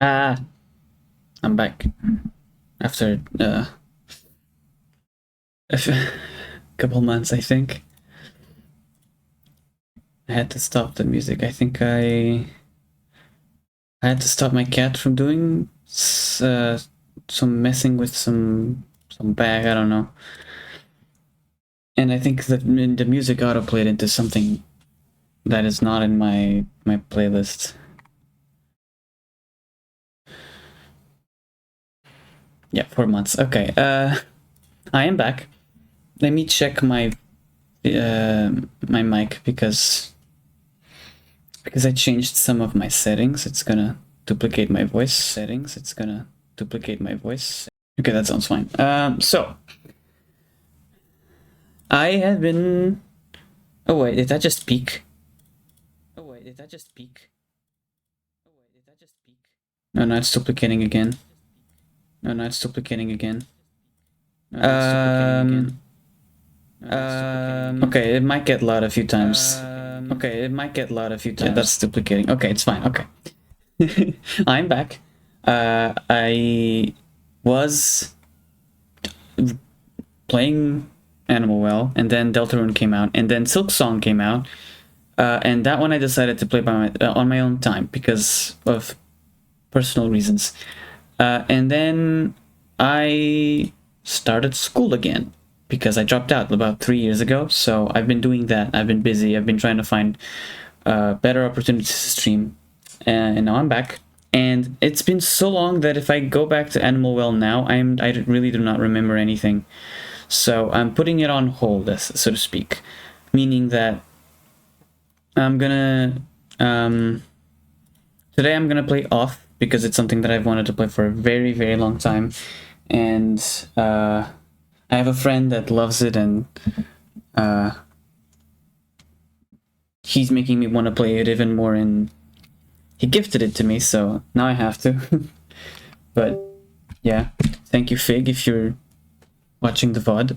Ah, I'm back after a couple months, I think. I had to stop the music. I think I had to stop my cat from doing some messing with some bag. I don't know. And I think that the music autoplayed into something that is not in my playlist. Yeah, 4 months. Okay. I am back. Let me check my mic because I changed some of my settings. It's gonna duplicate my voice settings. It's gonna duplicate my voice. Okay, that sounds fine. So I have been. Oh wait, did that just peak? Oh wait, did that just peak? Oh wait, did that just peak? No, no, it's duplicating again. No, no, it's duplicating again. No, no, it's duplicating again. Okay, it might get loud a few times. Okay, it might get loud a few times. Yeah, that's duplicating. Okay, it's fine. Okay. I'm back. I was playing Animal Well, and then Deltarune came out, and then Silk Song came out, and that one I decided to play by on my own time because of personal reasons. And then I started school again because I dropped out about 3 years ago. So I've been doing that. I've been busy. I've been trying to find better opportunities to stream, and now I'm back. And it's been so long that if I go back to Animal Well now, I really do not remember anything. So I'm putting it on hold, so to speak, meaning that I'm gonna today I'm gonna play off because it's something that I've wanted to play for a very, very long time, and I have a friend that loves it, and he's making me want to play it even more, and he gifted it to me, so now I have to. But yeah, thank you, Fig, if you're watching the VOD.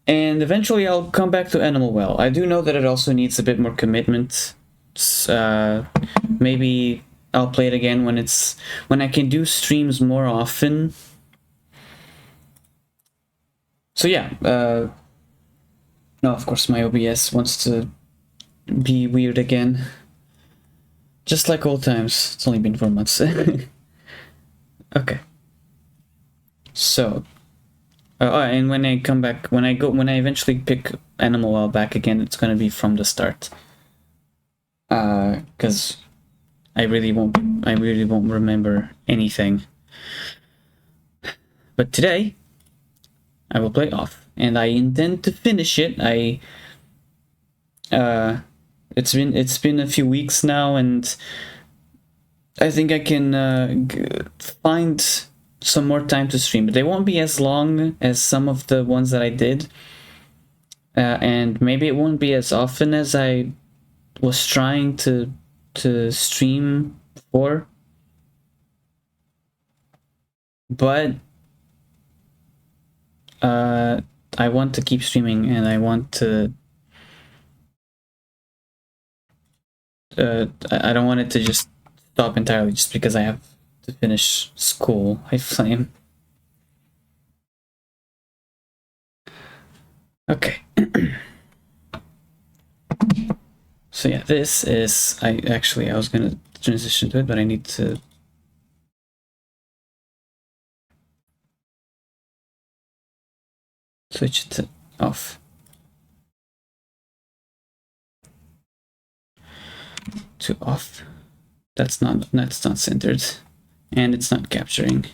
And eventually I'll come back to Animal Well. I do know that it also needs a bit more commitment. Maybe I'll play it again when I can do streams more often. So yeah, no, of course my OBS wants to be weird again. Just like old times. It's only been 4 months. Okay. So, and when I come back, when I eventually pick Animal Well back again, it's gonna be from the start. Because I really won't remember anything. But today, I will play off, and I intend to finish it. It's been a few weeks now, and I think I can find some more time to stream, but they won't be as long as some of the ones that I did, and maybe it won't be as often as I was trying to stream for. But I want to keep streaming, and I want to. I don't want it to just stop entirely just because I have to finish school. I flame. Okay. So yeah, this is I was gonna transition to it, but I need to switch it to off. To off. That's not centered, and it's not capturing.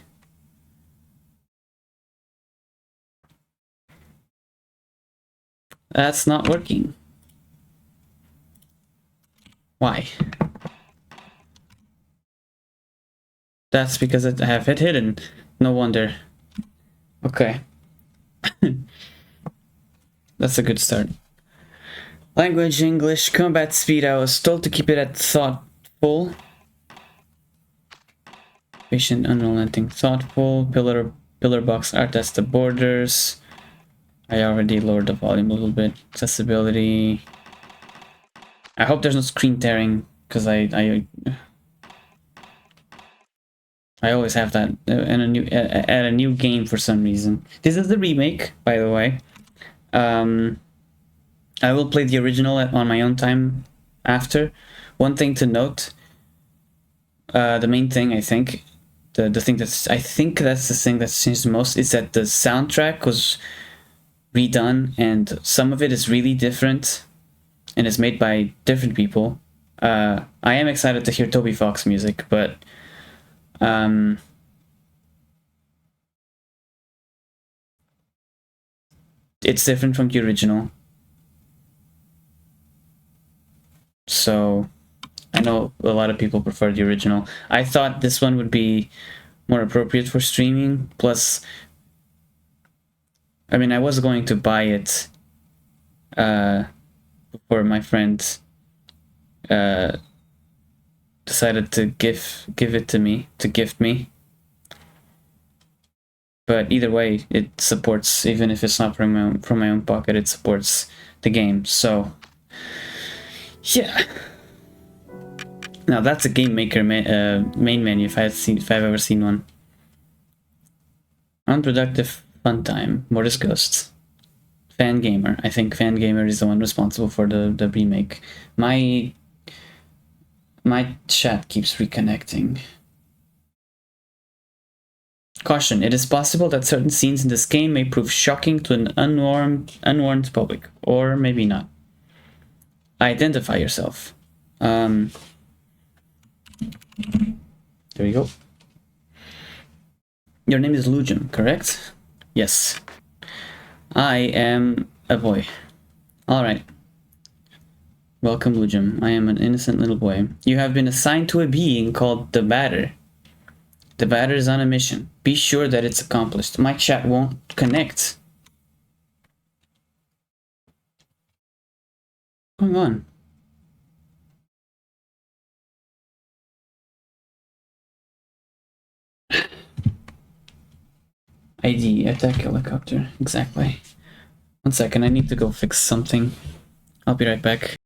That's not working. Why? That's because I have it hidden. No wonder. Okay. That's a good start. Language, English, combat speed. I was told to keep it at thoughtful. Patient, unrelenting, thoughtful. Pillar box art. That's the borders. I already lowered the volume a little bit. Accessibility. I hope there's no screen tearing, because I I always have that in a new at a new game for some reason. This is the remake, by the way. Um, I will play the original on my own time after. One thing to note, the main thing I think, the thing that's I think that's the thing that's changed the most is that the soundtrack was redone and some of it is really different and is made by different people. I am excited to hear Toby Fox music, but um, it's different from the original. So I know a lot of people prefer the original. I thought this one would be more appropriate for streaming. Plus, I mean, I was going to buy it before my friend uh, decided to give it to me to gift me. But either way, it supports, even if it's not from my own pocket, it supports the game. So yeah. Now that's a game maker main menu if if I've ever seen one. Unproductive fun time. Mortis Ghost. Fan Gamer. I think Fan Gamer is the one responsible for the remake. My chat keeps reconnecting. Caution, it is possible that certain scenes in this game may prove shocking to an unwarned public, or maybe not. Identify yourself. There we go. Your name is Lujum, correct? Yes. I am a boy. Alright. Welcome, Lujum. I am an innocent little boy. You have been assigned to a being called the Batter. The Batter is on a mission. Be sure that it's accomplished. My chat won't connect. What's going on? ID, attack helicopter. Exactly. 1 second, I need to go fix something. I'll be right back.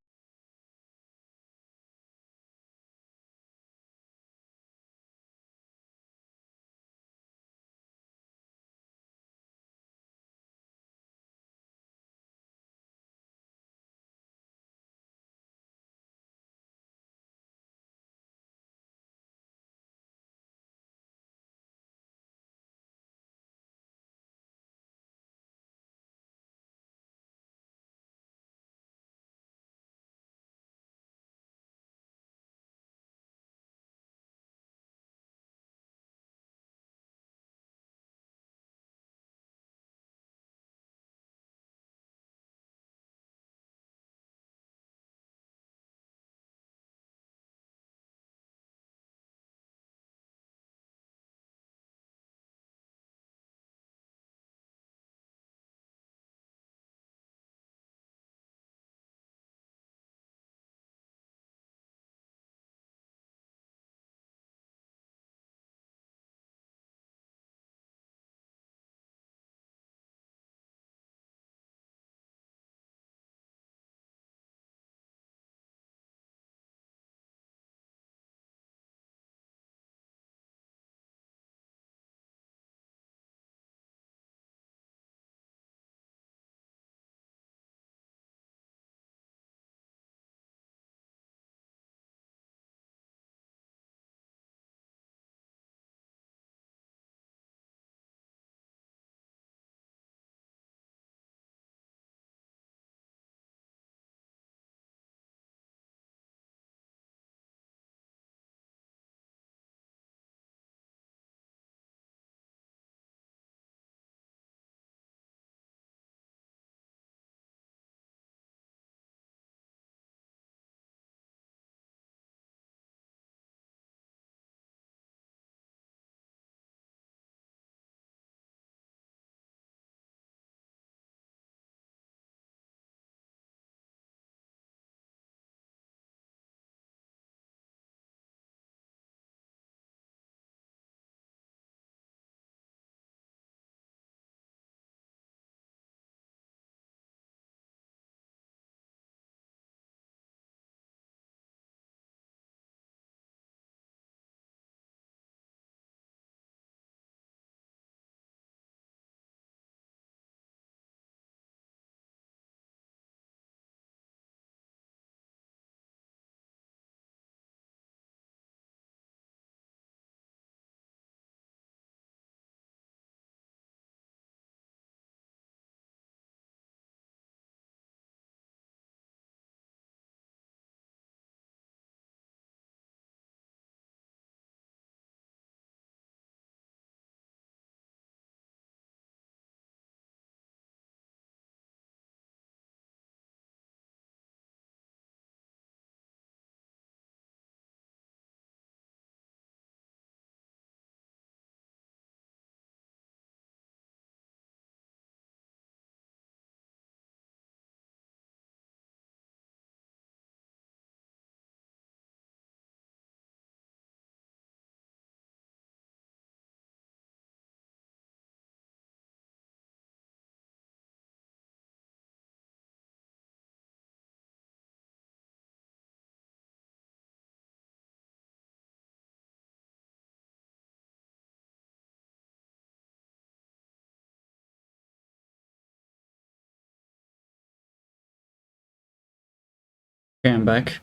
Okay, I'm back.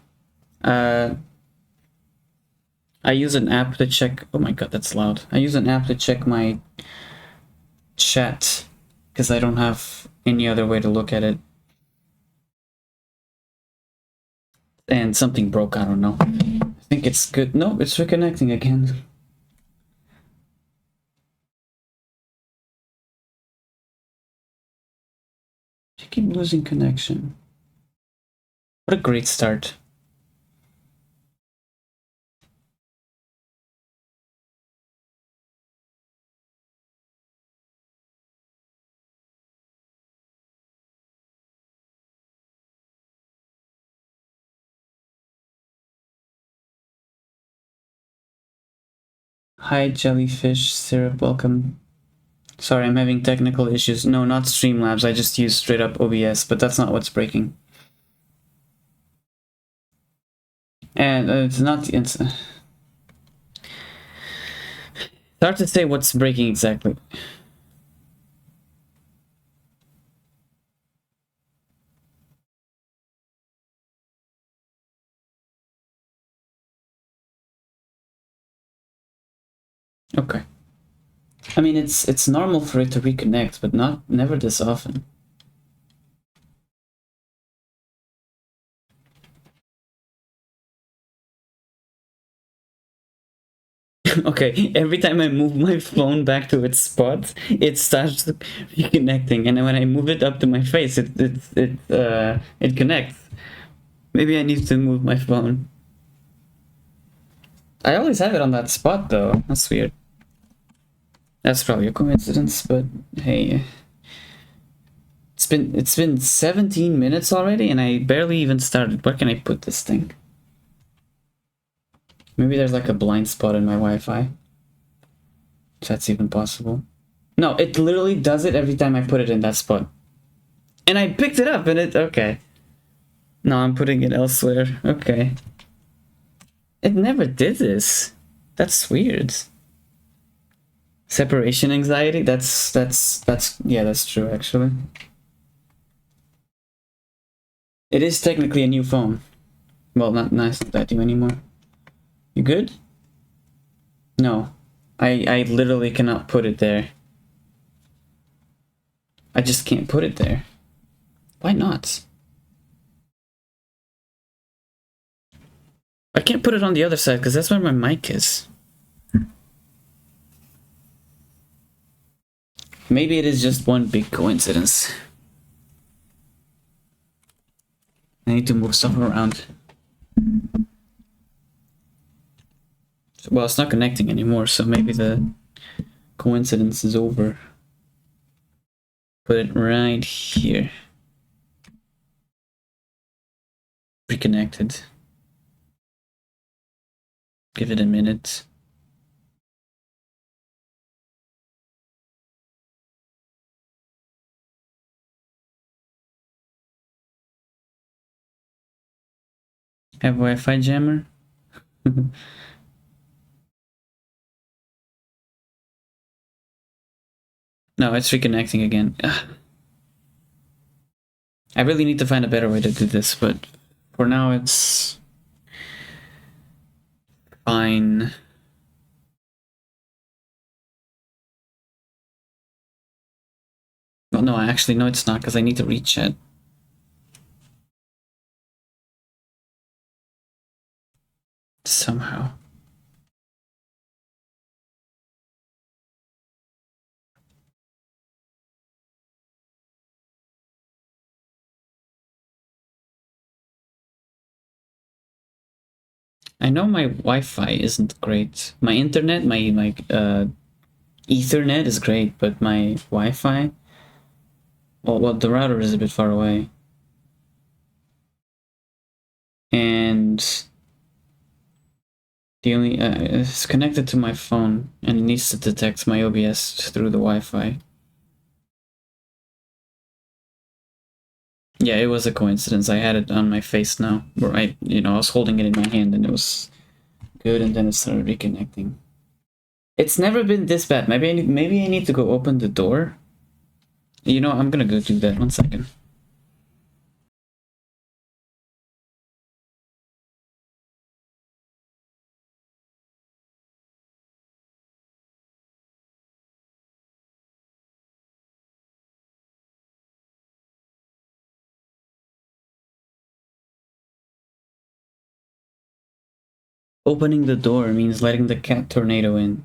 Uh, I use an app to check. Oh my god, that's loud. I use an app to check my chat because I don't have any other way to look at it. And something broke. I don't know. I think it's good. No, it's reconnecting again. I keep losing connection. What a great start. Hi, jellyfish syrup. Welcome. Sorry, I'm having technical issues. No, not Streamlabs. I just use straight up OBS, but that's not what's breaking. And it's not. It's hard to say what's breaking exactly. Okay. I mean, it's normal for it to reconnect, but never this often. Okay, every time I move my phone back to its spot, it starts reconnecting, and then when I move it up to my face, it connects. Maybe I need to move my phone. I always have it on that spot though. That's weird. That's probably a coincidence, but hey. It's been 17 minutes already and I barely even started. Where can I put this thing? Maybe there's like a blind spot in my Wi-Fi. If that's even possible. No, it literally does it every time I put it in that spot. And I picked it up and okay. No, I'm putting it elsewhere. Okay. It never did this. That's weird. Separation anxiety? Yeah, that's true actually. It is technically a new phone. Well, not nice that new anymore. You good? No. I literally cannot put it there. I just can't put it there. Why not? I can't put it on the other side because that's where my mic is. Maybe it is just one big coincidence. I need to move stuff around. Well, it's not connecting anymore, so maybe the coincidence is over. Put it right here. Reconnected. Give it a minute. Have Wi-Fi jammer? No, it's reconnecting again. Ugh. I really need to find a better way to do this, but for now it's fine. Well, no, actually, no, it's not, because I need to reach it. Somehow. I know my Wi-Fi isn't great. My internet, my Ethernet is great, but my Wi-Fi, well, the router is a bit far away, and the only it's connected to my phone, and it needs to detect my OBS through the Wi-Fi. Yeah, it was a coincidence. I had it on my face now, where I was holding it in my hand, and it was good, and then it started reconnecting. It's never been this bad. Maybe I need to go open the door. I'm gonna go do that. 1 second. Opening the door means letting the cat tornado in.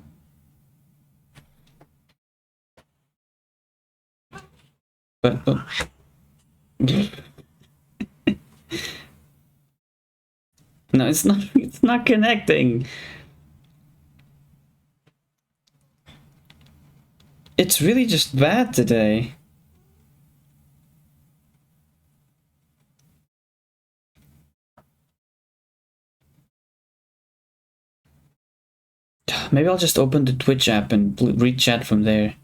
But no, it's not. It's not connecting. It's really just bad today. Maybe I'll just open the Twitch app and read chat from there.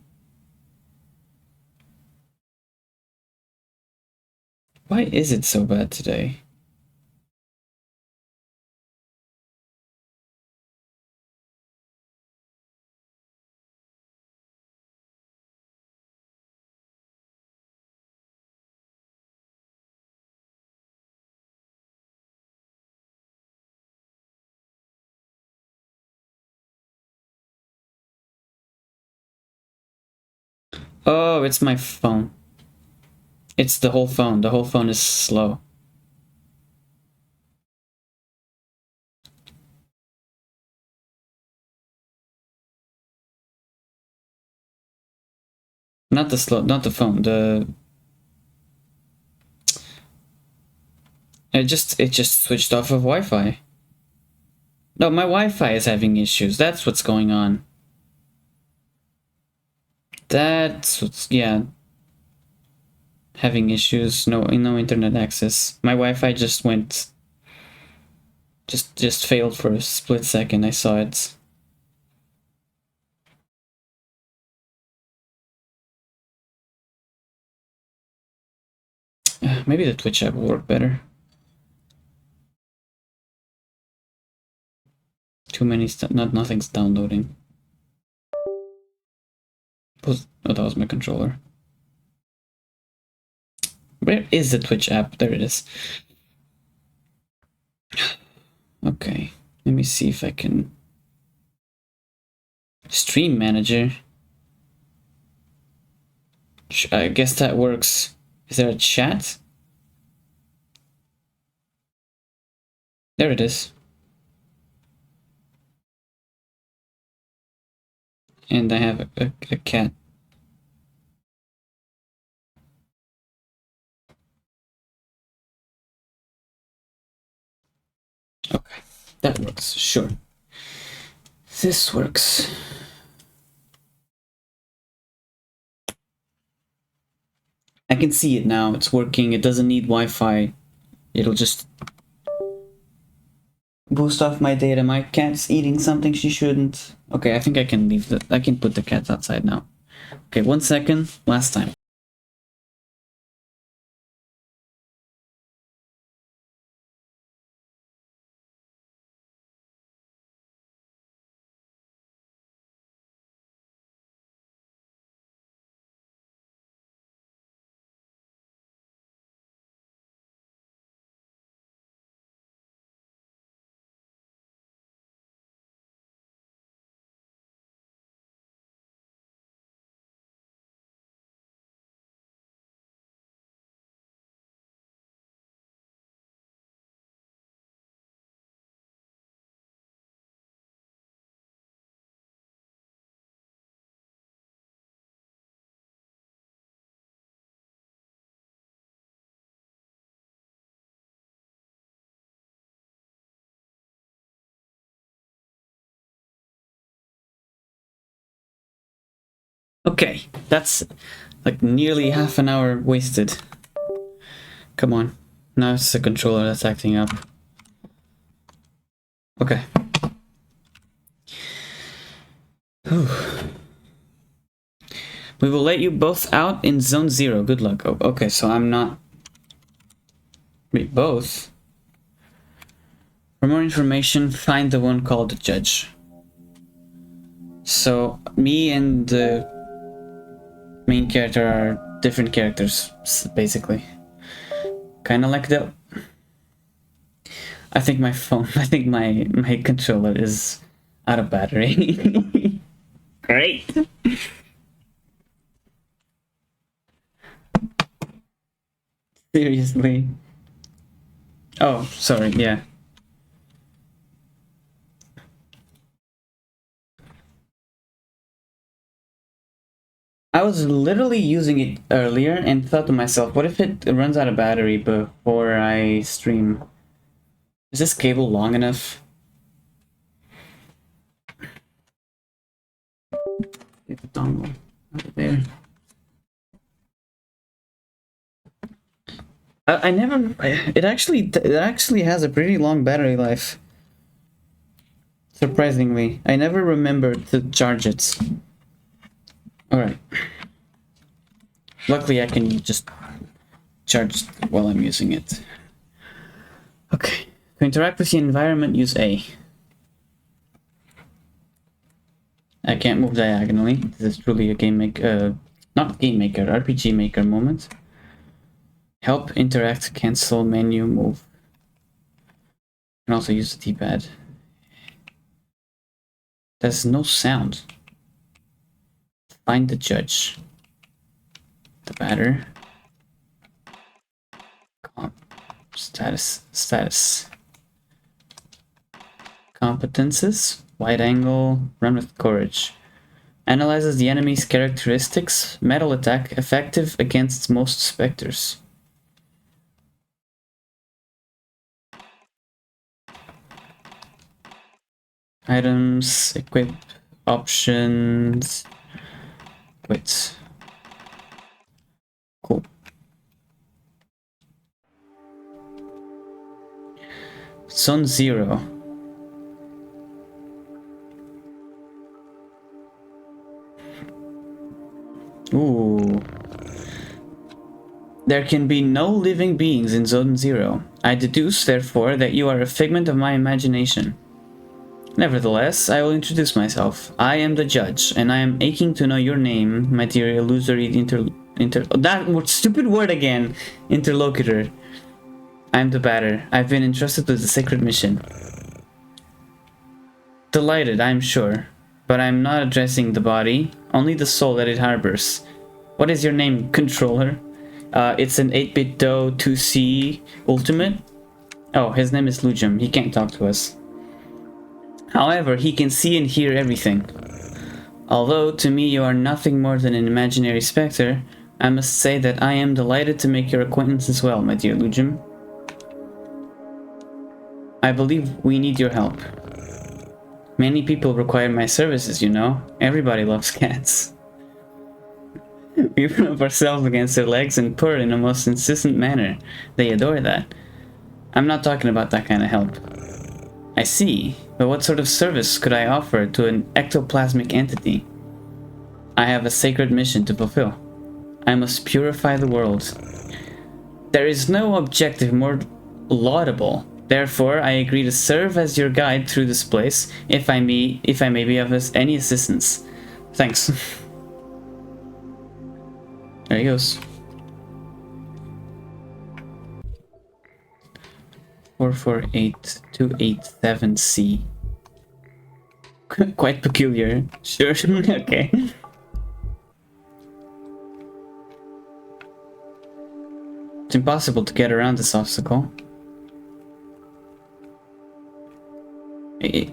Why is it so bad today? Oh, it's my phone. It's the whole phone. The whole phone is slow. Not the phone. It just switched off of Wi-Fi. No, my Wi-Fi is having issues. That's what's going on. That's what's, yeah. Having issues. No internet access. My Wi-Fi just went. Just failed for a split second. I saw it. Maybe the Twitch app will work better. Too many nothing's downloading. Oh, that was my controller. Where is the Twitch app? There it is. Okay, let me see if I can... Stream manager. I guess that works. Is there a chat? There it is. And I have a cat. Okay, that works, sure. This works. I can see it now, it's working, it doesn't need Wi-Fi. It'll just boost off my data. My cat's eating something she shouldn't. Okay, I think I can leave I can put the cats outside now. Okay, 1 second, last time. Okay, that's like nearly half an hour wasted. Come on. Now it's the controller that's acting up. Okay. Whew. We will let you both out in zone 0. Good luck. Oh, okay, so I'm not... Wait, both? For more information, find the one called the judge. So, me and the main character are different characters, basically. Kinda like the... I think my phone, I think my controller is out of battery. Great! Seriously. Oh, sorry, yeah. I was literally using it earlier and thought to myself, what if it runs out of battery before I stream? Is this cable long enough? Get the dongle out of there. I never. It actually has a pretty long battery life. Surprisingly, I never remembered to charge it. All right. Luckily, I can just charge while I'm using it. Okay. To interact with the environment, use A. I can't move diagonally. This is truly a game maker, not game maker, RPG maker moment. Help, interact, cancel, menu, move. You can also use the D-pad. There's no sound. Find the judge. The batter. Status. Competences. Wide angle. Run with courage. Analyzes the enemy's characteristics. Metal attack. Effective against most specters. Items. Equip. Options. Quit. Cool. Zone 0. Ooh. There can be no living beings in Zone 0. I deduce, therefore, that you are a figment of my imagination. Nevertheless, I will introduce myself. I am the judge, and I am aching to know your name, my dear illusory that stupid word again! Interlocutor. I am the batter. I've been entrusted with a sacred mission. Delighted, I am sure. But I am not addressing the body, only the soul that it harbors. What is your name, controller? It's an 8-bit DOE 2C Ultimate. Oh, his name is Lujum. He can't talk to us. However, he can see and hear everything. Although, to me, you are nothing more than an imaginary specter, I must say that I am delighted to make your acquaintance as well, my dear Lujum. I believe we need your help. Many people require my services, you know. Everybody loves cats. We rub ourselves against their legs and purr in a most insistent manner. They adore that. I'm not talking about that kind of help. I see, but what sort of service could I offer to an ectoplasmic entity? I have a sacred mission to fulfill. I must purify the world. There is no objective more laudable. Therefore, I agree to serve as your guide through this place, if I may be of any assistance. Thanks. There he goes. 448287C. Quite peculiar. Sure. Okay. It's impossible to get around this obstacle. A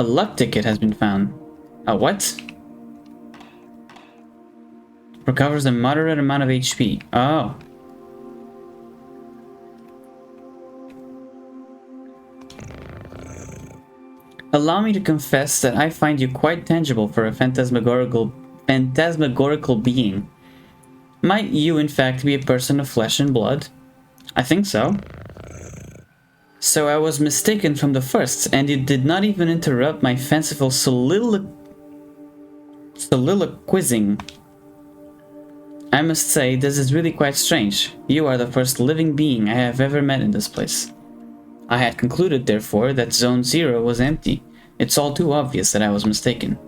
luck ticket has been found. A what? Recovers a moderate amount of HP. Oh. Allow me to confess that I find you quite tangible for a phantasmagorical being. Might you, in fact, be a person of flesh and blood? I think so. So I was mistaken from the first, and you did not even interrupt my fanciful soliloquizing. I must say, this is really quite strange. You are the first living being I have ever met in this place. I had concluded, therefore, that Zone 0 was empty. It's all too obvious that I was mistaken.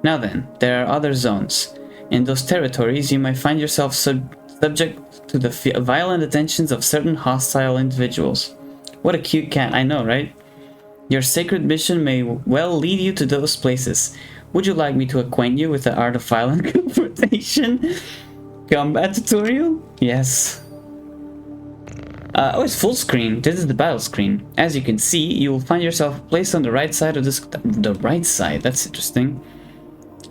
Now then, there are other zones. In those territories, you might find yourself subject to the violent attentions of certain hostile individuals. What a cute cat, I know, right? Your sacred mission may well lead you to those places. Would you like me to acquaint you with the art of violent confrontation? Combat tutorial? Yes. Oh, it's full screen. This is the battle screen. As you can see, you will find yourself placed on the right side of this... The right side? That's interesting.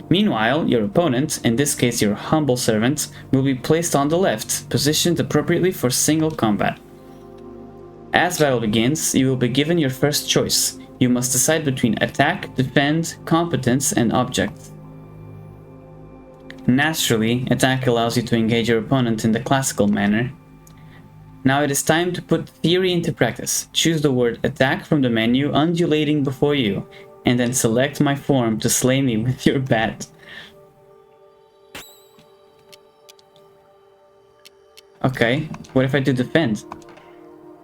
Meanwhile, your opponent, in this case your humble servant, will be placed on the left, positioned appropriately for single combat. As battle begins, you will be given your first choice. You must decide between attack, defend, competence, and object. Naturally, attack allows you to engage your opponent in the classical manner. Now it is time to put theory into practice. Choose the word attack from the menu undulating before you, and then select my form to slay me with your bat. Okay, what if I do defend?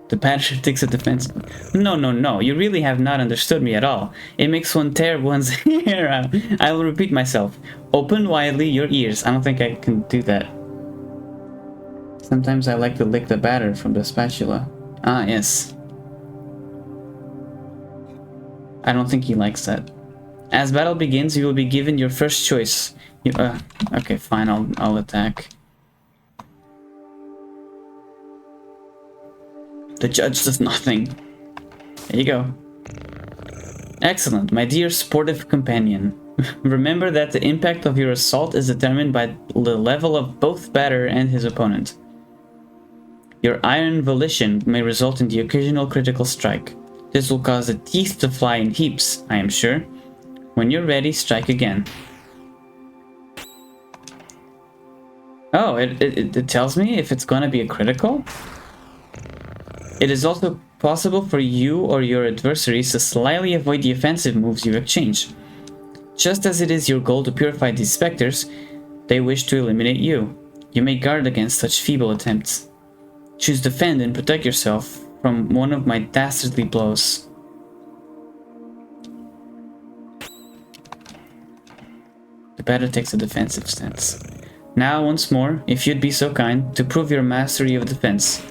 The batter takes a defense. No, you really have not understood me at all. It makes one tear one's hair out. I will repeat myself. Open widely your ears. I don't think I can do that. Sometimes I like to lick the batter from the spatula. Ah, yes. I don't think he likes that. As battle begins, you will be given your first choice. Okay, fine, I'll attack. The judge does nothing. There you go. Excellent, my dear sportive companion. Remember that the impact of your assault is determined by the level of both batter and his opponent. Your iron volition may result in the occasional critical strike. This will cause the teeth to fly in heaps, I am sure. When you're ready, strike again. Oh, it tells me if it's gonna be a critical? It is also possible for you or your adversaries to slyly avoid the offensive moves you exchange. Just as it is your goal to purify these specters, they wish to eliminate you. You may guard against such feeble attempts. Choose defend and protect yourself from one of my dastardly blows. The batter takes a defensive stance. Now, once more, if you'd be so kind, to prove your mastery of defense.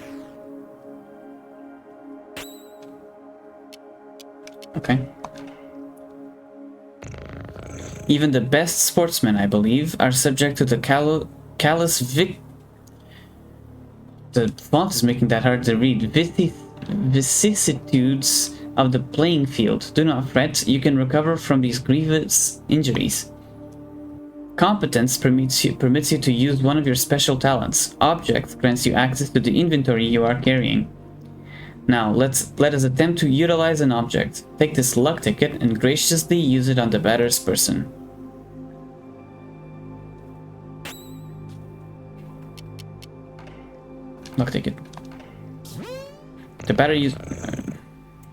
Okay. Even the best sportsmen, I believe, are subject to the callous the font is making that hard to read. Vicissitudes of the playing field. Do not fret, you can recover from these grievous injuries. Competence permits you to use one of your special talents. Object grants you access to the inventory you are carrying. Now, let us attempt to utilize an object. Take this luck ticket and graciously use it on the batter's person. Luck ticket. The batter used...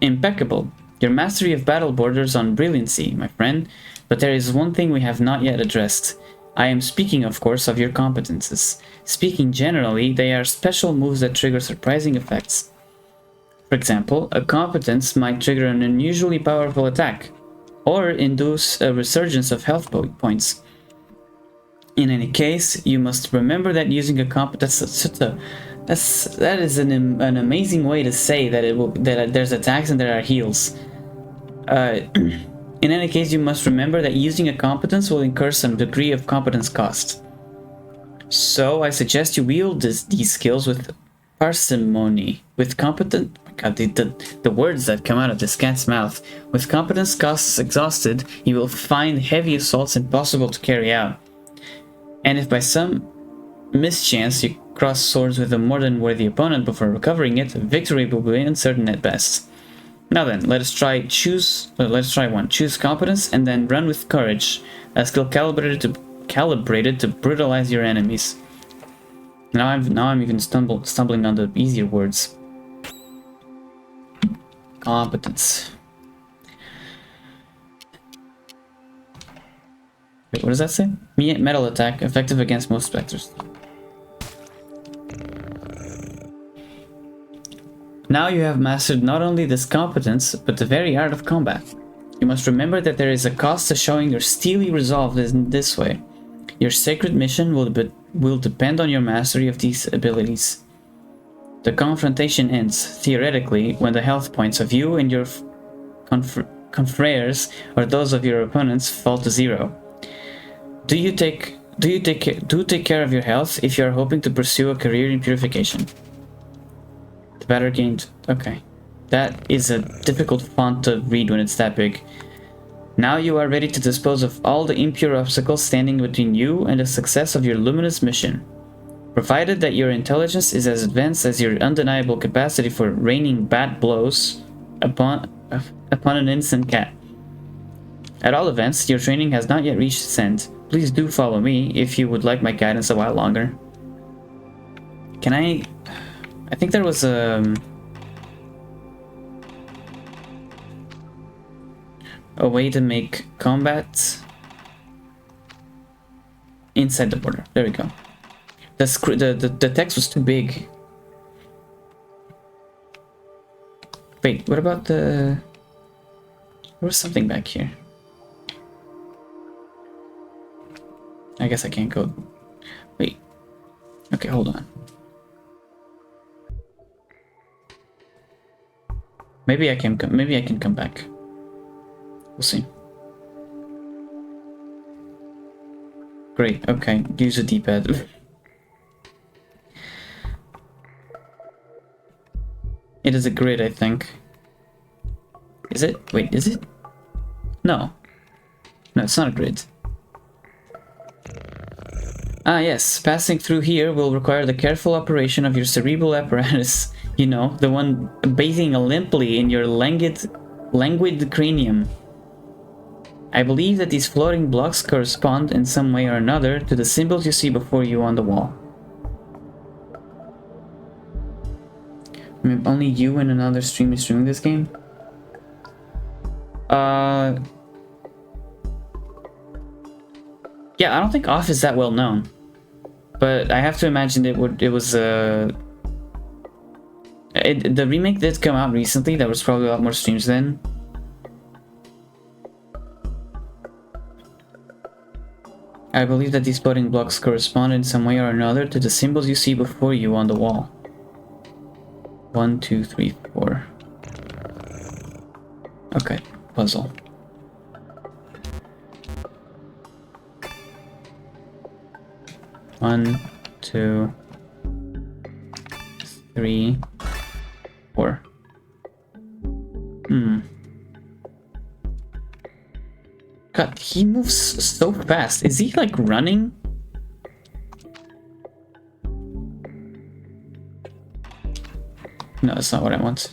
impeccable. Your mastery of battle borders on brilliancy, my friend. But there is one thing we have not yet addressed. I am speaking, of course, of your competences. Speaking generally, they are special moves that trigger surprising effects. For example, a competence might trigger an unusually powerful attack, or induce a resurgence of health points. In any case, you must remember that using a competence that is an amazing way to say that there's attacks and there are heals. In any case, you must remember that using a competence will incur some degree of competence cost. So I suggest you wield these skills with parsimony, with competent... God, the words that come out of this cat's mouth. With competence costs exhausted, you will find heavy assaults impossible to carry out. And if by some mischance you cross swords with a more than worthy opponent before recovering it, victory will be uncertain at best. Now then, let's try one. Choose competence and then run with courage, a skill calibrated to brutalize your enemies. Now I'm even stumbling on the easier words. Competence. Wait, what does that say? Metal attack, effective against most specters. Now you have mastered not only this competence, but the very art of combat. You must remember that there is a cost to showing your steely resolve in this way. Your sacred mission will depend on your mastery of these abilities. The confrontation ends, theoretically, when the health points of you and your confreres or those of your opponents fall to zero. Do take care of your health if you are hoping to pursue a career in purification. The batter gained... Okay. That is a difficult font to read when it's that big. Now you are ready to dispose of all the impure obstacles standing between you and the success of your luminous mission. Provided that your intelligence is as advanced as your undeniable capacity for raining bad blows upon an innocent cat. At all events, your training has not yet reached its end. Please do follow me if you would like my guidance a while longer. Can I think there was a way to make combat inside the border. There we go. The text was too big. Wait, what about the... There was something back here. I guess I can't go... Wait. Okay, hold on. Maybe I can come back. We'll see. Great, okay. Use the D-pad. It is a grid, I think. Is it? Wait, is it? No. No, it's not a grid. Ah, yes. Passing through here will require the careful operation of your cerebral apparatus. You know, the one bathing limply in your languid cranium. I believe that these floating blocks correspond in some way or another to the symbols you see before you on the wall. I mean, only you and another streamer streaming this game? Yeah, I don't think Off is that well known. But I have to imagine the remake did come out recently. There was probably a lot more streams then. I believe that these floating blocks correspond in some way or another to the symbols you see before you on the wall. 1, 2, 3, 4. Okay, puzzle. One, 2, 3, 4. God, he moves so fast. Is he like running? No, that's not what I want.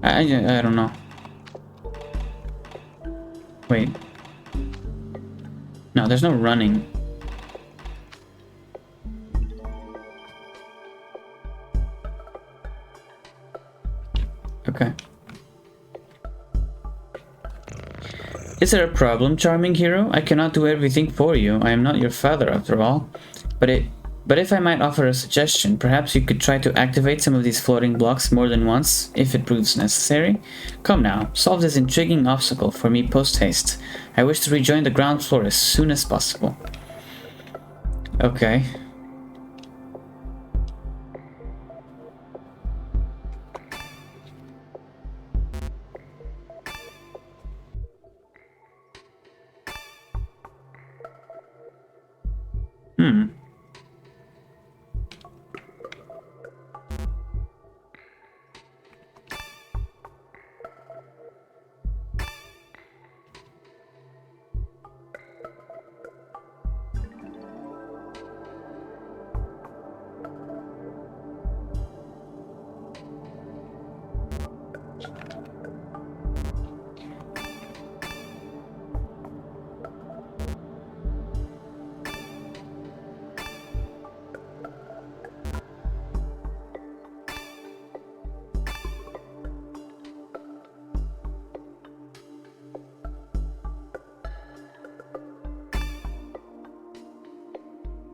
I don't know. Wait. No, there's no running. Okay. Is there a problem, charming hero? I cannot do everything for you. I am not your father, after all. But if I might offer a suggestion, perhaps you could try to activate some of these floating blocks more than once, if it proves necessary. Come now, solve this intriguing obstacle for me post-haste. I wish to rejoin the ground floor as soon as possible. Okay.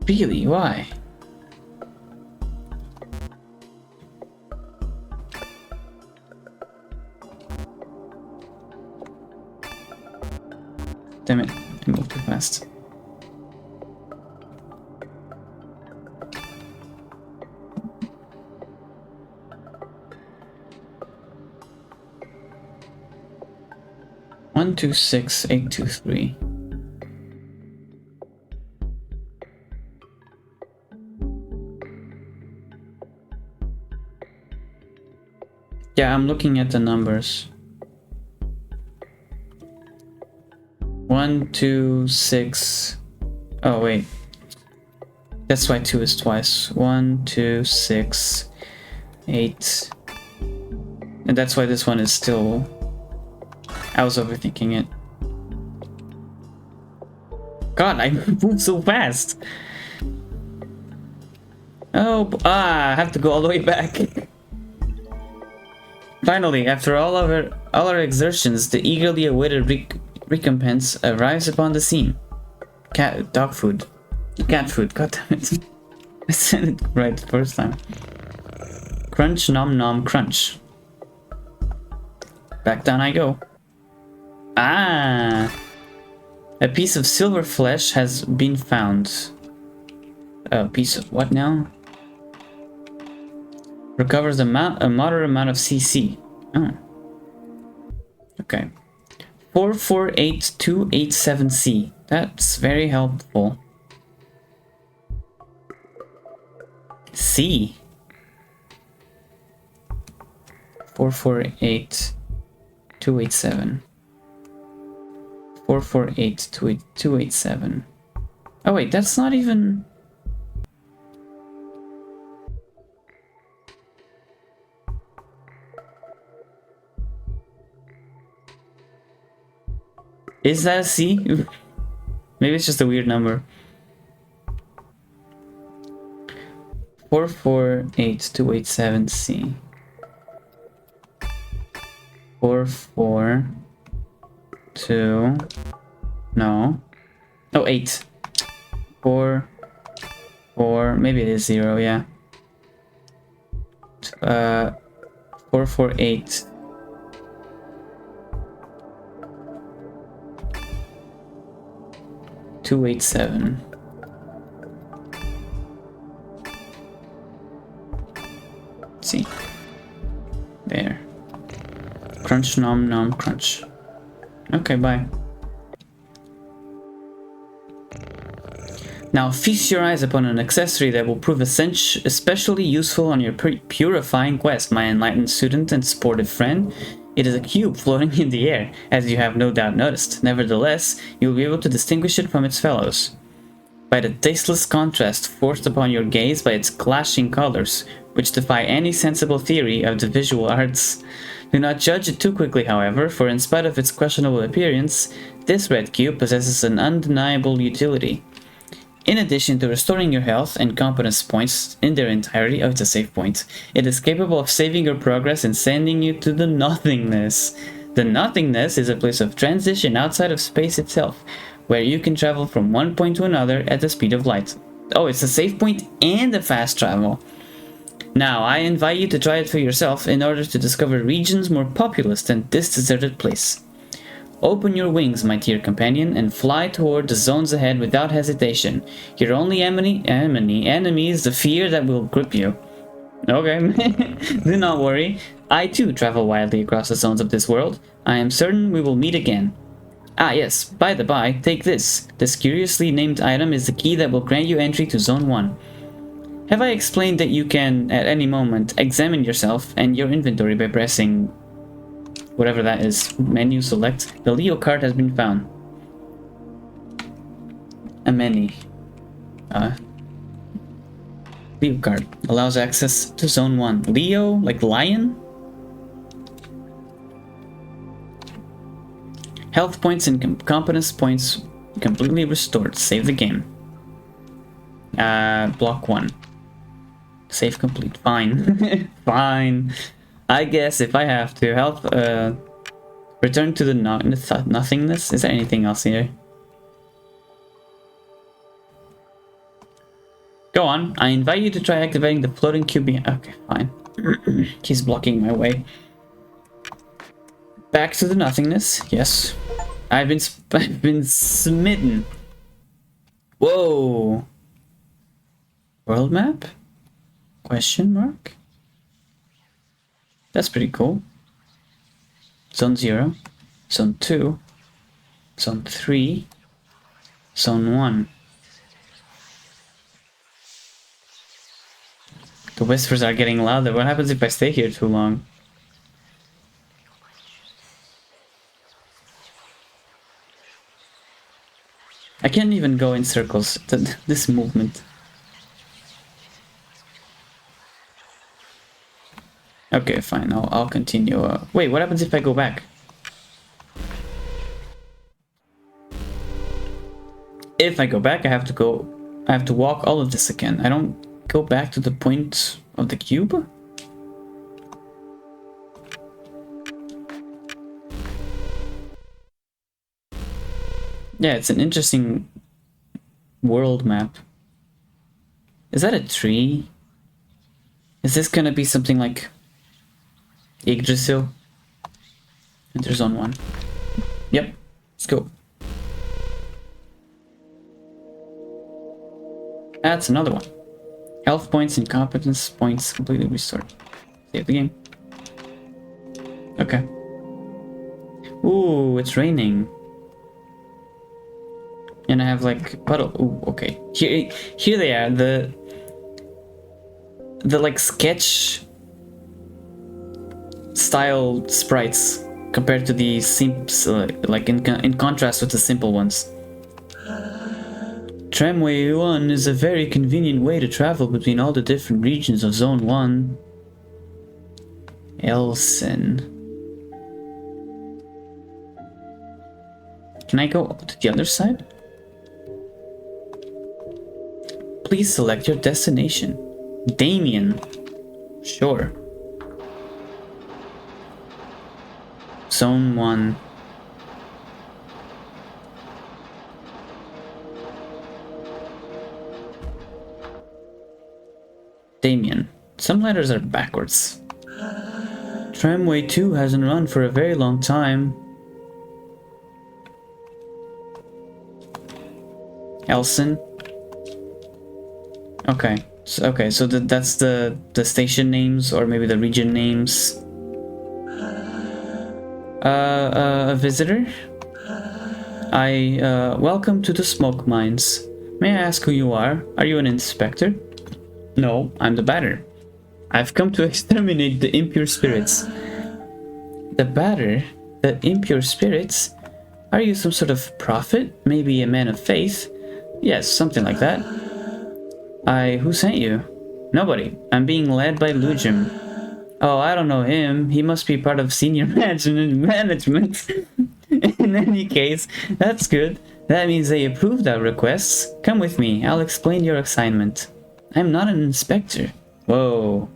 Really? Why? Damn it, I moved too fast. One, 2, 6, 8, 2, 3. Yeah, I'm looking at the numbers. 1, 2, 6. Oh, wait. That's why 2 is twice. 1, 2, 6, 8. And that's why this one is still... I was overthinking it. God, I moved so fast! Oh, I have to go all the way back. Finally, after all our exertions, the eagerly awaited recompense arrives upon the scene. Dog food. Cat food, god damn it. I said it right the first time. Crunch, nom nom, crunch. Back down I go. Ah! A piece of silver flesh has been found. A piece of what now? Recovers a moderate amount of CC. Oh. Okay. 448287C. That's very helpful. C. 448287. 448287. Oh wait, that's not even... Is that a C? Maybe it's just a weird number. 448287C. 442. No. Oh, 8. 4. Maybe it is 0, yeah. 448. 287. Let's see. There. Crunch nom nom crunch. Okay, bye. Now feast your eyes upon an accessory that will prove especially useful on your purifying quest, my enlightened student and sportive friend. It is a cube floating in the air, as you have no doubt noticed. Nevertheless, you will be able to distinguish it from its fellows by the tasteless contrast forced upon your gaze by its clashing colors, which defy any sensible theory of the visual arts. Do not judge it too quickly, however, for in spite of its questionable appearance, this red cube possesses an undeniable utility. In addition to restoring your health and competence points in their entirety, it's a save point, it is capable of saving your progress and sending you to the nothingness. The nothingness is a place of transition outside of space itself, where you can travel from one point to another at the speed of light. Oh, it's a save point and a fast travel. Now, I invite you to try it for yourself in order to discover regions more populous than this deserted place. Open your wings, my dear companion, and fly toward the zones ahead without hesitation. Your only enemy is the fear that will grip you. Okay, do not worry. I too travel widely across the zones of this world. I am certain we will meet again. Ah yes, by the by, take this. This curiously named item is the key that will grant you entry to Zone 1. Have I explained that you can, at any moment, examine yourself and your inventory by pressing... whatever that is, menu select, the Leo card has been found. A many. Leo card allows access to Zone 1. Leo, like lion? Health points and competence points completely restored. Save the game. Block 1. Save complete. Fine. Fine. I guess if I have to help, return to the nothingness. Is there anything else here? Go on. I invite you to try activating the floating cube. Okay, fine. He's blocking my way. Back to the nothingness. Yes. I've been smitten. Whoa. World map? Question mark? That's pretty cool. Zone 0, Zone 2, Zone 3, Zone 1. The whispers are getting louder. What happens if I stay here too long? I can't even go in circles. This movement. Okay, fine. I'll continue. Wait, what happens if I go back? If I go back, I have to walk all of this again. I don't go back to the point of the cube? Yeah, it's an interesting world map. Is that a tree? Is this gonna be something like Yggdrasil? Enter zone 1. Yep, let's go. That's another one. Health points and competence points completely restored. Save the game. Okay. Ooh, it's raining. And I have like puddle. Ooh, okay. Here they are. The like sketch style sprites compared to the simps, like in contrast with the simple ones. Tramway 1 is a very convenient way to travel between all the different regions of Zone 1. Elsen. Can I go to the other side? Please select your destination. Damien. Sure. Zone 1. Damien. Some letters are backwards. Tramway 2 hasn't run for a very long time. Elsen. Okay. So that's the station names, or maybe the region names. A visitor? Welcome to the smoke mines. May I ask who you are? Are you an inspector? No, I'm the batter. I've come to exterminate the impure spirits. The batter? The impure spirits? Are you some sort of prophet? Maybe a man of faith? Yes, something like that. Who sent you? Nobody. I'm being led by Lujim. Oh, I don't know him. He must be part of senior management. In any case, that's good. That means they approved our requests. Come with me. I'll explain your assignment. I'm not an inspector. Whoa.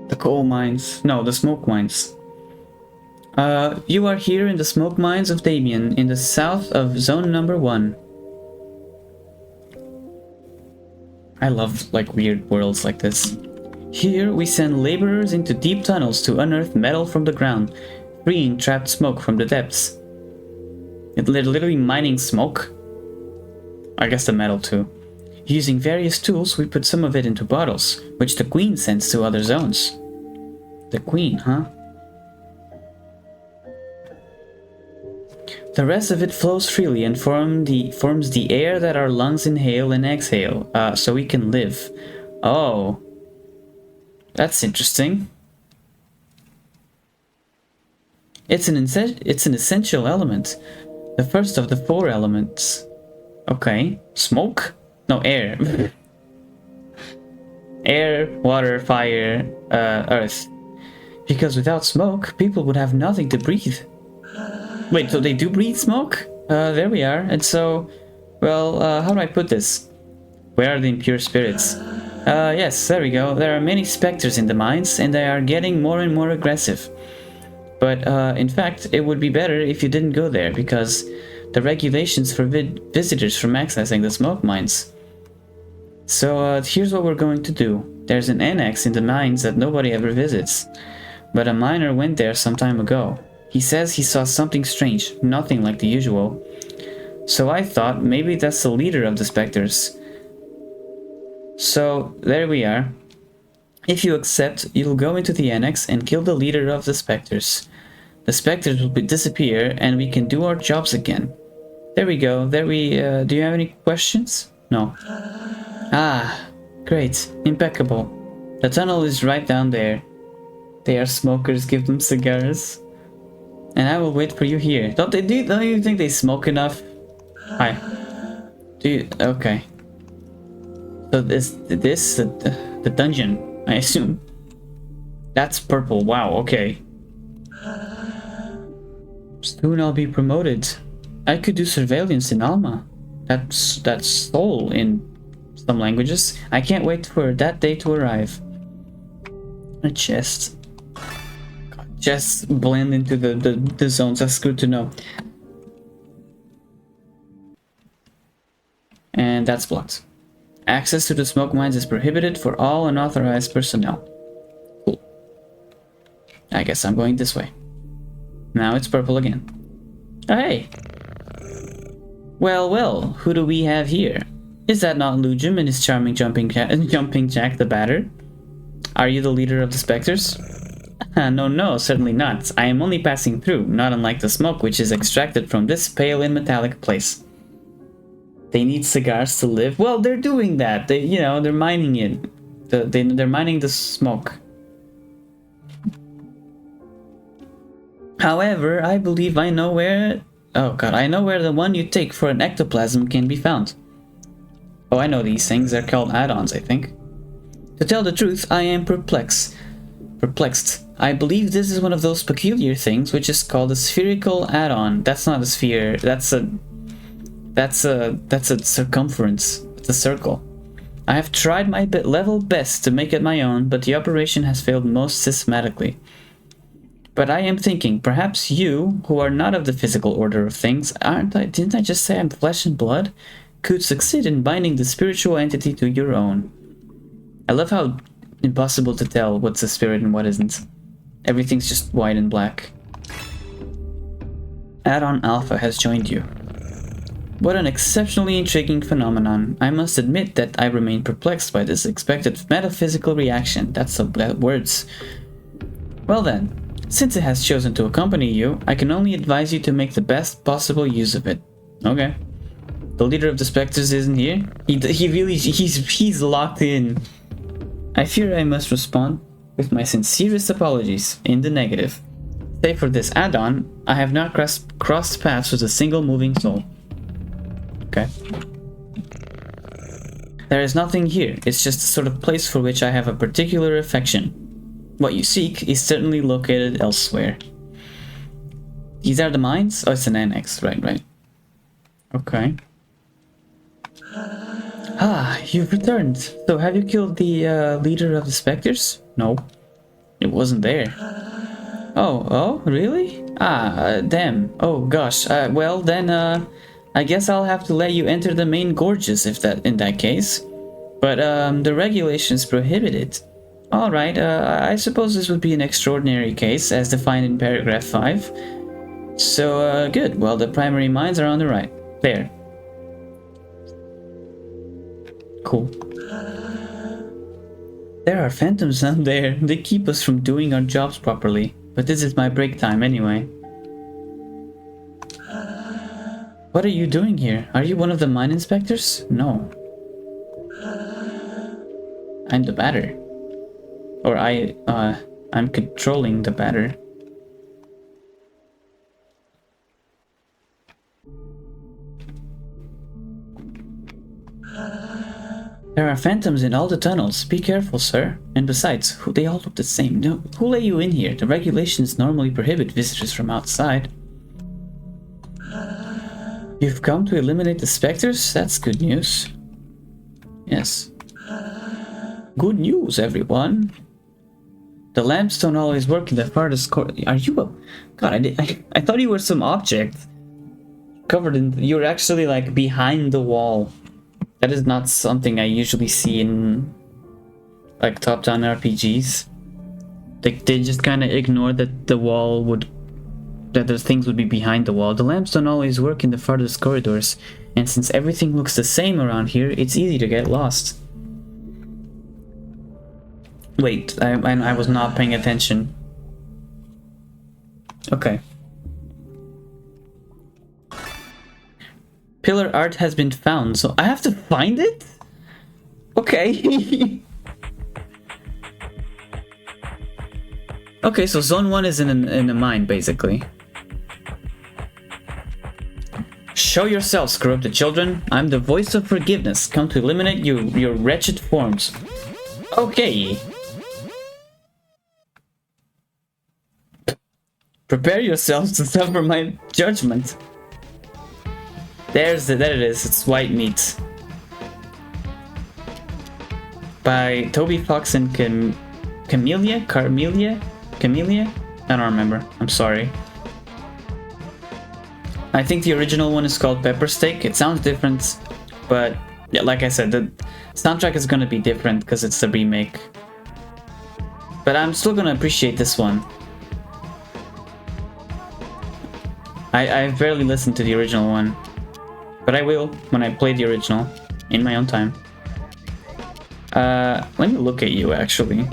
The coal mines. No, the smoke mines. You are here in the smoke mines of Damien, in the south of zone number 1. I love, like, weird worlds like this. Here, we send laborers into deep tunnels to unearth metal from the ground, freeing trapped smoke from the depths. They're literally mining smoke. I guess the metal too. Using various tools, we put some of it into bottles, which the Queen sends to other zones. The Queen, huh? The rest of it flows freely and forms the air that our lungs inhale and exhale, so we can live. Oh. That's interesting. It's an essential element. The first of the 4 elements. Okay. Smoke? No, air. Air, water, fire, earth. Because without smoke, people would have nothing to breathe. Wait, so they do breathe smoke? There we are. And so, well, how do I put this? Where are the impure spirits? Yes, there we go. There are many specters in the mines, and they are getting more and more aggressive. But, in fact, it would be better if you didn't go there, because the regulations forbid visitors from accessing the smoke mines. So, here's what we're going to do. There's an annex in the mines that nobody ever visits, but a miner went there some time ago. He says he saw something strange, nothing like the usual. So I thought maybe that's the leader of the specters. So, there we are. If you accept, you'll go into the annex and kill the leader of the specters. The specters will disappear and we can do our jobs again. There we go. Do you have any questions? No. Ah, great. Impeccable. The tunnel is right down there. They are smokers, give them cigars. And I will wait for you here. Don't you think they smoke enough? Hi. Do you? Okay. So the dungeon, I assume. That's purple. Wow. Okay. Soon I'll be promoted. I could do surveillance in Alma. That's soul in some languages. I can't wait for that day to arrive. A chest. Chests blend into the zones. That's good to know. And that's blocked. Access to the smoke mines is prohibited for all unauthorized personnel. Cool. I guess I'm going this way. Now it's purple again. Oh, hey! Well, who do we have here? Is that not Lujum and his charming jumping Jack the Batter? Are you the leader of the Spectres? No, certainly not. I am only passing through, not unlike the smoke which is extracted from this pale and metallic place. They need cigars to live? Well, they're doing that. They're mining it. They're mining the smoke. However, I believe I know where... Oh god, I know where the one you take for an ectoplasm can be found. Oh, I know these things. They're called add-ons, I think. To tell the truth, I am perplexed. I believe this is one of those peculiar things which is called a spherical add-on. That's not a sphere. That's a circumference. It's a circle. I have tried my level best to make it my own, but the operation has failed most systematically. But I am thinking, perhaps you, who are not of the physical order of things, didn't I just say I'm flesh and blood? Could succeed in binding the spiritual entity to your own. I love how impossible to tell what's a spirit and what isn't. Everything's just white and black. Add-on Alpha has joined you. What an exceptionally intriguing phenomenon. I must admit that I remain perplexed by this expected metaphysical reaction. That's words. Well then, since it has chosen to accompany you, I can only advise you to make the best possible use of it. Okay. The leader of the Spectres isn't here? He's locked in. I fear I must respond with my sincerest apologies, in the negative. Save for this add-on, I have not crossed paths with a single moving soul. Okay. There is nothing here, it's just a sort of place for which I have a particular affection. What you seek is certainly located elsewhere. These are the mines? Oh, it's an annex, right. Okay. Ah, you've returned. So have you killed the leader of the Spectres? No, it wasn't there. Oh, really? Damn. Oh gosh. Well then, I guess I'll have to let you enter the main gorges in that case. But the regulations prohibit it. All right. I suppose this would be an extraordinary case, as defined in paragraph 5. So good. Well, the primary mines are on the right. There. Cool. There are phantoms down there. They keep us from doing our jobs properly. But this is my break time anyway. What are you doing here? Are you one of the mine inspectors? No. I'm the batter. Or I'm controlling the batter. There are phantoms in all the tunnels. Be careful, sir. And besides, they all look the same. No, who let you in here? The regulations normally prohibit visitors from outside. You've come to eliminate the specters? That's good news. Yes. Good news, everyone. The lamps don't always work in the farthest corner. Are you a... God, I thought you were some object. Covered in... You're actually, like, behind the wall. That is not something I usually see in, like, top-down RPGs. They just kind of ignore that the wall would... that the things would be behind the wall. The lamps don't always work in the farthest corridors, and since everything looks the same around here, it's easy to get lost. Wait, I was not paying attention. Okay. Pillar art has been found, so I have to find it? Okay. Okay, so zone 1 is in a mine, basically. Show yourselves, corrupted children. I'm the voice of forgiveness, come to eliminate your wretched forms. Okay. Prepare yourselves to suffer my judgment. There it is, it's White Meat. By Toby Fox and Camellia? I don't remember, I'm sorry. I think the original one is called Pepper Steak. It sounds different, but yeah, like I said, the soundtrack is gonna be different because it's the remake. But I'm still gonna appreciate this one. I've barely listened to the original one, but I will when I play the original in my own time. Let me look at you actually.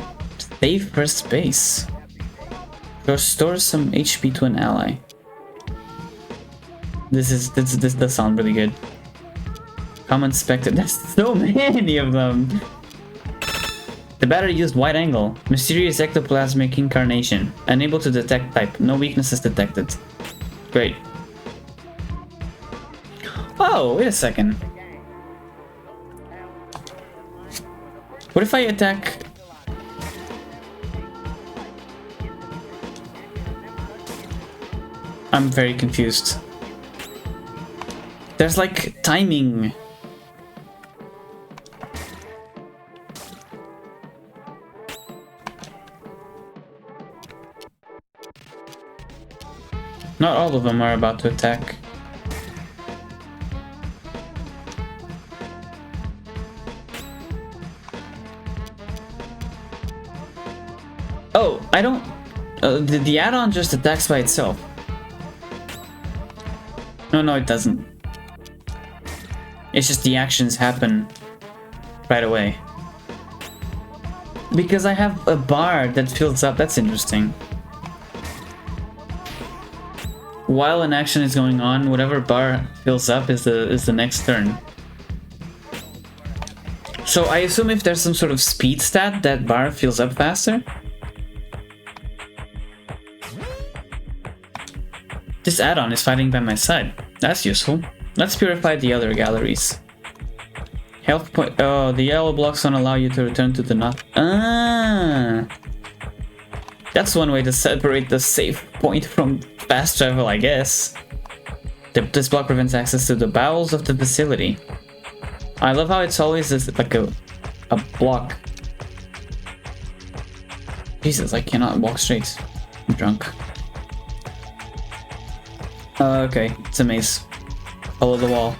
Save first base. Restore some HP to an ally. This does sound really good. Common Spectre. There's so many of them. The battery used wide angle. Mysterious ectoplasmic incarnation. Unable to detect type. No weaknesses detected. Great. Oh, wait a second. What if I attack? I'm very confused. There's like timing. Not all of them are about to attack. Oh, I don't... the add-on just attacks by itself. No, it doesn't. It's just the actions happen right away. Because I have a bar that fills up, that's interesting. While an action is going on, whatever bar fills up is the next turn. So I assume if there's some sort of speed stat, that bar fills up faster? This add-on is fighting by my side. That's useful. Let's purify the other galleries. Health point. Oh, the yellow blocks don't allow you to return to the not. Ah, that's one way to separate the save point from fast travel, I guess. This block prevents access to the bowels of the facility. I love how it's always this, like a block. Jesus, I cannot walk straight. I'm drunk. Okay, it's a maze. Follow the wall.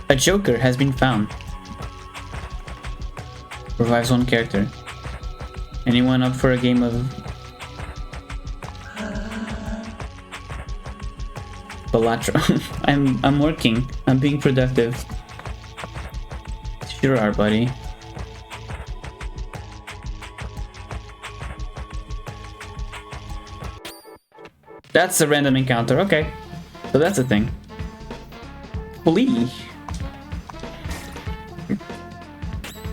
A Joker has been found. Revives one character. Anyone up for a game of Balatra? I'm working. I'm being productive. Sure are, buddy. That's a random encounter. Okay, so that's a thing. Flee.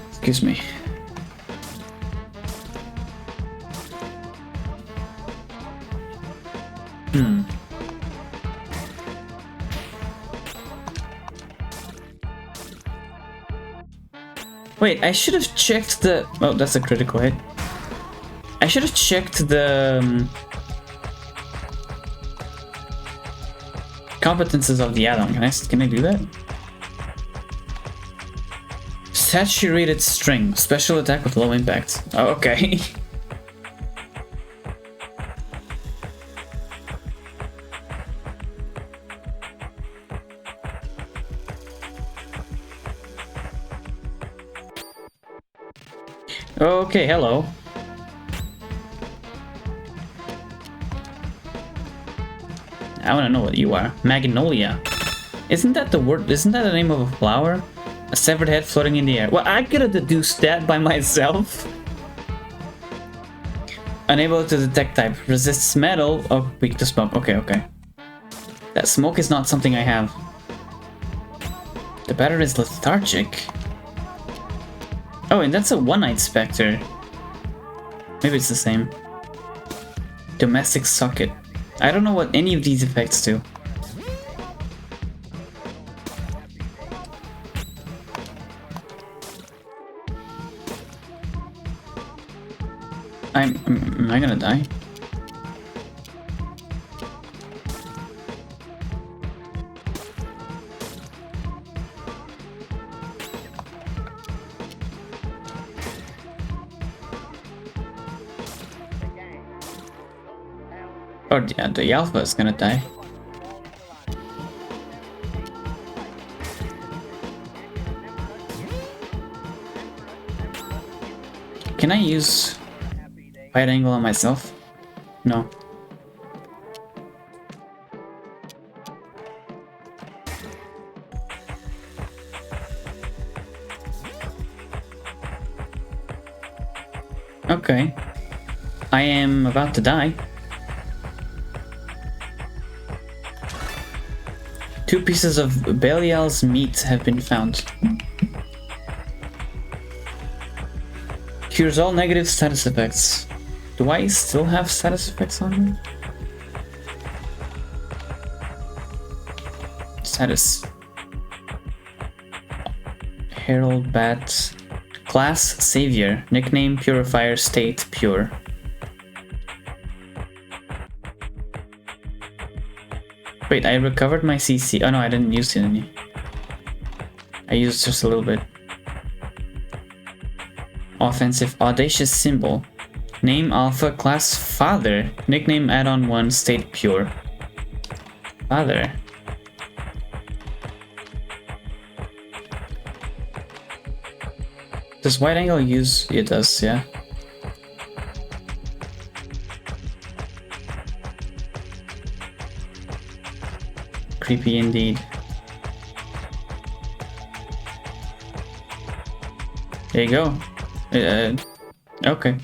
Excuse me. Wait, I should have checked the... Oh, that's a critical hit. I should have checked the... competences of the add-on. Can I do that? Saturated string. Special attack with low impact. Oh, okay. Okay, hello. I want to know what you are. Magnolia. Isn't that the word? Isn't that the name of a flower? A severed head floating in the air. Well, I could have deduced that by myself. Unable to detect type. Resists metal. Oh, weak to smoke. Okay. That smoke is not something I have. The battery is lethargic. Oh, and that's a one-eyed specter. Maybe it's the same. Domestic socket. I don't know what any of these effects do. Am I gonna die? Or yeah, the alpha is gonna die. Can I use wide angle on myself? No. Okay. I am about to die. 2 pieces of Belial's meat have been found. Cures all negative status effects. Do I still have status effects on me? Status. Herald Bat. Class Savior. Nickname Purifier. State Pure. Wait, I recovered my CC. Oh no, I didn't use any. I used just a little bit. Offensive Audacious Symbol. Name Alpha. Class Father. Nickname Add-on 1. State Pure. Father. Does wide angle use? It does, yeah. Creepy indeed. There you go. Okay.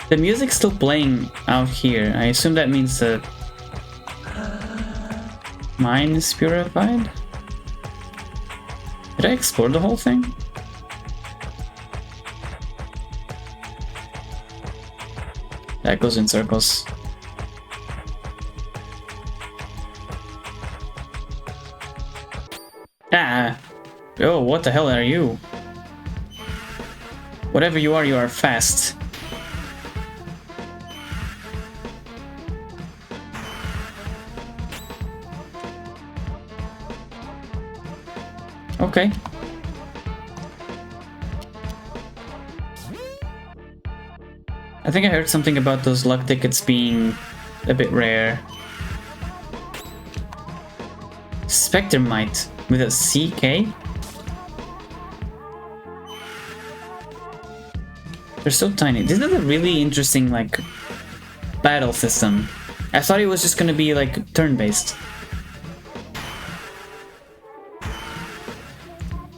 The music's still playing out here. I assume that means that mine is purified? Did I explore the whole thing? That goes in circles. Ah! Oh, what the hell are you? Whatever you are fast. Okay. I think I heard something about those luck tickets being a bit rare. Spectermite with a CK? They're so tiny. This is a really interesting, like, battle system. I thought it was just gonna be, like, turn-based.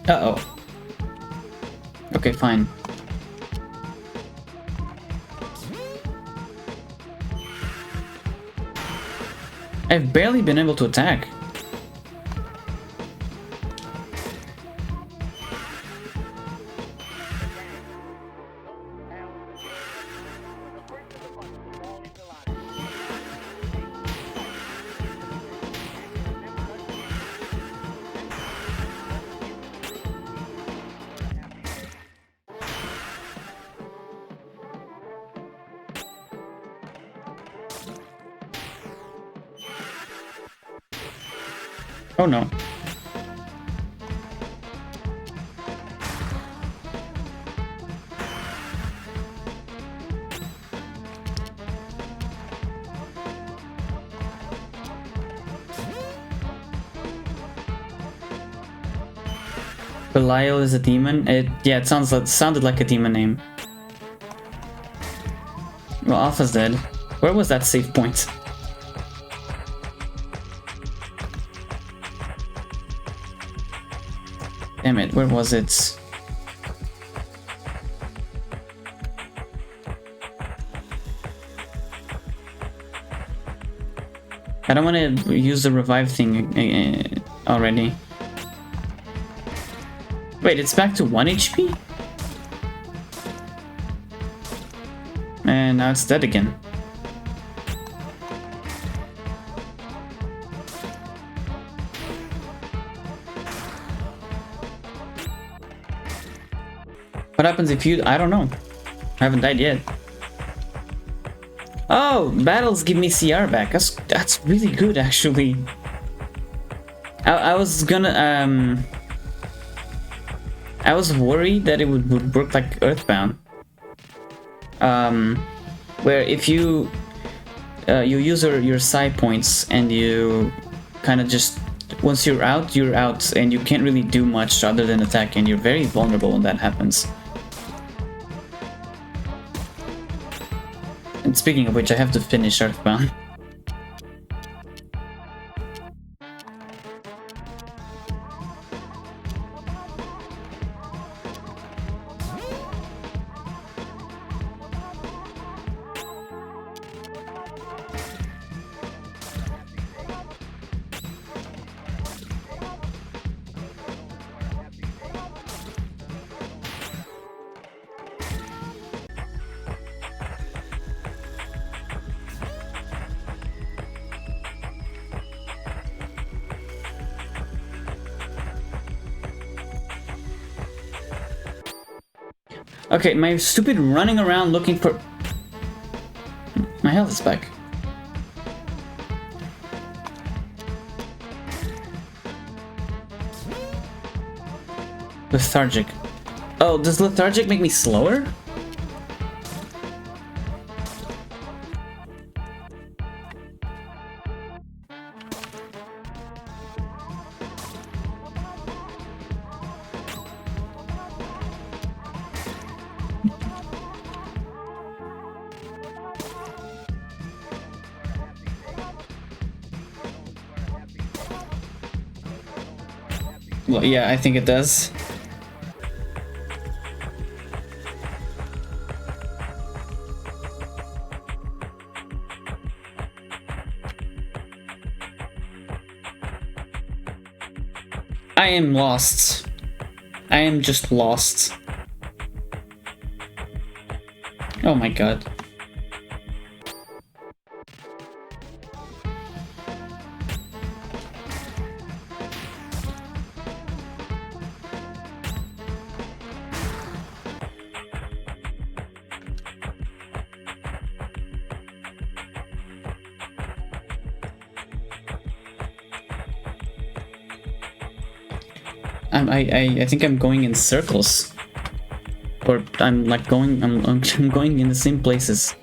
Uh-oh. Okay, fine. I've barely been able to attack. Oh no. Belial is a demon? Yeah, it sounded like a demon name. Well, Alpha's dead. Where was that save point? Damn it, where was it? I don't want to use the revive thing already. Wait, it's back to 1 HP? And now it's dead again. What happens if you... I don't know. I haven't died yet. Oh, battles give me CR back. That's really good, actually. I was gonna... I was worried that it would work like Earthbound. Where if you... you use your psi points and you kind of just... Once you're out, and you can't really do much other than attack, and you're very vulnerable when that happens. And speaking of which, I have to finish Earthbound. Okay, my stupid running around looking for... My health is back. Lethargic. Oh, does lethargic make me slower? Well, yeah, I think it does. I am lost. I am just lost. Oh my god. I think I'm going in circles, or I'm like going. I'm going in the same places.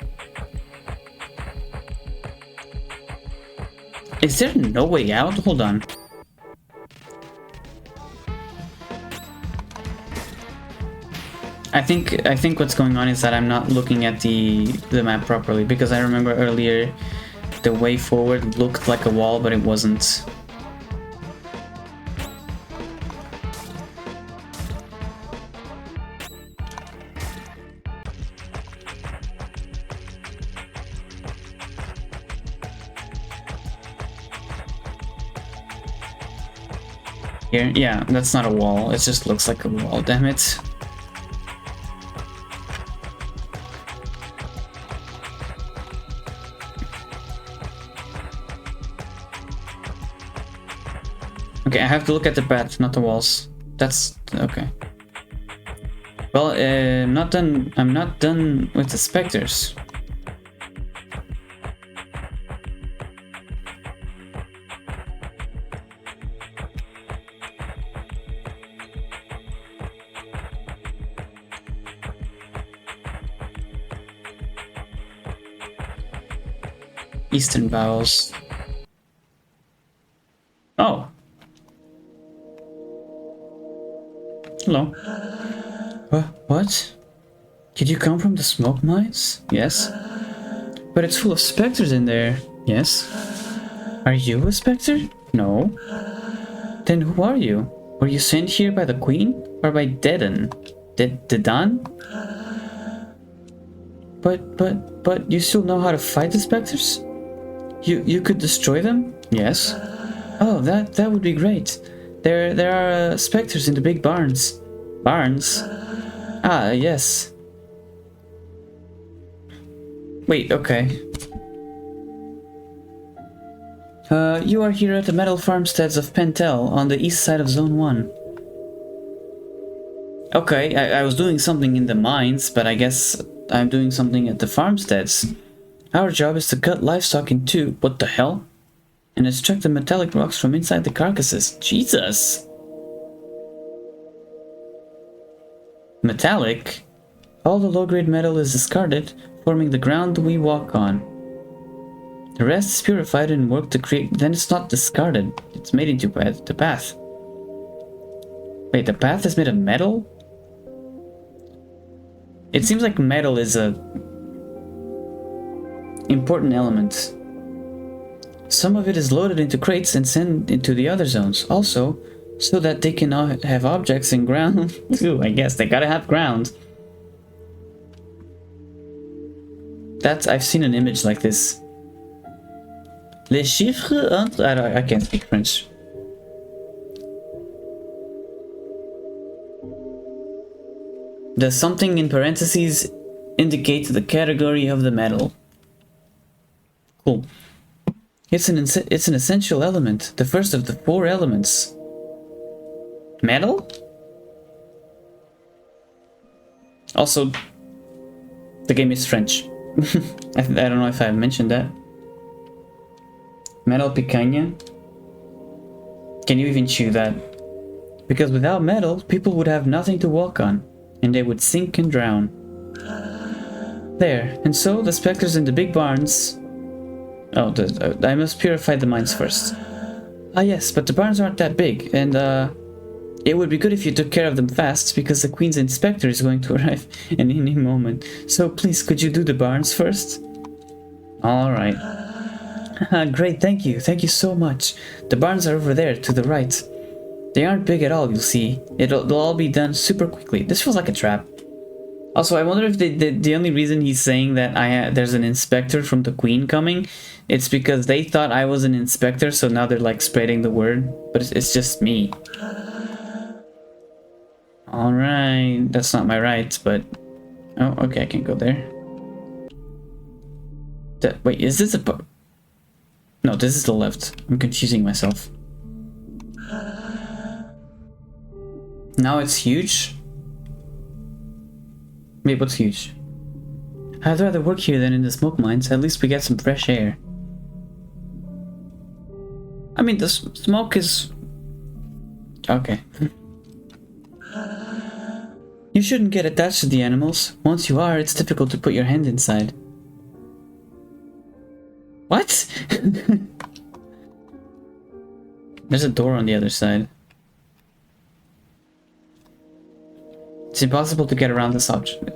Is there no way out? Hold on. I think what's going on is that I'm not looking at the map properly, because I remember earlier the way forward looked like a wall, but it wasn't. Here? Yeah, that's not a wall. It just looks like a wall, damn it. Okay, I have to look at the path, not the walls. That's okay. Well, I'm not done with the specters. Eastern bowels. Oh. Hello. What? Did you come from the smoke mines? Yes. But it's full of specters in there. Yes. Are you a specter? No. Then who are you? Were you sent here by the queen? Or by Dedan? Dedan? But you still know how to fight the specters? You could destroy them? Yes. Oh, that would be great. There are specters in the big barns. Barnes? Ah, yes. Wait, okay. You are here at the metal farmsteads of Pentel, on the east side of Zone 1. Okay, I was doing something in the mines, but I guess I'm doing something at the farmsteads. Our job is to cut livestock in two, what the hell? And extract the metallic rocks from inside the carcasses. Jesus! Metallic? All the low-grade metal is discarded, forming the ground we walk on. The rest is purified and worked to create... Then it's not discarded. It's made into the path. Wait, the path is made of metal? It seems like metal is a... important element. Some of it is loaded into crates and sent into the other zones. Also, so that they can have objects in ground too, I guess. They gotta have ground. I've seen an image like this. Les chiffres entre... I can't speak French. The something in parentheses indicates the category of the metal. Cool. It's an essential element, the first of the 4 elements. Metal? Also, the game is French. I don't know if I mentioned that. Metal picanha. Can you even chew that? Because without metal, people would have nothing to walk on, and they would sink and drown. There, and so the specters in the big barns... Oh, I must purify the mines first. Ah yes, but the barns aren't that big, and it would be good if you took care of them fast, because the Queen's Inspector is going to arrive at any moment. So please, could you do the barns first? Alright. Great, thank you so much. The barns are over there, to the right. They aren't big at all, you'll see. They'll all be done super quickly. This feels like a trap. Also, I wonder if the only reason he's saying that there's an inspector from the Queen coming, it's because they thought I was an inspector, so now they're like spreading the word. But it's just me. Alright, that's not my right, but... Oh, okay, I can't go there. Wait, is this a... No, this is the left. I'm confusing myself. Now it's huge? Wait, what's huge? I'd rather work here than in the smoke mines. At least we get some fresh air. I mean, the smoke is... Okay. You shouldn't get attached to the animals. Once you are, it's difficult to put your hand inside. What? There's a door on the other side. It's impossible to get around this object.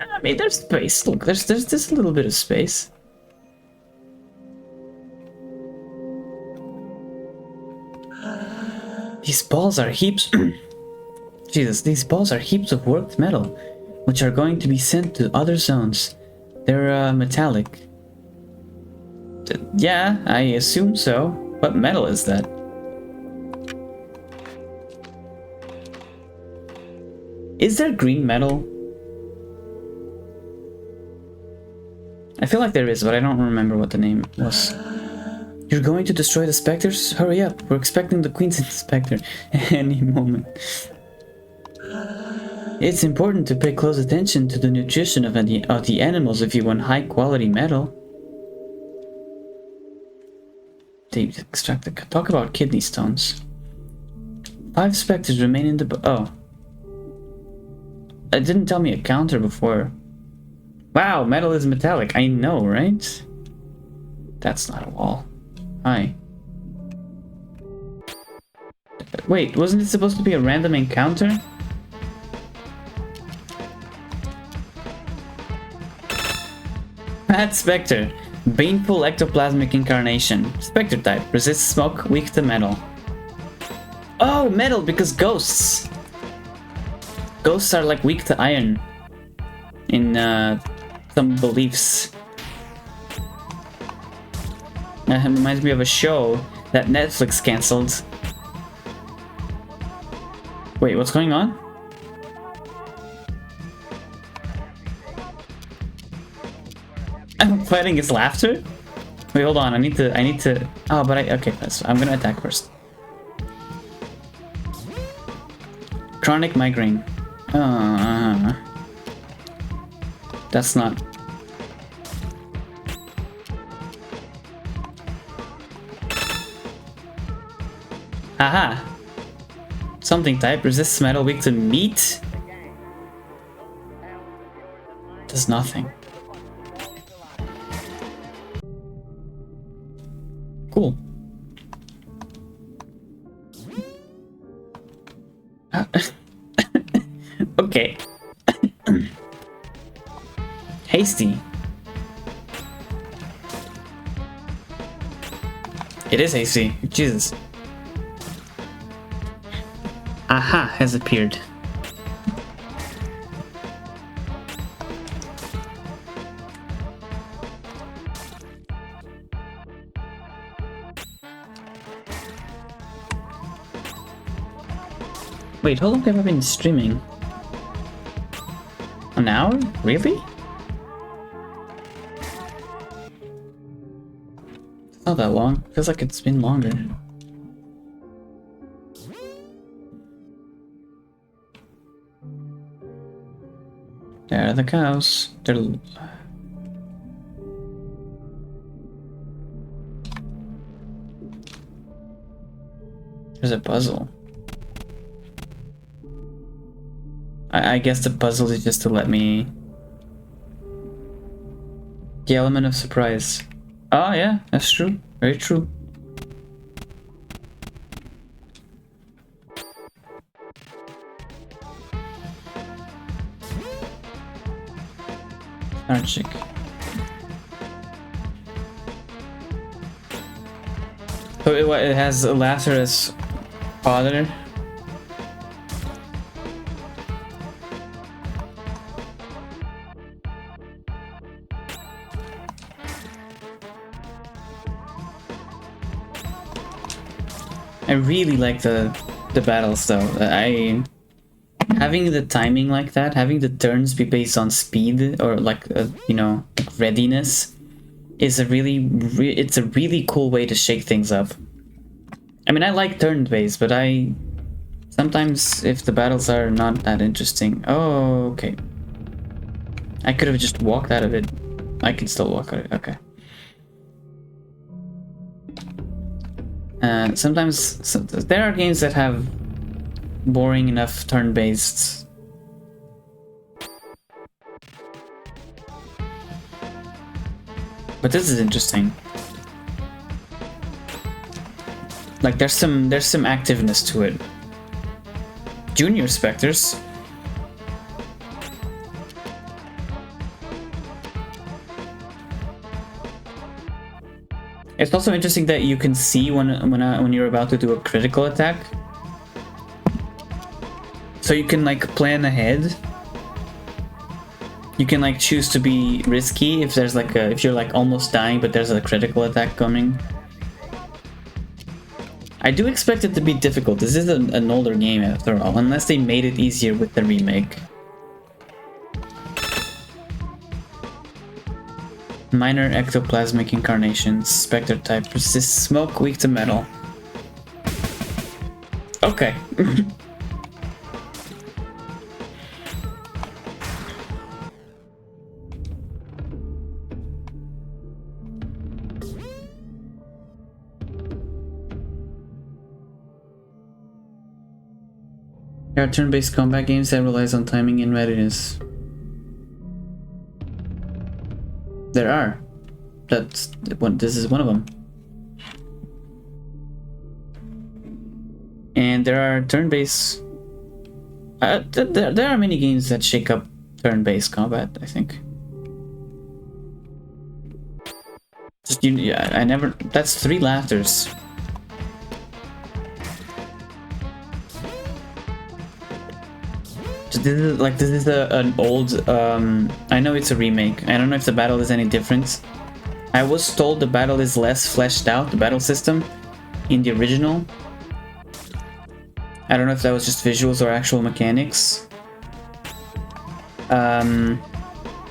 I mean, there's space. Look, there's just a little bit of space. These balls are heaps... Jesus, these balls are heaps of worked metal, which are going to be sent to other zones. They're, metallic. Yeah, I assume so. What metal is that? Is there green metal? I feel like there is, but I don't remember what the name was. You're going to destroy the specters? Hurry up, we're expecting the Queen's Inspector any moment. It's important to pay close attention to the nutrition of the animals if you want high quality metal. They extract the... Talk about kidney stones. 5 specters remain in the... Oh. It didn't tell me a counter before. Wow, metal is metallic. I know, right? That's not a wall. Hi. Wait, wasn't it supposed to be a random encounter? Bad Spectre. Baneful ectoplasmic incarnation. Spectre type. Resists smoke, weak to metal. Oh, metal, because ghosts. Ghosts are like weak to iron. In some beliefs. That reminds me of a show that Netflix cancelled. Wait, what's going on? fighting its laughter? Wait, hold on. I need to. Oh, but okay. I'm gonna attack first. Chronic migraine. That's not. Aha! Something type resists metal, weak to meat. Does nothing. Cool. Okay. Hasty. It is hasty. Jesus. Aha has appeared. Wait, how long have I been streaming? An hour? Really? It's not that long. Feels like it's been longer. There are the cows. They're... There's a puzzle. I guess the puzzle is just to let me... The element of surprise. Oh yeah, that's true. Very true. Chick. So it has Lazarus' father. I really like the battles though. Having the timing like that, having the turns be based on speed or like you know, readiness, is a it's a really cool way to shake things up. I mean, I like turn-based, but sometimes if the battles are not that interesting. Oh, okay. I could have just walked out of it. I can still walk out of it. Okay. Sometimes there are games that have boring enough turn-based. But this is interesting. Like there's some activeness to it. Junior Spectres. It's also interesting that you can see when you're about to do a critical attack. So you can like plan ahead. You can like choose to be risky if there's like if you're like almost dying but there's a critical attack coming. I do expect it to be difficult. This is an older game after all, unless they made it easier with the remake. Minor ectoplasmic incarnations, Spectre type, resists smoke, weak to metal. Okay. There are turn-based combat games that relies on timing and readiness. There are. This is one of them. And there are turn-based... there are many games that shake up turn-based combat, I think. Just, yeah, I never... That's 3 laughters. This is an old, I know it's a remake. I don't know if the battle is any different. I was told the battle is less fleshed out, the battle system, in the original. I don't know if that was just visuals or actual mechanics. Oh,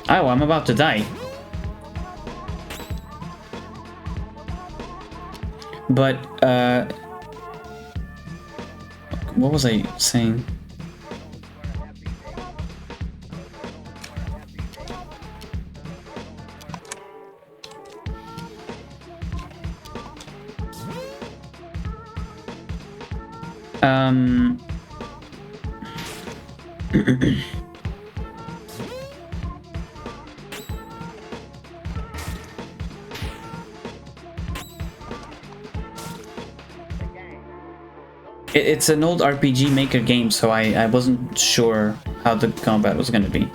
I'm about to die. But what was I saying? Um, it's an old RPG Maker game, so I wasn't sure how the combat was gonna be.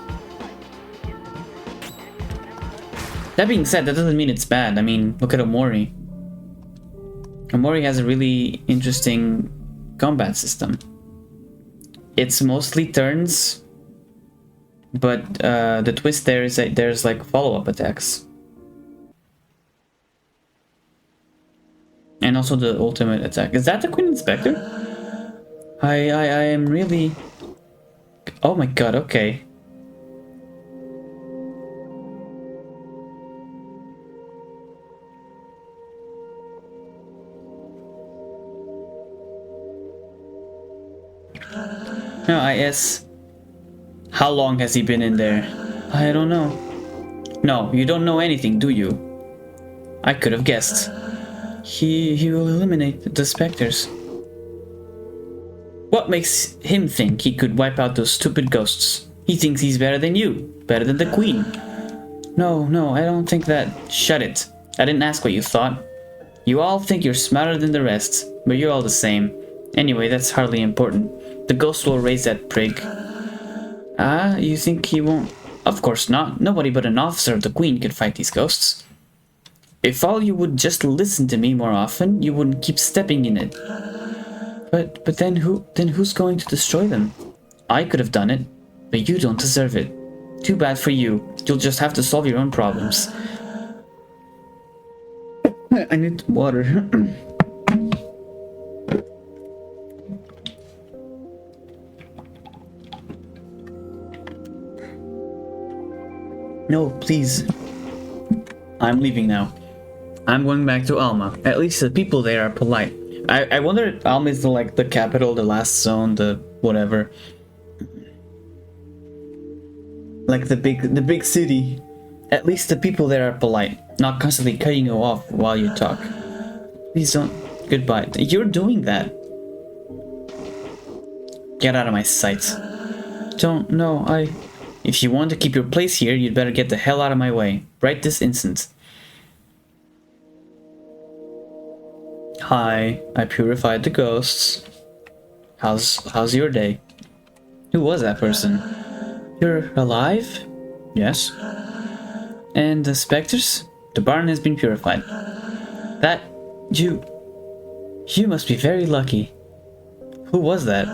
That being said, that doesn't mean it's bad. I mean, look at Omori. Omori has a really interesting combat system. It's mostly turns, but the twist there is that there's like follow-up attacks. And also the ultimate attack. Is that the Queen Inspector? I am really... Oh my god, okay. No, I.S. How long has he been in there? I don't know. No, you don't know anything, do you? I could have guessed. He will eliminate the specters. What makes him think he could wipe out those stupid ghosts? He thinks he's better than you, better than the Queen. No, I don't think that. Shut it. I didn't ask what you thought. You all think you're smarter than the rest, but you're all the same. Anyway, that's hardly important. The ghost will raise that prig. Ah, you think he won't? Of course not. Nobody but an officer of the Queen could fight these ghosts. If all you would just listen to me more often, you wouldn't keep stepping in it. But then who's going to destroy them? I could have done it, but you don't deserve it. Too bad for you. You'll just have to solve your own problems. I need water. No, please. I'm leaving now. I'm going back to Alma. At least the people there are polite. I wonder if Alma is the capital, the last zone, the whatever. Like the big city. At least the people there are polite, not constantly cutting you off while you talk. Please don't. Goodbye. You're doing that. Get out of my sight. Don't. No, If you want to keep your place here, you'd better get the hell out of my way. Right this instant. Hi, I purified the ghosts. How's your day? Who was that person? You're alive? Yes. And the specters? The barn has been purified. That... You must be very lucky. Who was that?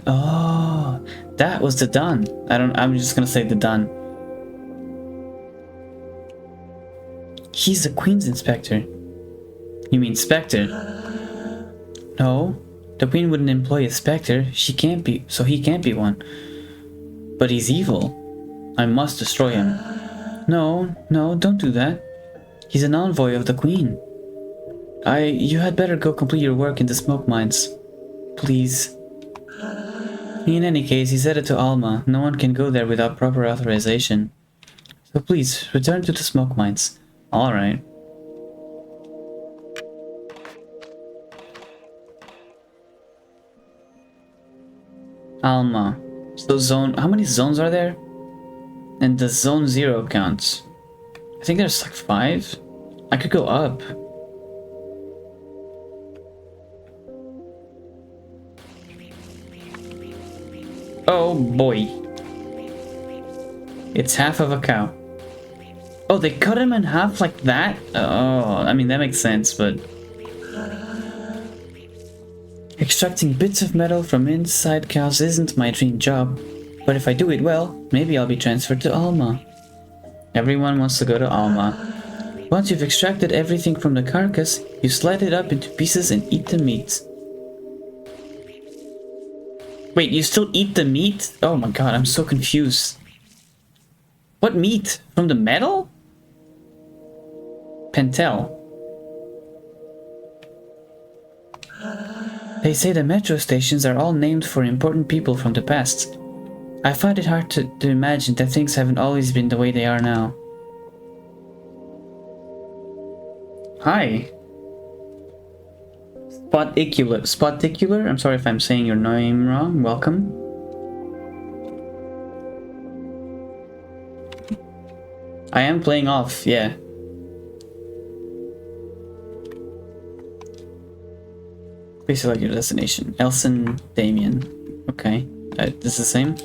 Oh... That was the Don. I'm just gonna say the Don. He's the Queen's inspector. You mean Spectre? No, the Queen wouldn't employ a Spectre. She can't be, so he can't be one. But he's evil. I must destroy him. No, don't do that. He's an envoy of the Queen. You had better go complete your work in the smoke mines. Please. In any case, he's headed to Alma. No one can go there without proper authorization. So please, return to the smoke mines. Alright. Alma. So zone... How many zones are there? And the zone 0 counts. I think there's like 5. I could go up. Oh boy. It's half of a cow. Oh, they cut him in half like that? Oh, I mean, that makes sense, but... Extracting bits of metal from inside cows isn't my dream job. But if I do it well, maybe I'll be transferred to Alma. Everyone wants to go to Alma. Once you've extracted everything from the carcass, you slice it up into pieces and eat the meat. Wait, you still eat the meat? Oh my god, I'm so confused. What meat? From the metal? Pentel. They say the metro stations are all named for important people from the past. I find it hard to imagine that things haven't always been the way they are now. Hi. Spoticular? I'm sorry if I'm saying your name wrong. Welcome. I am playing off, yeah. Please select your destination. Elson Damien. Okay. This is the same?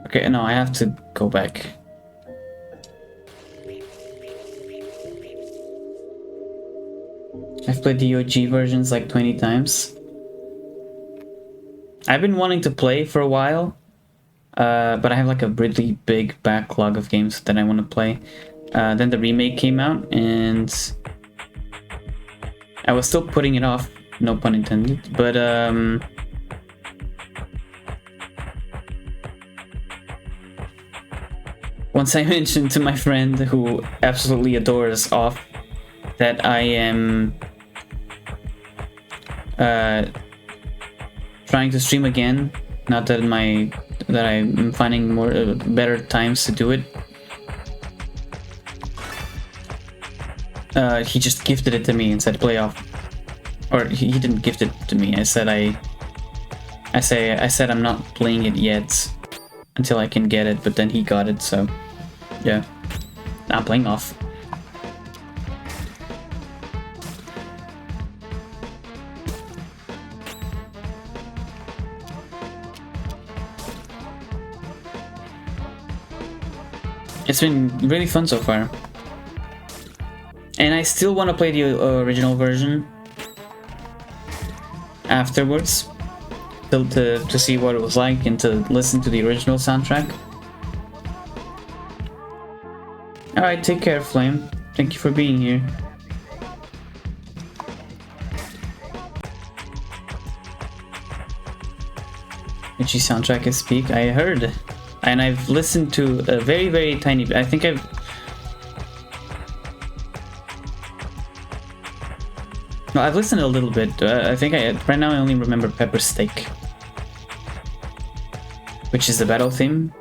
Okay, no, I have to go back. I've played the OG versions like 20 times. I've been wanting to play for a while, but I have like a really big backlog of games that I want to play. Then the remake came out, and I was still putting it off, no pun intended, but once I mentioned to my friend who absolutely adores Off that I am trying to stream again, not that I'm finding more better times to do it. He just gifted it to me and said play off, or he didn't gift it to me. I said I'm not playing it yet until I can get it, but then he got it, so yeah, I'm playing off. It's been really fun so far. And I still want to play the original version afterwards to see what it was like and to listen to the original soundtrack. Alright, take care, Flame. Thank you for being here. Itchy soundtrack is peak, I heard. And I've listened to a very, very tiny bit. I think I've listened a little bit. I think right now I only remember Pepper Steak, which is the battle theme,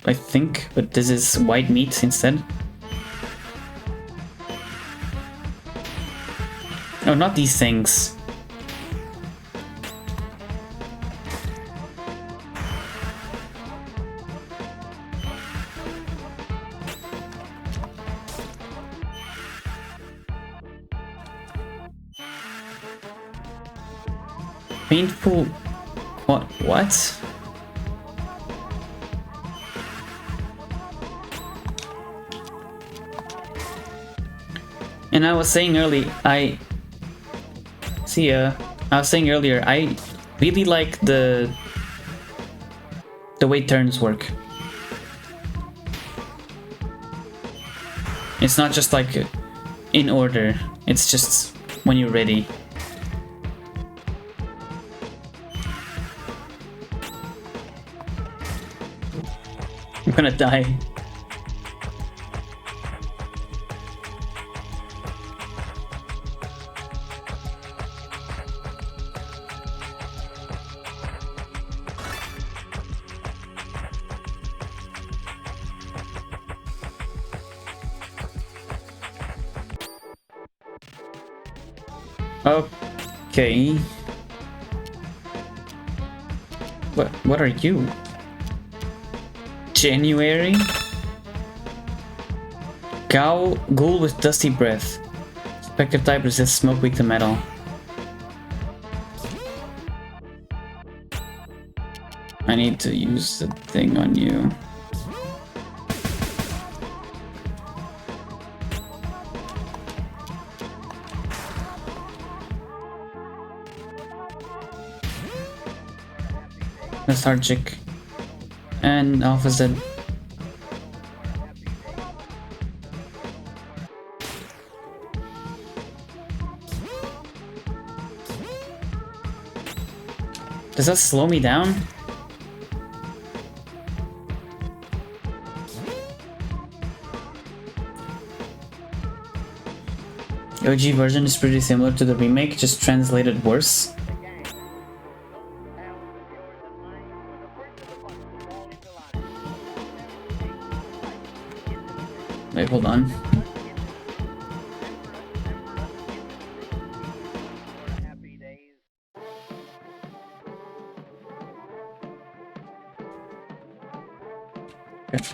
I think, but this is White Meat instead. No, not these things. Painful... What? And I was saying earlier, I was saying earlier, I really like the way turns work. It's not just like in order, it's just when you're ready. I'm gonna die. Okay. What are you? January? Ghoul with dusty breath. Spectre type resists smoke, weak to metal. I need to use the thing on you. Lethargic. And Alpha Z. Does that slow me down? The OG version is pretty similar to the remake, just translated worse. Wait, hold on. Okay.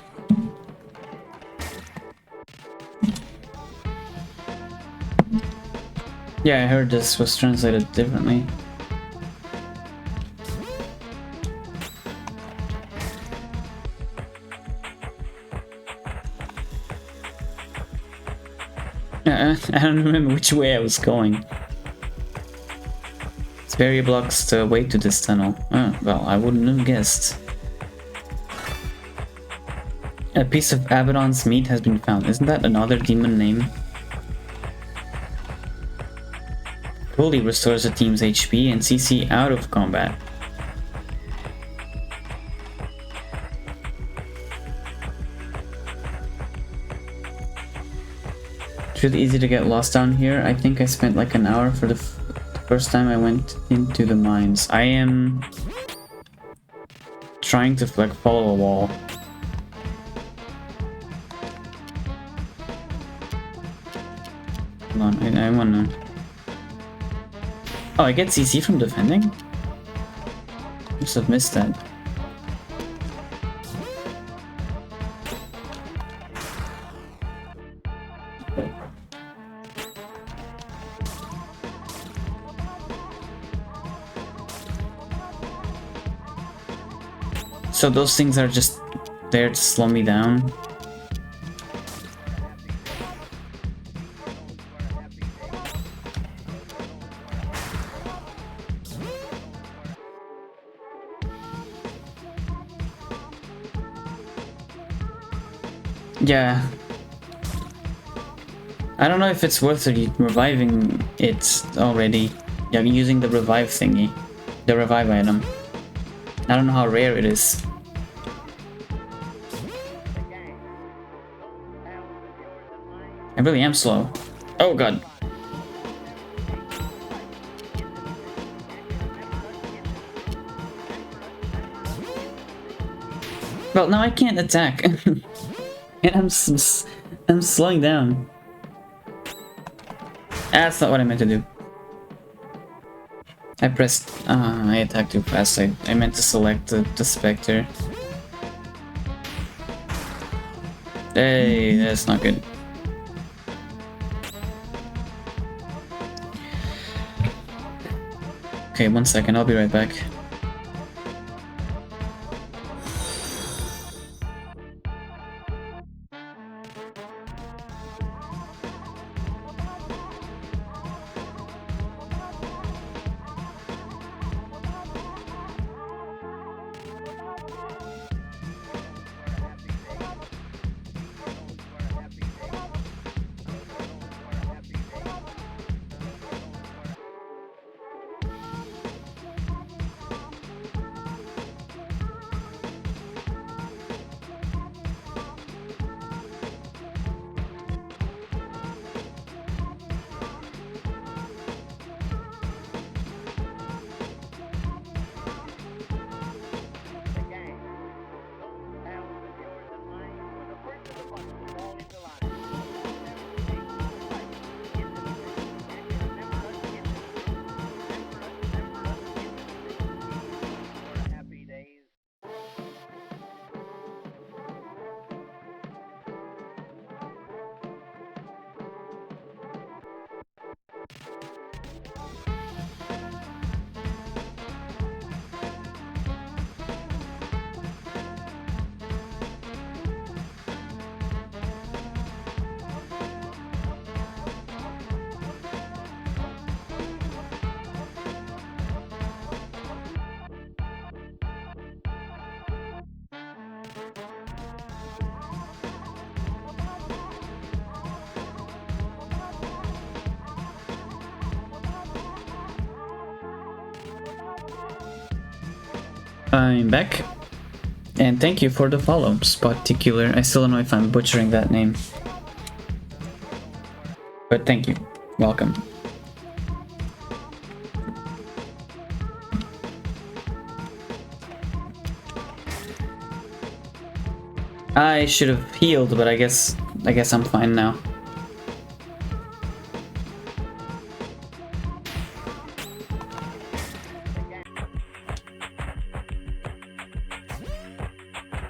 Yeah, I heard this was translated differently. I don't remember which way I was going. Barrier blocks the way to this tunnel. Oh, well, I wouldn't have guessed. A piece of Abaddon's meat has been found. Isn't that another demon name? Fully restores the team's HP and CC out of combat. It's really easy to get lost down here. I think I spent like an hour for the first time I went into the mines. I am trying to like follow a wall. Hold on, I wanna... Oh, I get CC from defending? I must have missed that. So those things are just there to slow me down. Yeah. I don't know if it's worth reviving it already. Yeah, using the revive thingy. The revive item. I don't know how rare it is. I really am slow. Oh god. Well, now I can't attack. And I'm slowing down. That's not what I meant to do. I pressed... I attacked too fast. I meant to select the Spectre. Hey, that's not good. Okay, 1 second, I'll be right back. I'm back, and thank you for the follow, Spoticular. I still don't know if I'm butchering that name, but thank you. Welcome. I should have healed, but I guess I guess I'm fine now.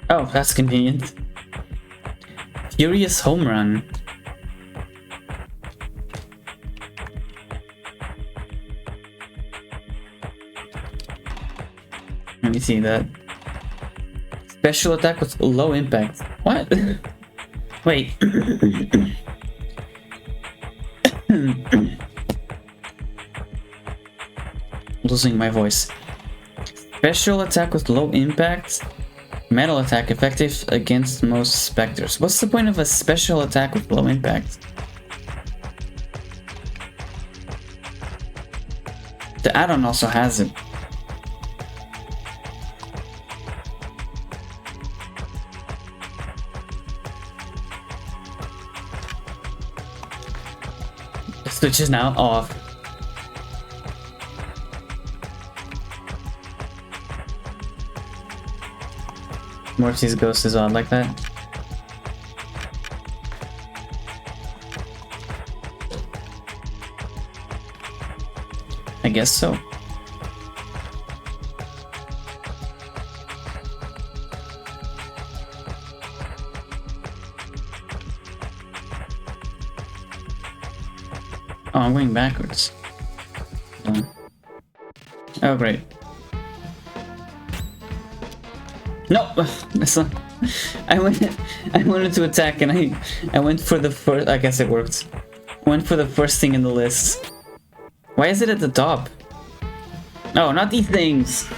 Oh, that's convenient. Furious home run. Let me see that. Special attack with low impact. What? Wait. Losing my voice. Special attack with low impact. Metal attack effective against most specters. What's the point of a special attack with low impact? The add-on also has it. The switch is now off. Mortis Ghost is odd like that. I guess so. Oh, I'm going backwards. Oh, great. No, that's not. I wanted to attack, and I went for the first. I guess it worked. Went for the first thing in the list. Why is it at the top? Oh, not these things.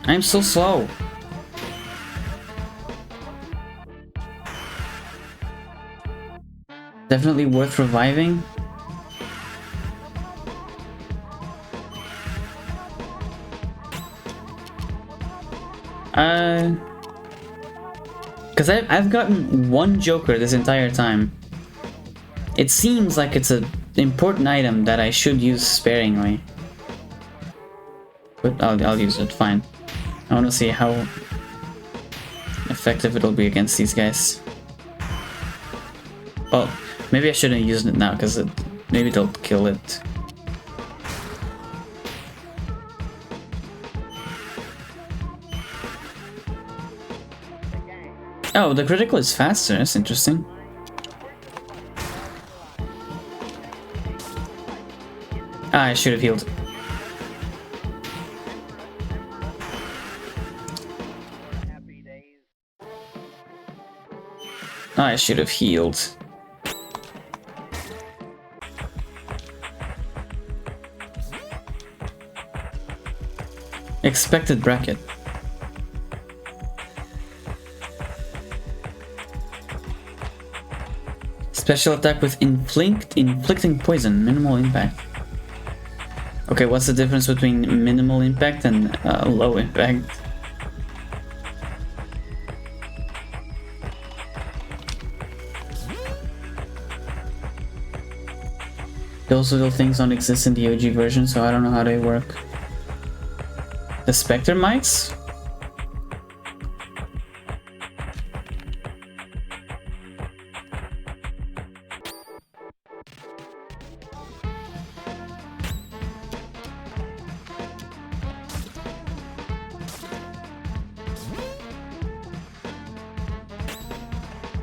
I'm so slow. Definitely worth reviving. Because I've gotten one Joker this entire time. It seems like it's an important item that I should use sparingly. But I'll use it, fine. I want to see how effective it'll be against these guys. Well, maybe I shouldn't use it now, because maybe they'll kill it. Oh, the critical is faster, that's interesting. Ah, I should have healed. I should have healed. Expected bracket. Special attack with inflicting poison, minimal impact. Okay, what's the difference between minimal impact and low impact? Those little things don't exist in the OG version, so I don't know how they work. The Spectre mites?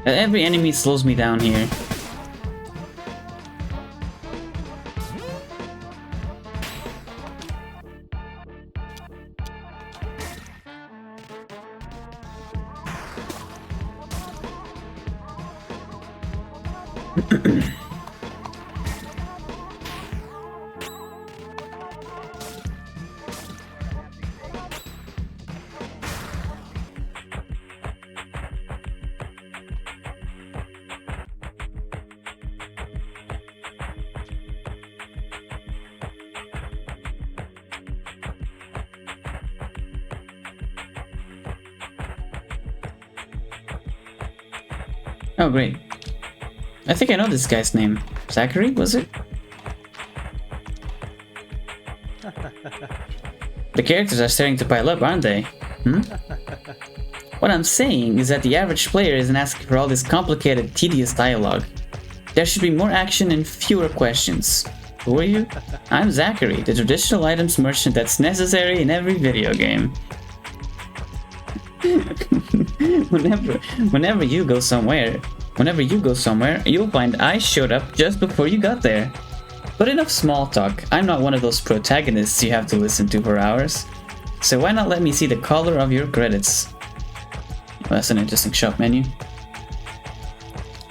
Every enemy slows me down here. Oh, great. I think I know this guy's name. Zachary, was it? The characters are starting to pile up, aren't they? Hmm? What I'm saying is that the average player isn't asking for all this complicated, tedious dialogue. There should be more action and fewer questions. Who are you? I'm Zachary, the traditional items merchant that's necessary in every video game. whenever you go somewhere, you'll find I showed up just before you got there. But enough small talk. I'm not one of those protagonists you have to listen to for hours. So why not let me see the color of your credits? Well, that's an interesting shop menu.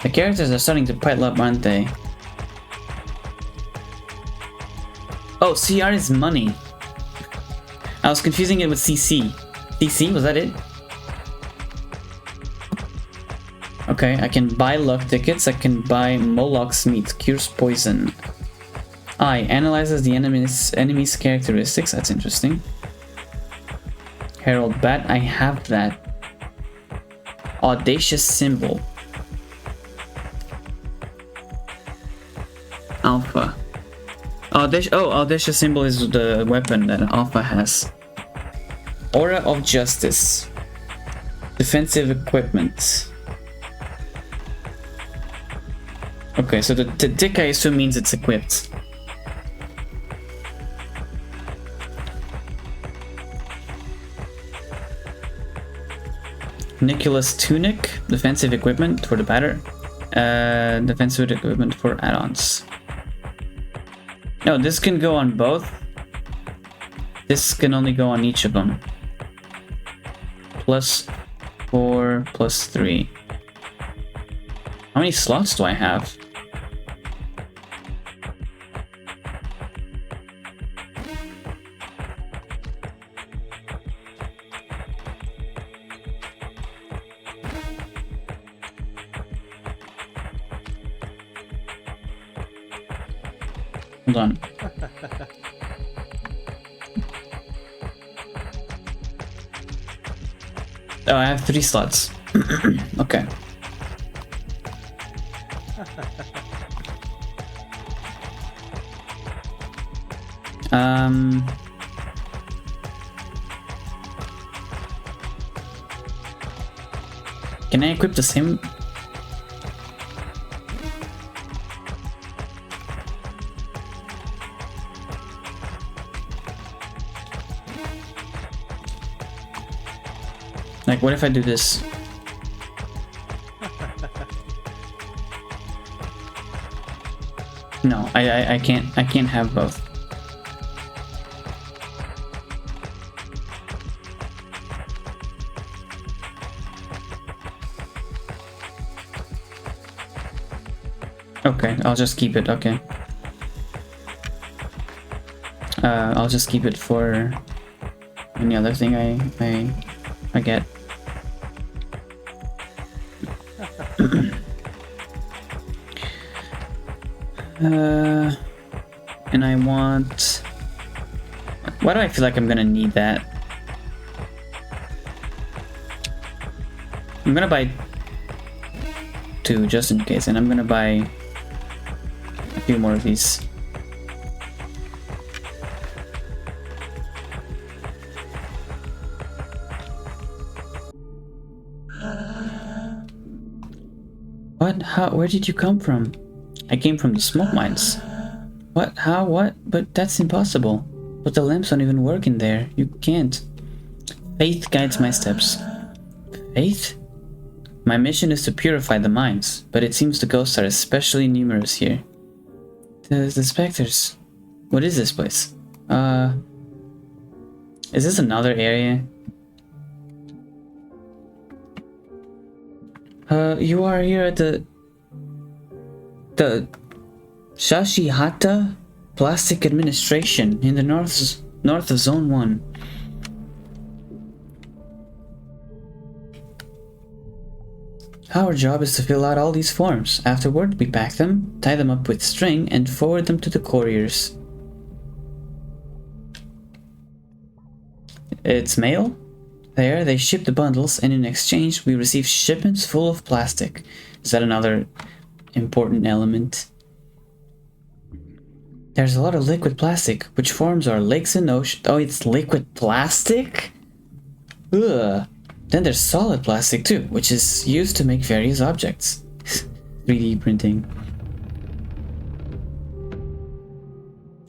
The characters are starting to pile up, aren't they? Oh, CR is money. I was confusing it with CC. CC, was that it? Okay, I can buy luck tickets. I can buy Moloch's meat, cures poison. I analyzes the enemy's characteristics. That's interesting. Herald Bat, I have that. Audacious symbol. Alpha. Audacious symbol is the weapon that Alpha has. Aura of Justice. Defensive equipment. Okay, so the tick I assume means it's equipped. Nicholas Tunic, defensive equipment for the batter. Defensive equipment for add-ons. No, this can go on both. This can only go on each of them. +4, +3. How many slots do I have? Hold on. Oh, I have 3 slots. Okay. Can I equip the same? Like, what if I do this? No, I can't have both. Okay, I'll just keep it, okay. I'll just keep it for any other thing I get. And I want... Why do I feel like I'm gonna need that? I'm gonna buy 2 just in case, and I'm gonna buy a few more of these. What? How? Where did you come from? I came from the smoke mines. What? How? What? But that's impossible. But the lamps don't even work in there. You can't. Faith guides my steps. Faith? My mission is to purify the mines, but it seems the ghosts are especially numerous here. The specters. What is this place? Is this another area? You are here at the Shashihata Plastic Administration in the north of Zone 1. Our job is to fill out all these forms. Afterward, we pack them, tie them up with string, and forward them to the couriers. It's mail? There, they ship the bundles, and in exchange, we receive shipments full of plastic. Is that another important element? There's a lot of liquid plastic, which forms our lakes and oceans. Oh, it's liquid plastic? Ugh. Then there's solid plastic too, which is used to make various objects. 3D printing.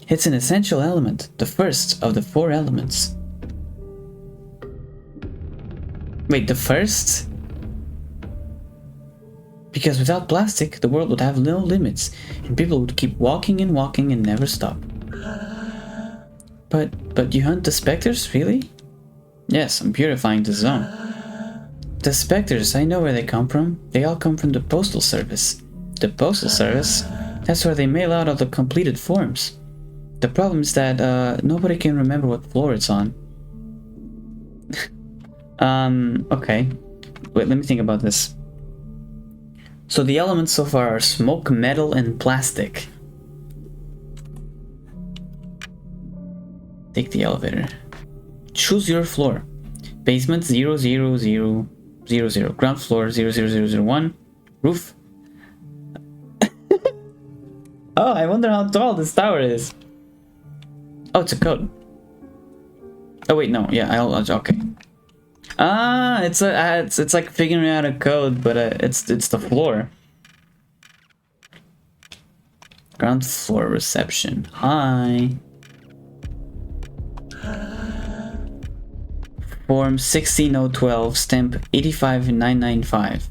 It's an essential element, the first of the 4 elements. Wait, the first? Because without plastic, the world would have no limits, and people would keep walking and never stop. But you hunt the specters, really? Yes, I'm purifying the zone. The specters, I know where they come from. They all come from the Postal Service. The Postal Service? That's where they mail out all the completed forms. The problem is that nobody can remember what floor it's on. Okay. Wait, let me think about this. So the elements so far are smoke, metal, and plastic. Take the elevator. Choose your floor. Basement 00000. Ground floor 00001. Roof. Oh, I wonder how tall this tower is. Oh, it's a code. Oh wait, no. Yeah, I'll okay. Ah, it's like figuring out a code, but it's the floor. Ground floor reception. Hi. Form 16012, stamp 85995.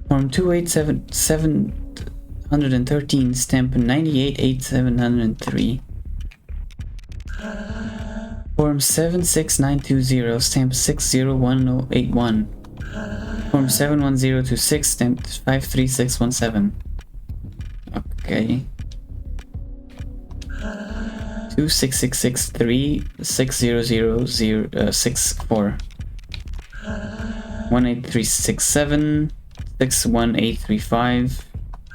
Form 287713, stamp 98873. Form 76920, stamp 601081. Form 71026, stamp 53617. Okay. 26663 60064 18367 61835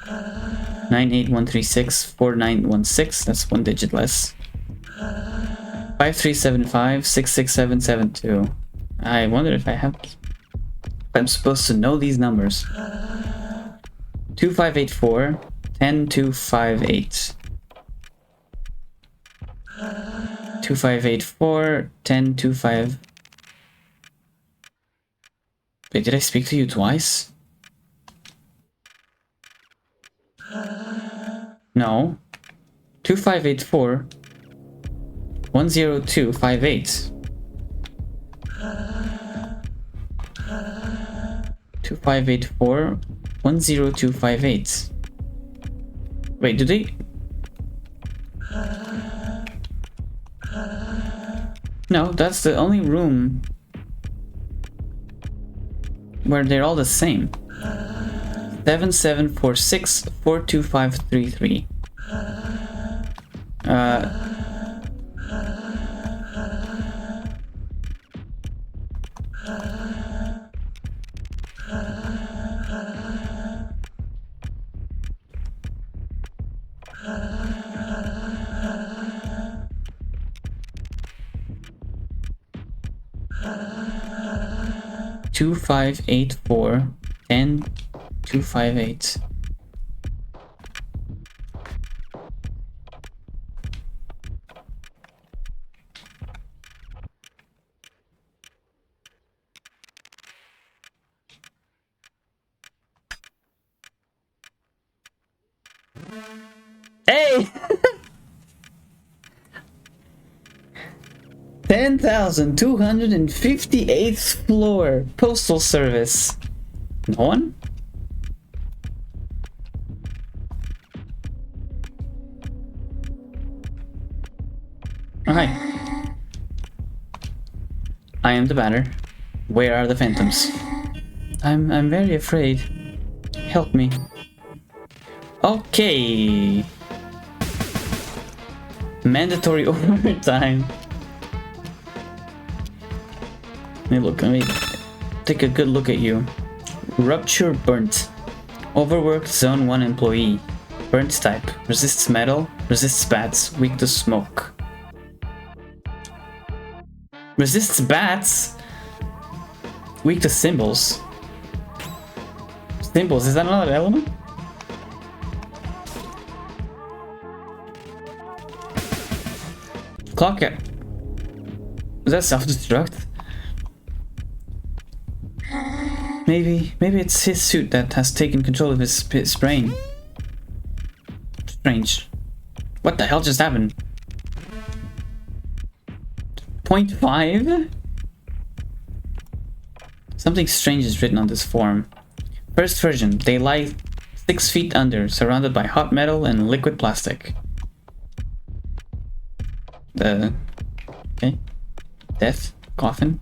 98136 4916. That's 1 digit less. 5375 66772. I wonder if I'm supposed to know these numbers. 2584 10258. 2584 1025. Wait, did I speak to you twice? No. 2584 10258. 2584 10258. Wait, do they? No, that's the only room where they're all the same. 7746 42533. 2584 and 258. Hey! 10,258th floor. Postal Service. No one? Oh, hi. I am the batter. Where are the phantoms? I'm very afraid. Help me. Okay. Mandatory overtime. Let me take a good look at you. Rupture burnt. Overworked zone 1 employee. Burnt type. Resists metal. Resists bats. Weak to smoke. Resists bats? Weak to symbols. Symbols, is that another element? clock at... Was that self-destruct? Maybe it's his suit that has taken control of his brain. Strange. What the hell just happened? 0.5? Something strange is written on this form. First version, they lie 6 feet under, surrounded by hot metal and liquid plastic. Okay. Death? Coffin?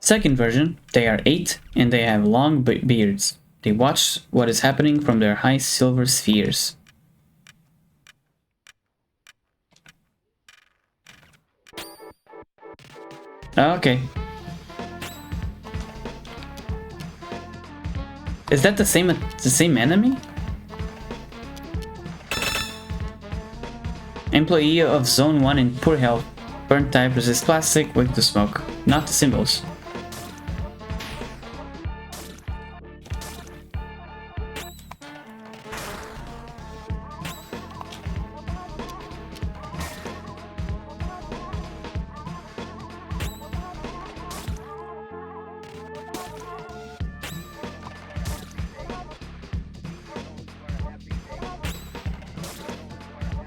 Second version, they are 8 and they have long beards. They watch what is happening from their high silver spheres. Okay. Is that the same enemy? Employee of Zone 1 in poor health. Burnt type, resist plastic, weak to smoke. Not the symbols.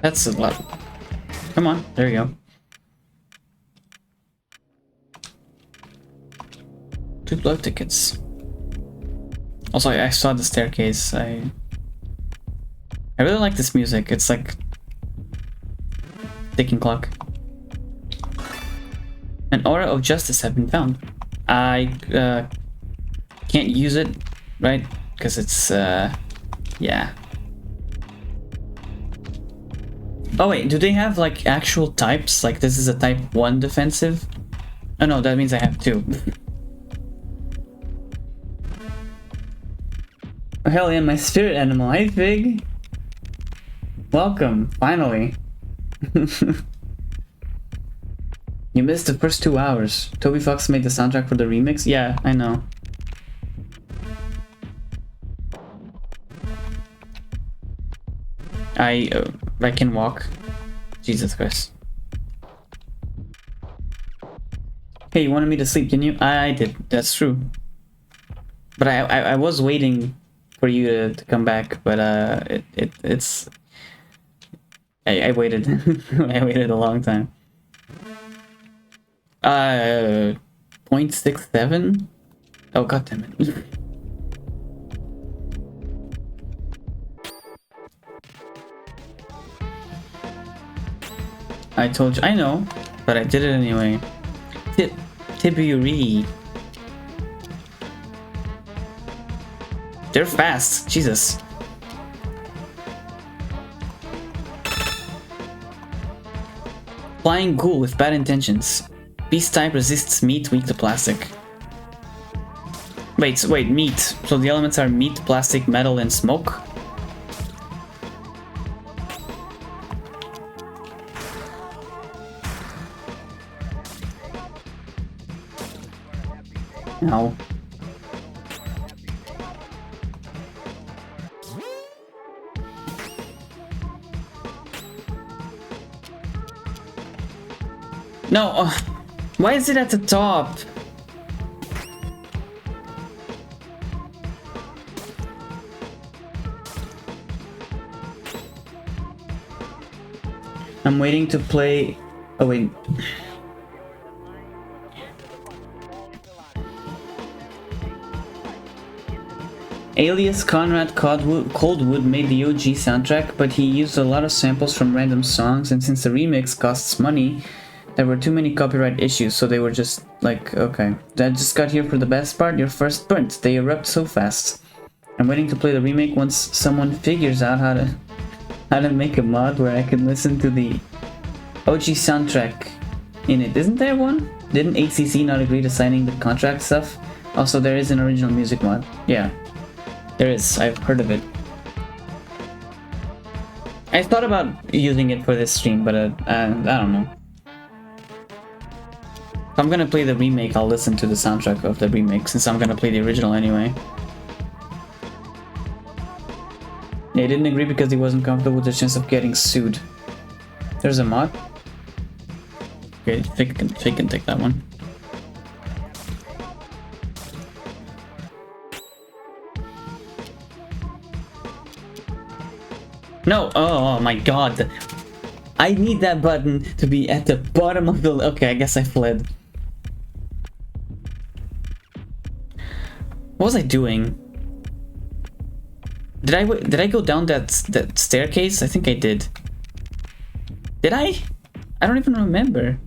That's a lot. Come on, there you go. 2 blood tickets. Also, I saw the staircase. I really like this music. It's like ticking clock. An aura of justice have been found. I can't use it, right? Because it's yeah. Oh wait, do they have like actual types? Like this is a type 1 defensive? Oh no, that means I have 2. Oh, hell yeah, my spirit animal. Hi Fig! Welcome, finally. You missed the first 2 hours. Toby Fox made the soundtrack for the remix? Yeah, I know. I can walk. Jesus Christ. Hey, you wanted me to sleep, didn't you? I did. That's true. But I was waiting for you to come back, but it's I waited. I waited a long time. 0.67? Oh god damn it. I told you, I know, but I did it anyway. Tiburi. They're fast, Jesus. Flying ghoul with bad intentions. Beast type resists meat, weak to plastic. Wait, meat. So the elements are meat, plastic, metal, and smoke? No. No, why is it at the top? I'm waiting to play. Oh wait. Alias Conrad Coldwood made the OG soundtrack, but he used a lot of samples from random songs, and since the remix costs money, there were too many copyright issues, so they were just like, okay. I just got here for the best part, your first burnt. They erupt so fast. I'm waiting to play the remake once someone figures out how to make a mod where I can listen to the OG soundtrack in it. Isn't there one? Didn't ACC not agree to signing the contract stuff? Also, there is an original music mod. Yeah. There is, I've heard of it. I thought about using it for this stream, but I don't know. If I'm gonna play the remake, I'll listen to the soundtrack of the remake, since I'm gonna play the original anyway. He didn't agree because he wasn't comfortable with the chance of getting sued. There's a mod. Okay, Fig can take that one. No! Oh my god! I need that button to be at the bottom of the... Okay, I guess I fled. What was I doing? Did I go down that staircase? I think I did. Did I? I don't even remember.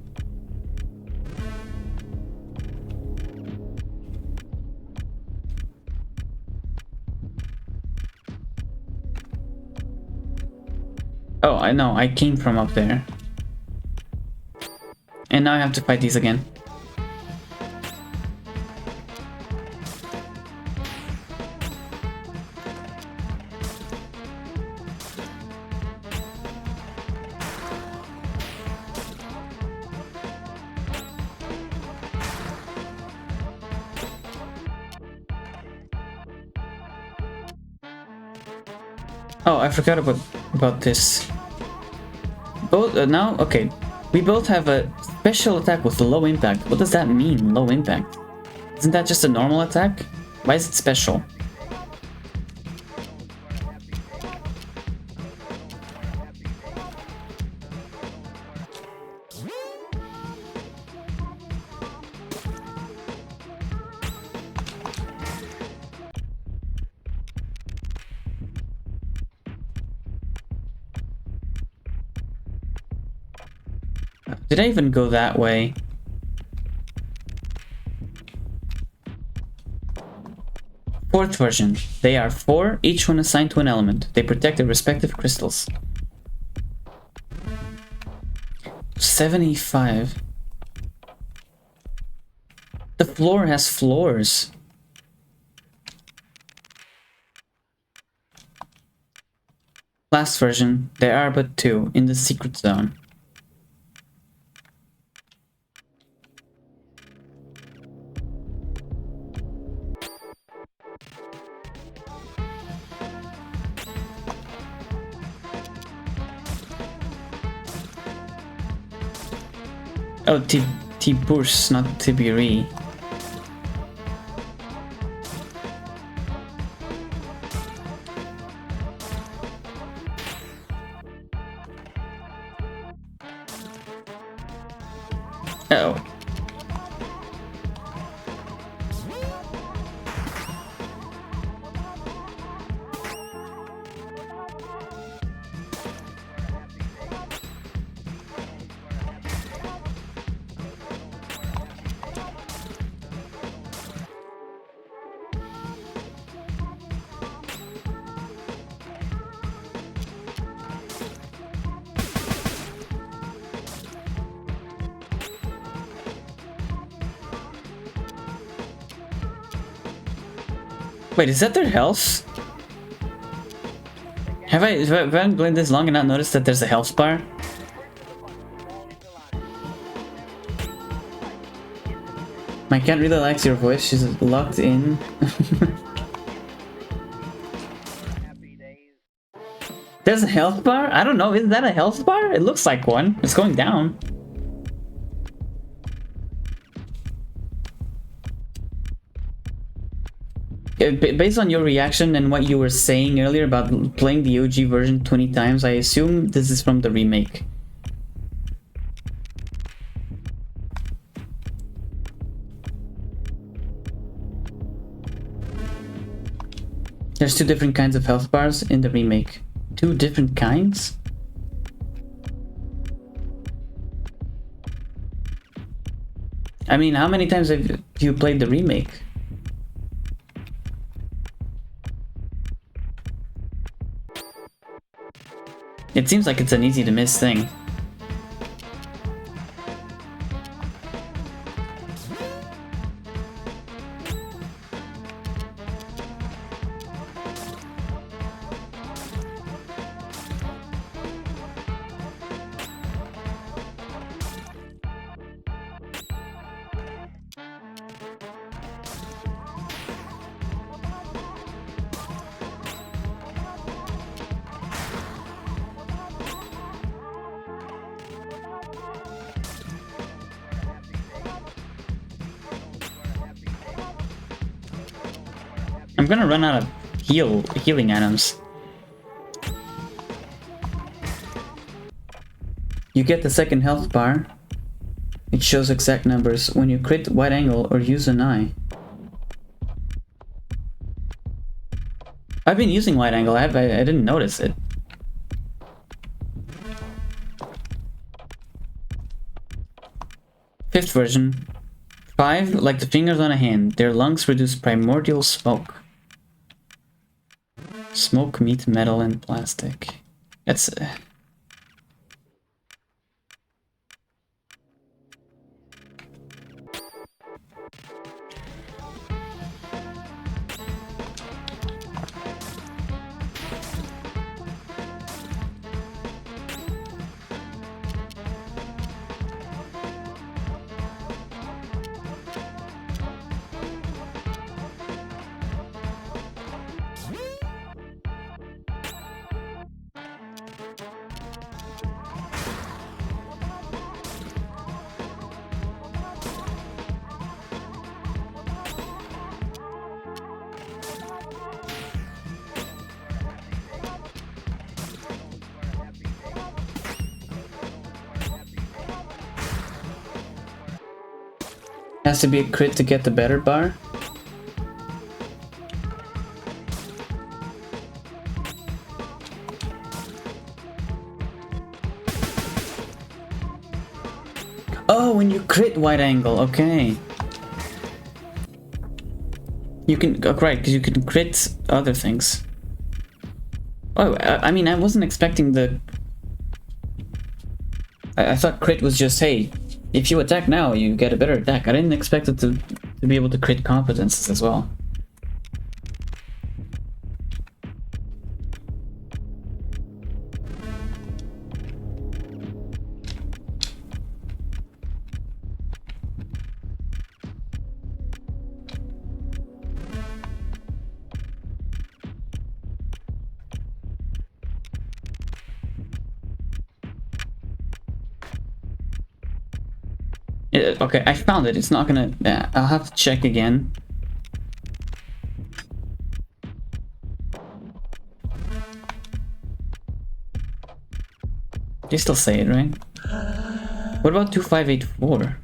Oh, I know. I came from up there. And now I have to fight these again. Oh, I forgot about this. Both now, okay. We both have a special attack with low impact. What does that mean, low impact? Isn't that just a normal attack? Why is it special? Did I even go that way? Fourth version. They are 4, each one assigned to an element. They protect their respective crystals. 75. The floor has floors. Last version. There are but 2 in the secret zone. Oh, Tiburce, not Tiberi. Oh. Wait, is that their health? Have I been playing this long and not noticed that there's a health bar? My cat really likes your voice, she's locked in. There's a health bar? I don't know, is that a health bar? It looks like one. It's going down. Based on your reaction and what you were saying earlier about playing the OG version 20 times, I assume this is from the remake. There's 2 different kinds of health bars in the remake. 2 different kinds? I mean, how many times have you played the remake? It seems like it's an easy to miss thing. I'm gonna run out of healing items. You get the second health bar. It shows exact numbers when you crit wide angle or use an eye. I've been using wide angle, I didn't notice it. Fifth version. 5, like the fingers on a hand. Their lungs produce primordial smoke. Smoke, meat, metal, and plastic. That's... Has to be a crit to get the better bar. Oh, when you crit wide angle, okay. You can, oh, right, because you can crit other things. Oh, I mean, I wasn't expecting the... I thought crit was just, hey, if you attack now, you get a better attack. I didn't expect it to be able to crit competences as well. Okay, I found it. It's not gonna... I'll have to check again. They still say it, right? What about 2584?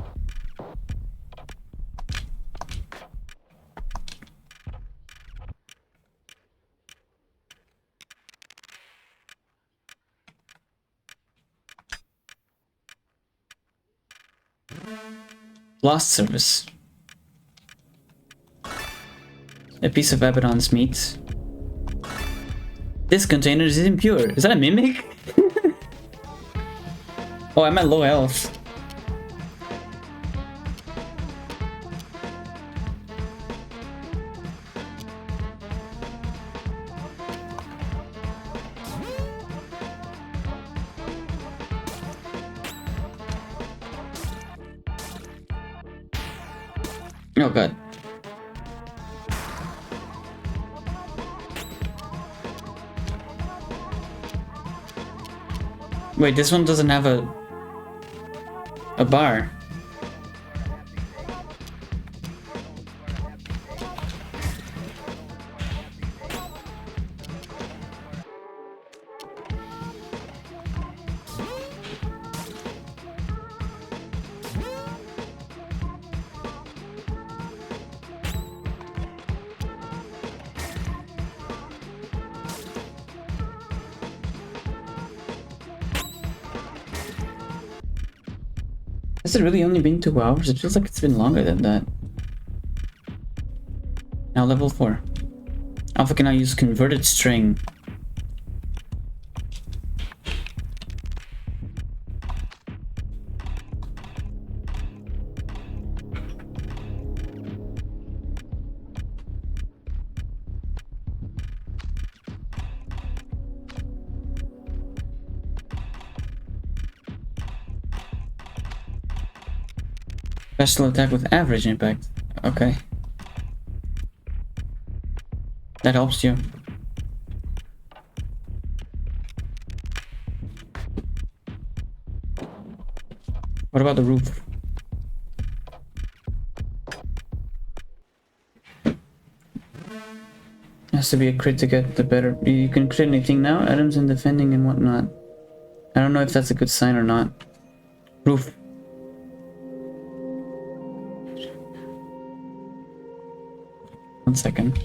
Lost service. A piece of Abaddon's meat. This container is impure. Is that a mimic? Oh, I'm at low health. Oh god. Wait, this one doesn't have a bar. Has it really only been 2 hours? It feels like it's been longer than that. Now level 4. Alpha can now use converted string. Special attack with average impact. Okay. That helps you. What about the roof? Has to be a crit to get the better. You can crit anything now, items and defending and whatnot. I don't know if that's a good sign or not. Roof. 1 second.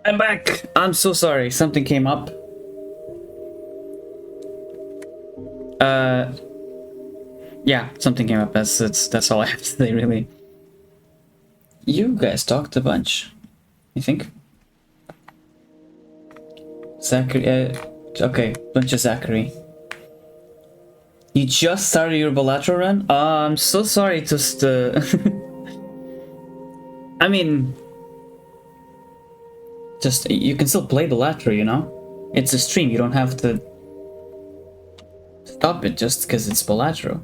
I'm back! I'm so sorry, something came up. Yeah, something came up. That's all I have to say, really. You guys talked a bunch, I think. Zachary, okay, bunch of Zachary. You just started your bilateral run? I'm so sorry to I mean, just, you can still play bilateral, you know? It's a stream, you don't have to stop it just because it's bilateral.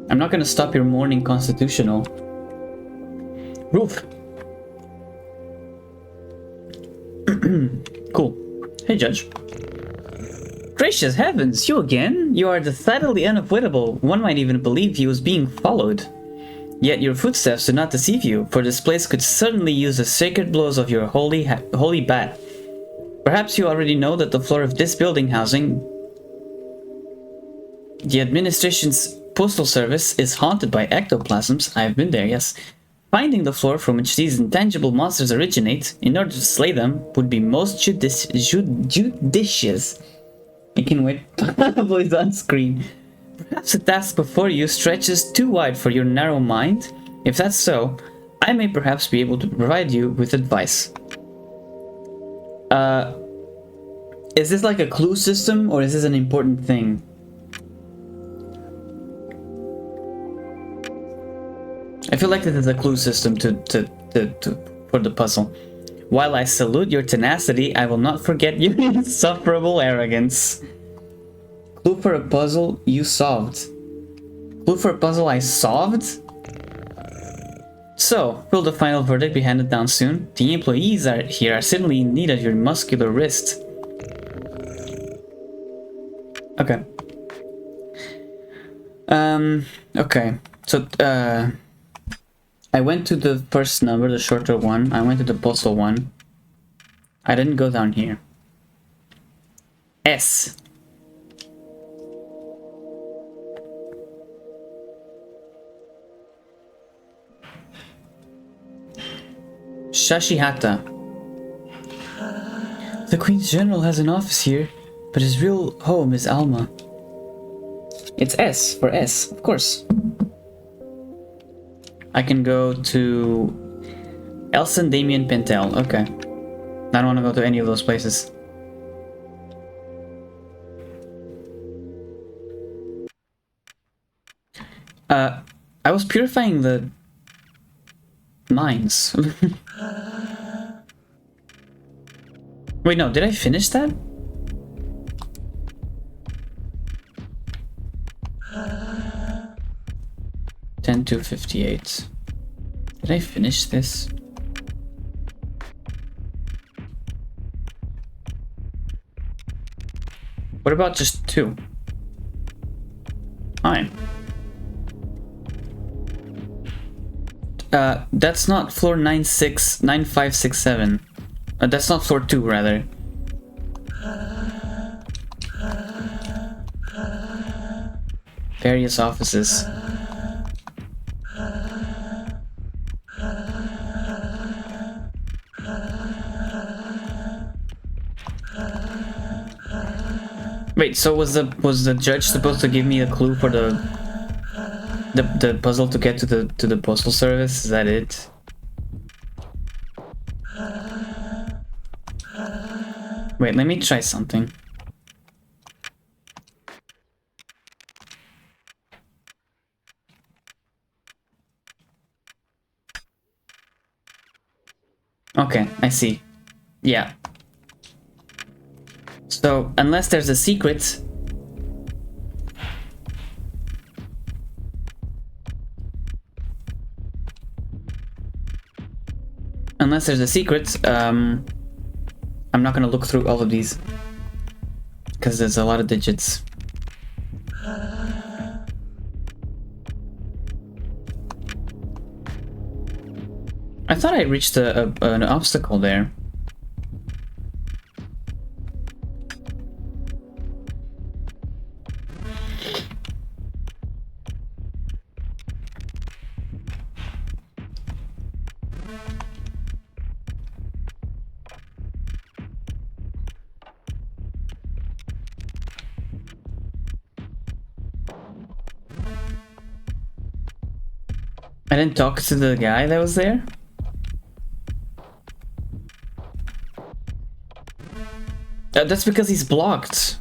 I'm not gonna stop your morning constitutional. Roof! Cool. Hey, Judge. Gracious heavens, you again? You are decidedly unavoidable. One might even believe he was being followed. Yet your footsteps do not deceive you, for this place could certainly use the sacred blows of your holy bat. Perhaps you already know that the floor of this building housing the administration's postal service is haunted by ectoplasms. I have been there, yes. Finding the floor from which these intangible monsters originate, in order to slay them, would be most judicious. I can wait. Voice on screen. Perhaps the task before you stretches too wide for your narrow mind. If that's so, I may perhaps be able to provide you with advice. Is this like a clue system, or is this an important thing? I feel like this is a clue system for the puzzle. While I salute your tenacity, I will not forget your insufferable arrogance. Clue for a puzzle you solved. Clue for a puzzle I solved? So, will the final verdict be handed down soon? The employees here are certainly in need of your muscular wrist. Okay. Okay. So, I went to the first number, the shorter one. I went to the postal one. I didn't go down here. S. Shashihata. The Queen's General has an office here, but his real home is Alma. It's S for S, of course. I can go to Elson Damien Pentel. Okay. I don't want to go to any of those places. I was purifying the mines. Wait, no, did I finish that? Ten to 58. Did I finish this? What about just 2? Fine. That's not floor 9567. That's not floor 2, rather. Various offices. Wait, so was the judge supposed to give me a clue for the puzzle to get to the postal service? Is that it? Wait, let me try something. Okay, I see. Yeah. So, unless there's a secret... Unless there's a secret, I'm not gonna look through all of these. Because there's a lot of digits. I thought I reached an obstacle there. I didn't talk to the guy that was there? That's because he's blocked.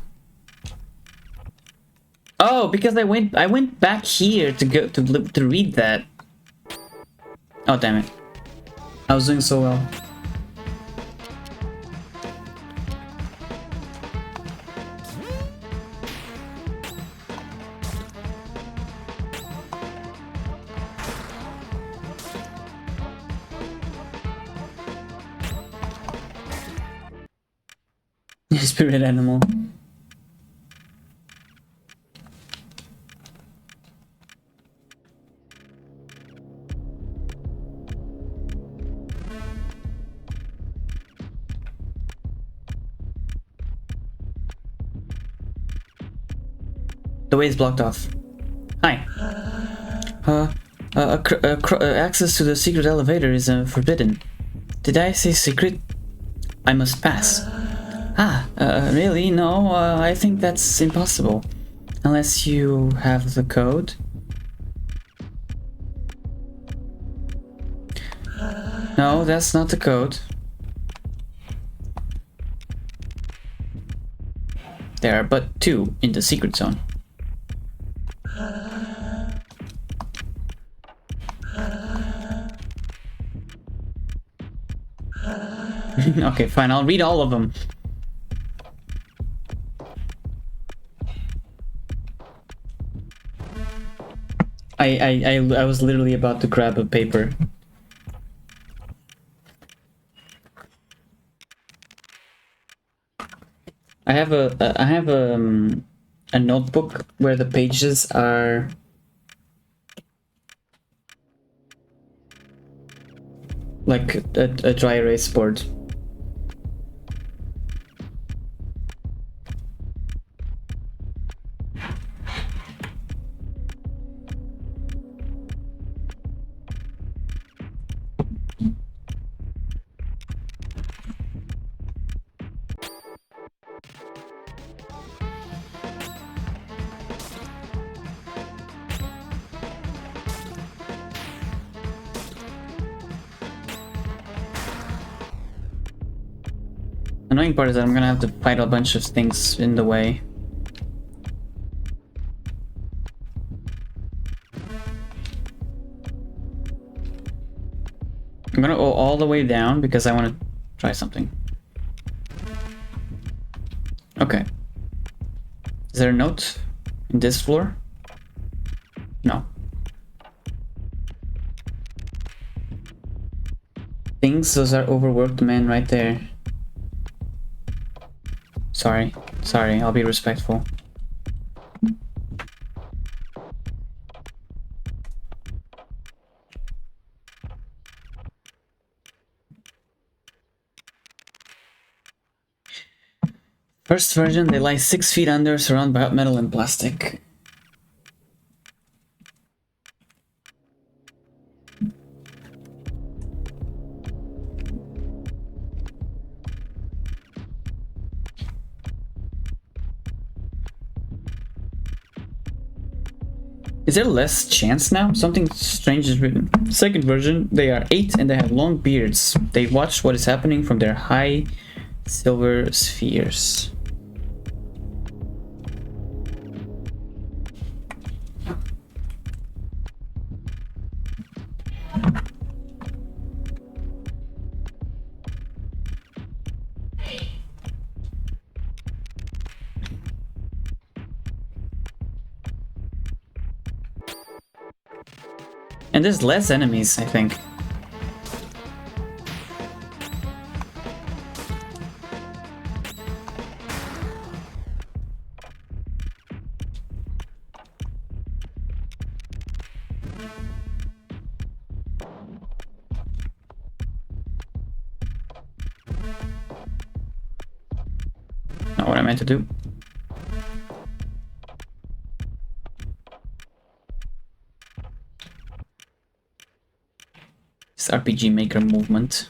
Oh, because I went back here to go to read that. Oh, damn it. I was doing so well. Spirit animal. The way is blocked off. Hi. Access to the secret elevator is forbidden. Did I say secret? I must pass. Really? No, I think that's impossible. Unless you have the code. No, that's not the code. There are but 2 in the secret zone. Okay, fine, I'll read all of them. I was literally about to grab a paper. I have a notebook where the pages are like a dry erase board. Annoying part is that I'm gonna have to fight a bunch of things in the way. I'm gonna go all the way down because I want to try something. Okay. Is there a note in this floor? No. Things, those are overworked men right there. Sorry, I'll be respectful. First version, they lie 6 feet under, surrounded by hot metal and plastic. Is there less chance now? Something strange is written. Second version, they are 8 and they have long beards. They watch what is happening from their high silver spheres. And there's less enemies, I think. Not what I meant to do. This RPG Maker movement.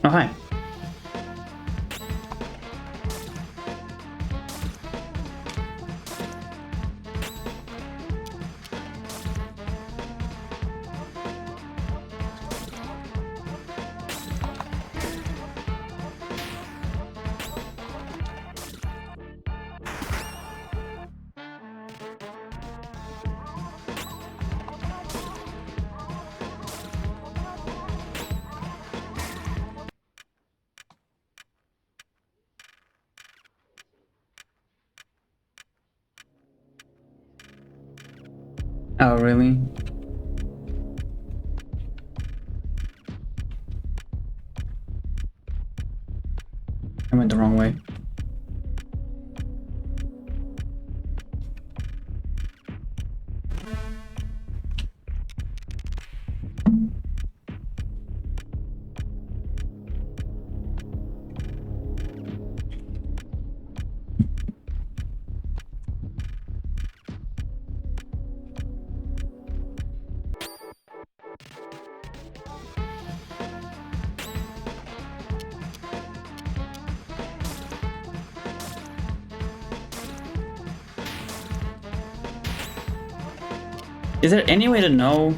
Oh, hi. Oh, really? I went the wrong way. Is there any way to know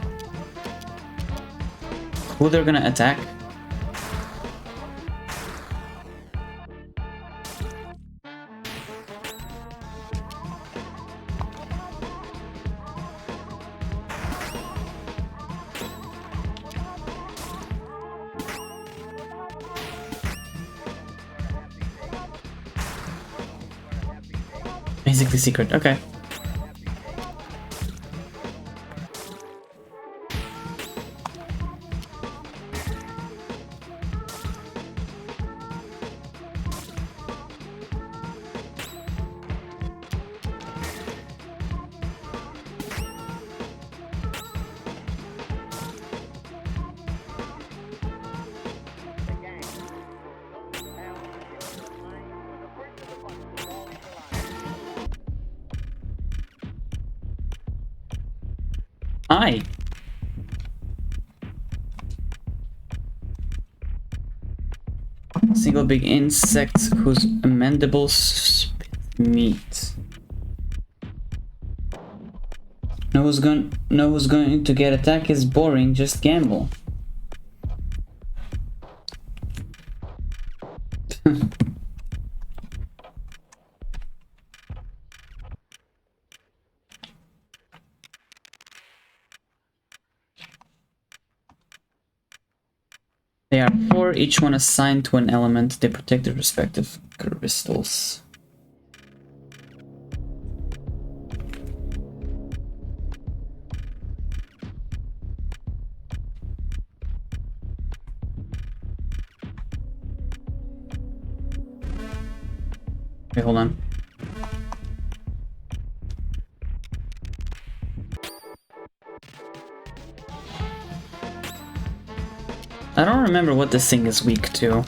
who they're gonna attack? Basically secret, okay. Hi. Single big insect whose mandibles spit meat. Know who's going to get attacked is boring, just gamble. They are 4, each one assigned to an element. They protect their respective crystals. Wait, hold on. I don't remember what this thing is weak to.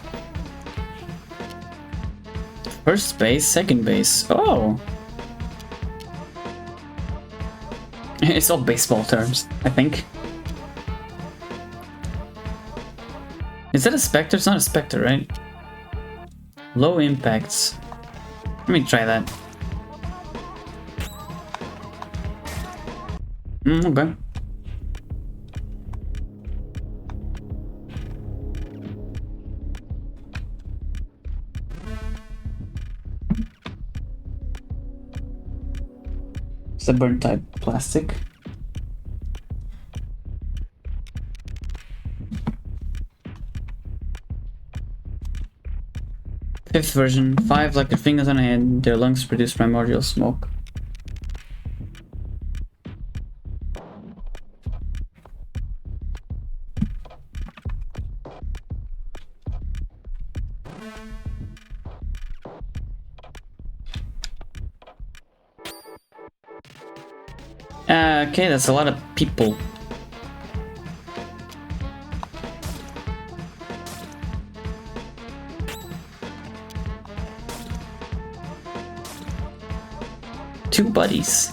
First base, second base. Oh! It's all baseball terms, I think. Is that a Spectre? It's not a Spectre, right? Low impacts. Let me try that. Okay. It's a burn type plastic. Fifth version. 5 like their fingers on a head. Their lungs produce primordial smoke. Okay, that's a lot of people. Two buddies.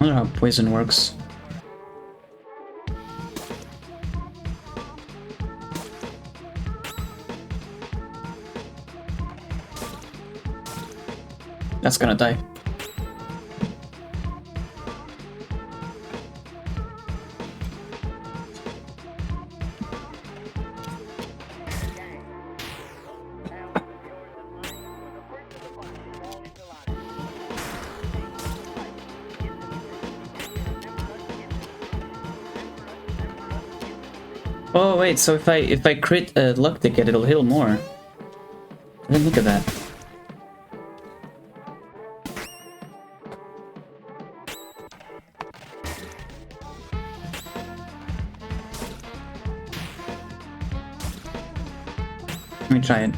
I wonder how poison works. That's gonna die. Oh wait, so if I crit a luck ticket, it'll heal more. I didn't think of that. Let me try it.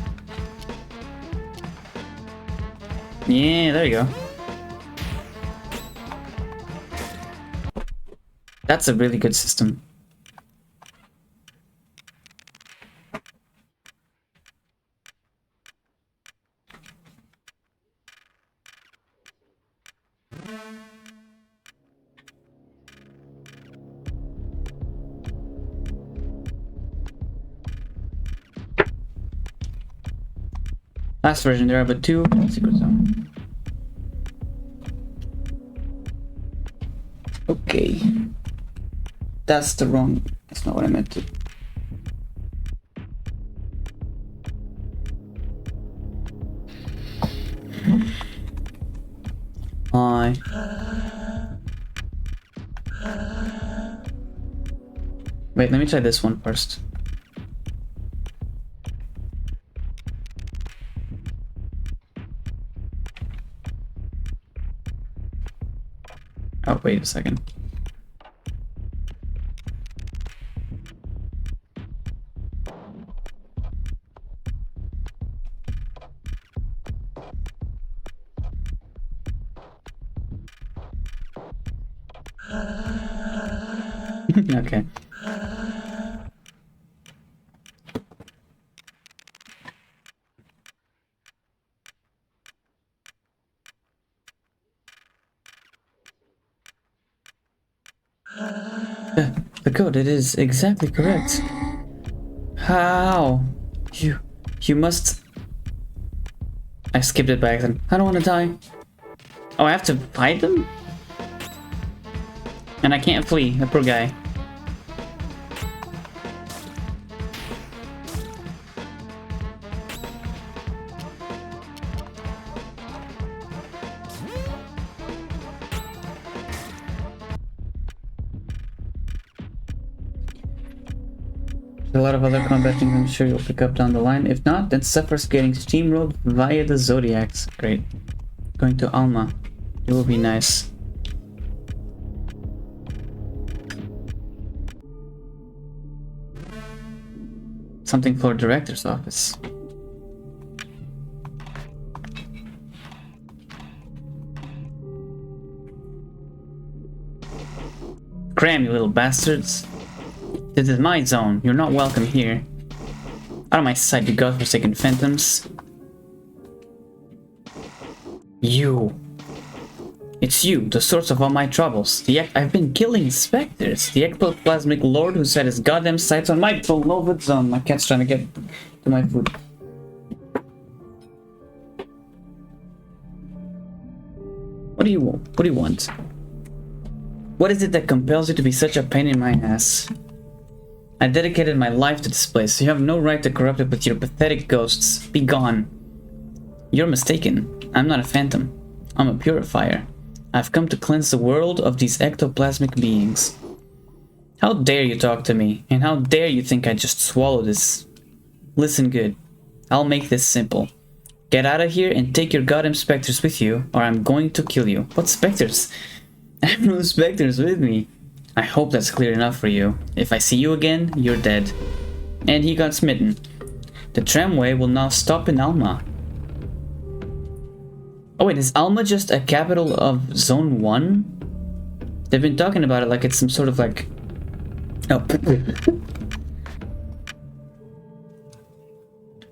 Yeah, there you go. That's a really good system. Last version, there are but 2 secret zone. Okay. That's the wrong... That's not what I meant to... Hi. Wait, let me try this one first. Oh, wait a second. Okay. The code, it is exactly correct. How? You must... I skipped it by accident. I don't want to die. Oh, I have to fight them? And I can't flee, the poor guy. A lot of other combat things I'm sure you'll pick up down the line. If not, then suffers getting steamrolled via the Zodiacs. Great. Going to Alma. It will be nice. Something for director's office. Cram, you little bastards. This is my zone. You're not welcome here. Out of my sight, you godforsaken phantoms. You. It's you, the source of all my troubles. I've been killing specters. The ectoplasmic lord who set his goddamn sights on my beloved zone. My cat's trying to get to my food. What do you want? What do you want? What is it that compels you to be such a pain in my ass? I dedicated my life to this place. You have no right to corrupt it with your pathetic ghosts. Be gone. You're mistaken. I'm not a phantom. I'm a purifier. I've come to cleanse the world of these ectoplasmic beings. How dare you talk to me? And how dare you think I just swallow this? Listen good. I'll make this simple. Get out of here and take your goddamn specters with you, or I'm going to kill you. What specters? I have no specters with me. I hope that's clear enough for you. If I see you again, you're dead. And he got smitten. The tramway will now stop in Alma. Oh wait, is Alma just a capital of Zone 1? They've been talking about it like it's some sort of like... Oh.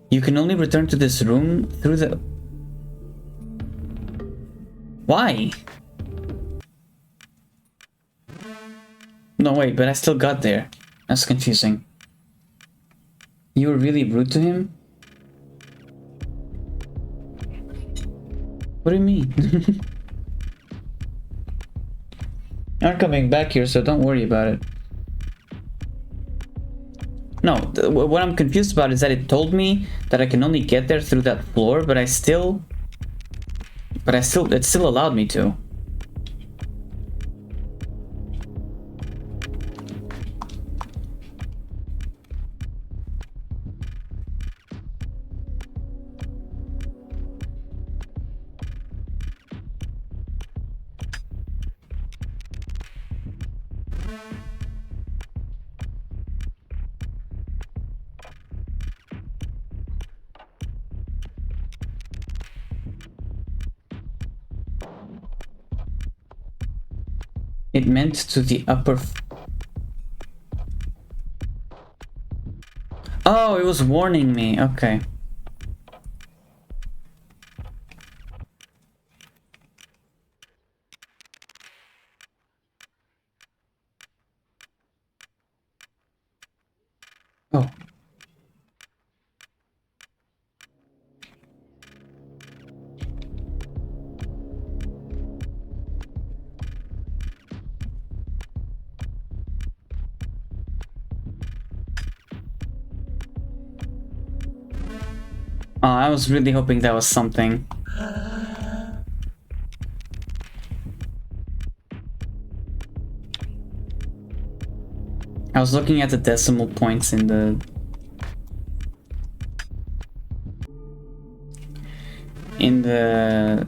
You can only return to this room through the... Why? No, wait, but I still got there. That's confusing. You were really rude to him? What do you mean? Aren't coming back here, so don't worry about it. No, what I'm confused about is that it told me that I can only get there through that floor, but it still allowed me to. It meant to the upper... Oh, it was warning me. Okay. Oh. Oh, I was really hoping that was something. I was looking at the decimal points in the... in the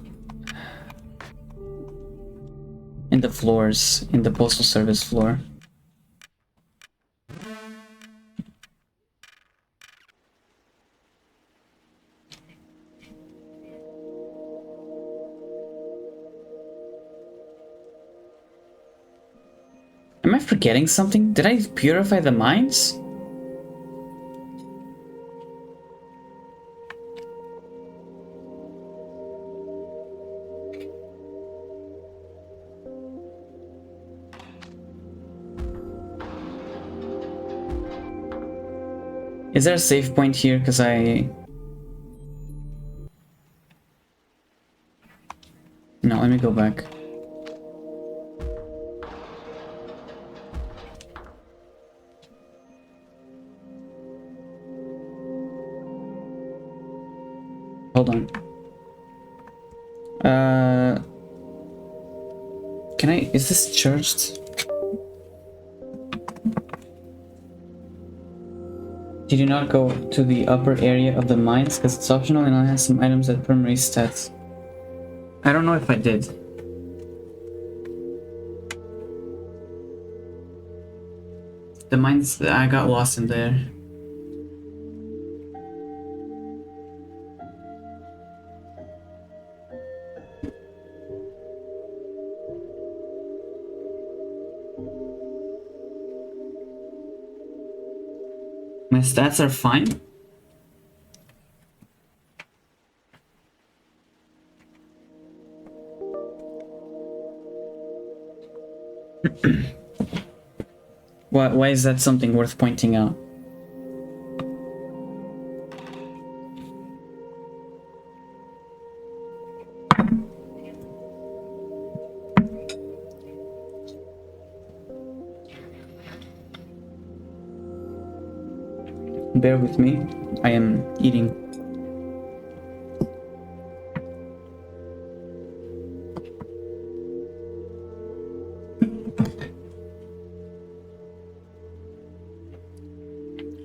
floors, in the postal service floor. Am I forgetting something? Did I purify the mines? Is there a save point here? Because I... No, let me go back. Hold on. Can I... Is this charged? Did you not go to the upper area of the mines? Because it's optional and it has some items that permanently stats. I don't know if I did. The mines... I got lost in there. My stats are fine. Why is that something worth pointing out? Bear with me. I am eating.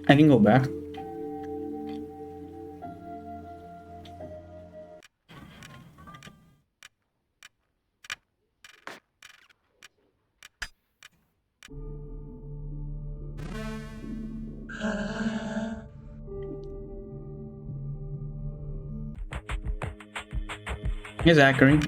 I can go back. Hey, Zachary.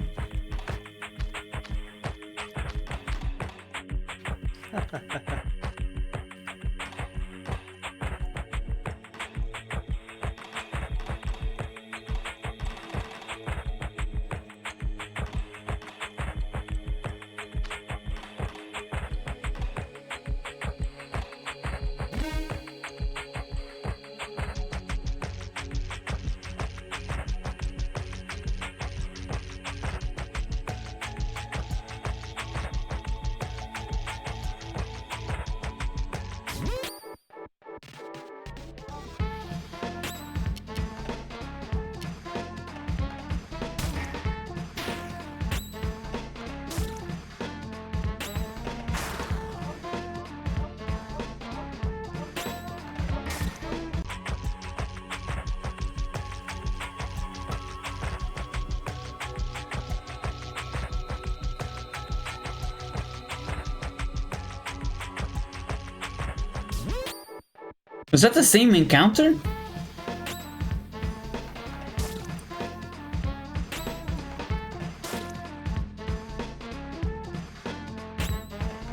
Was that the same encounter?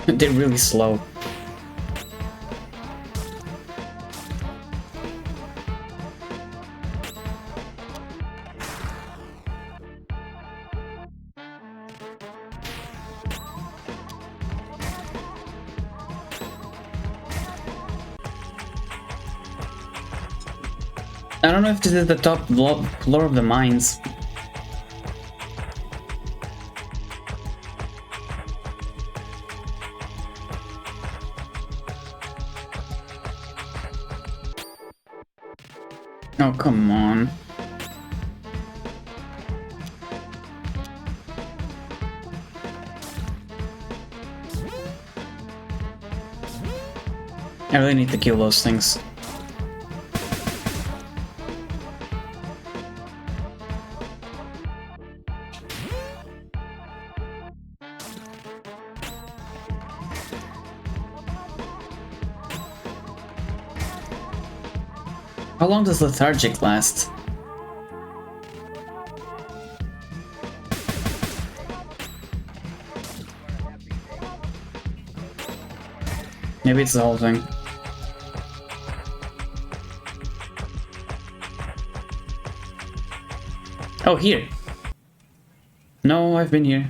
They're really slow. I don't know if this is the top floor of the mines. Oh, come on. I really need to kill those things. How long does lethargic last? Maybe it's the whole thing. Oh, here. No, I've been here.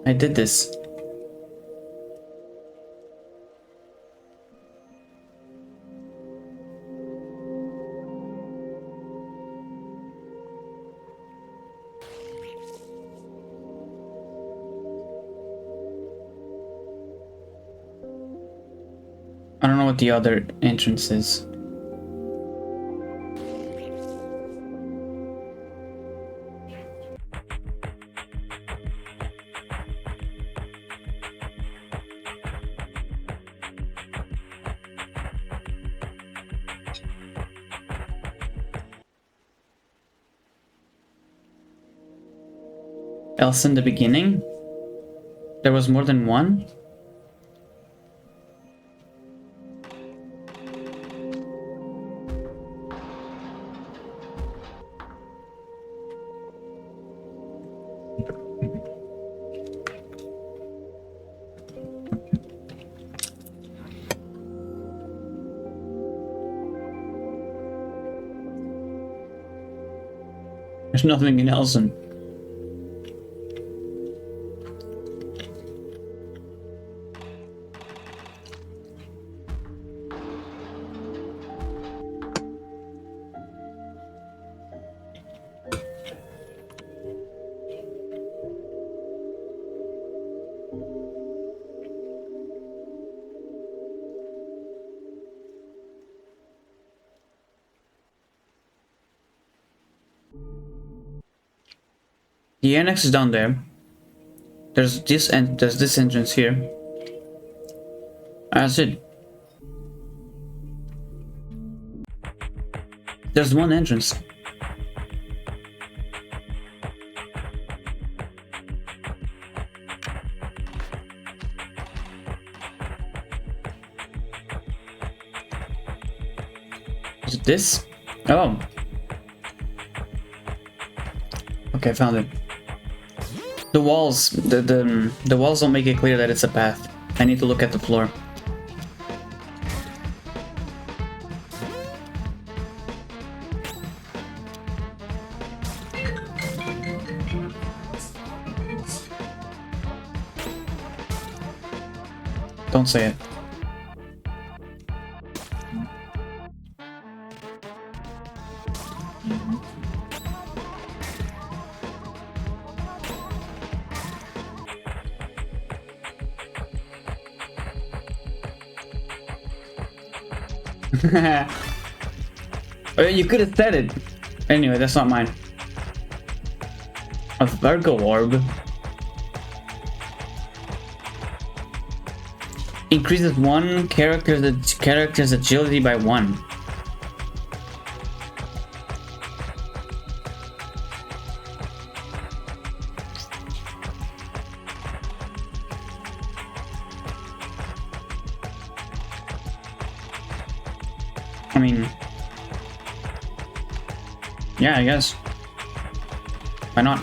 I did this. I don't know what the other entrance is. Else in the beginning? There was more than one? There's nothing in Elson. The annex is down there. There's this entrance here. That's it. There's one entrance. Is it this? Oh. Okay, I found it. The walls, the walls don't make it clear that it's a path. I need to look at the floor. Don't say it. Oh, you could have said it. Anyway, that's not mine. A Virgo orb. Increases one character's agility by 1. I mean, yeah, I guess. Why not?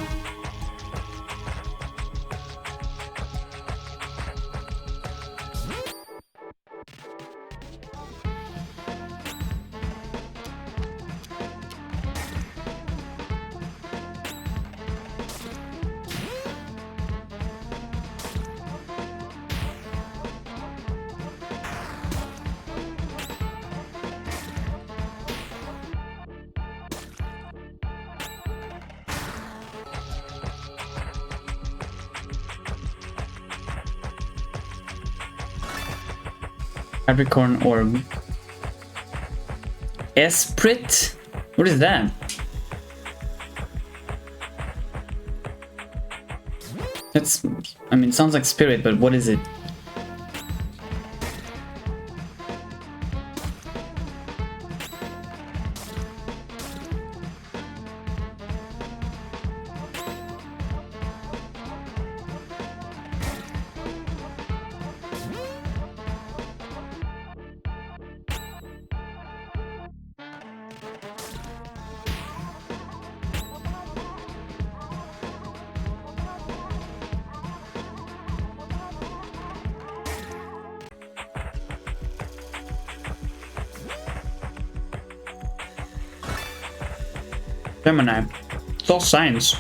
Capricorn orb. Esprit? What is that? It's, I mean, it sounds like spirit, but what is it? Gemini. It's all science.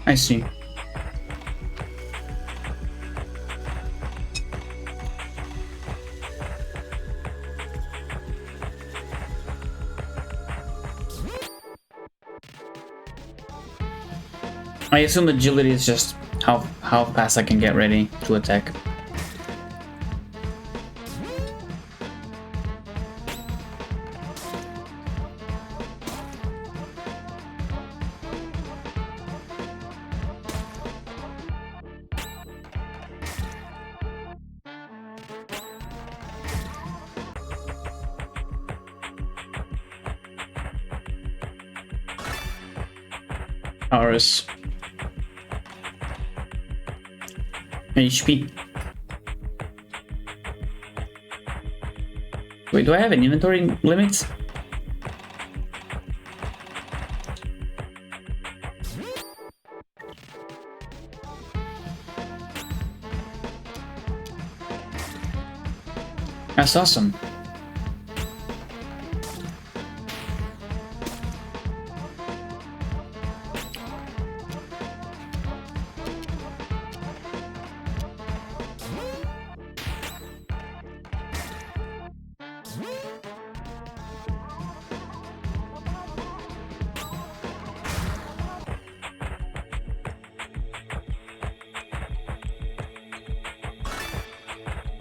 I see. I assume agility is just how fast I can get ready to attack. Hours. HP. Wait, do I have an inventory limit? That's awesome.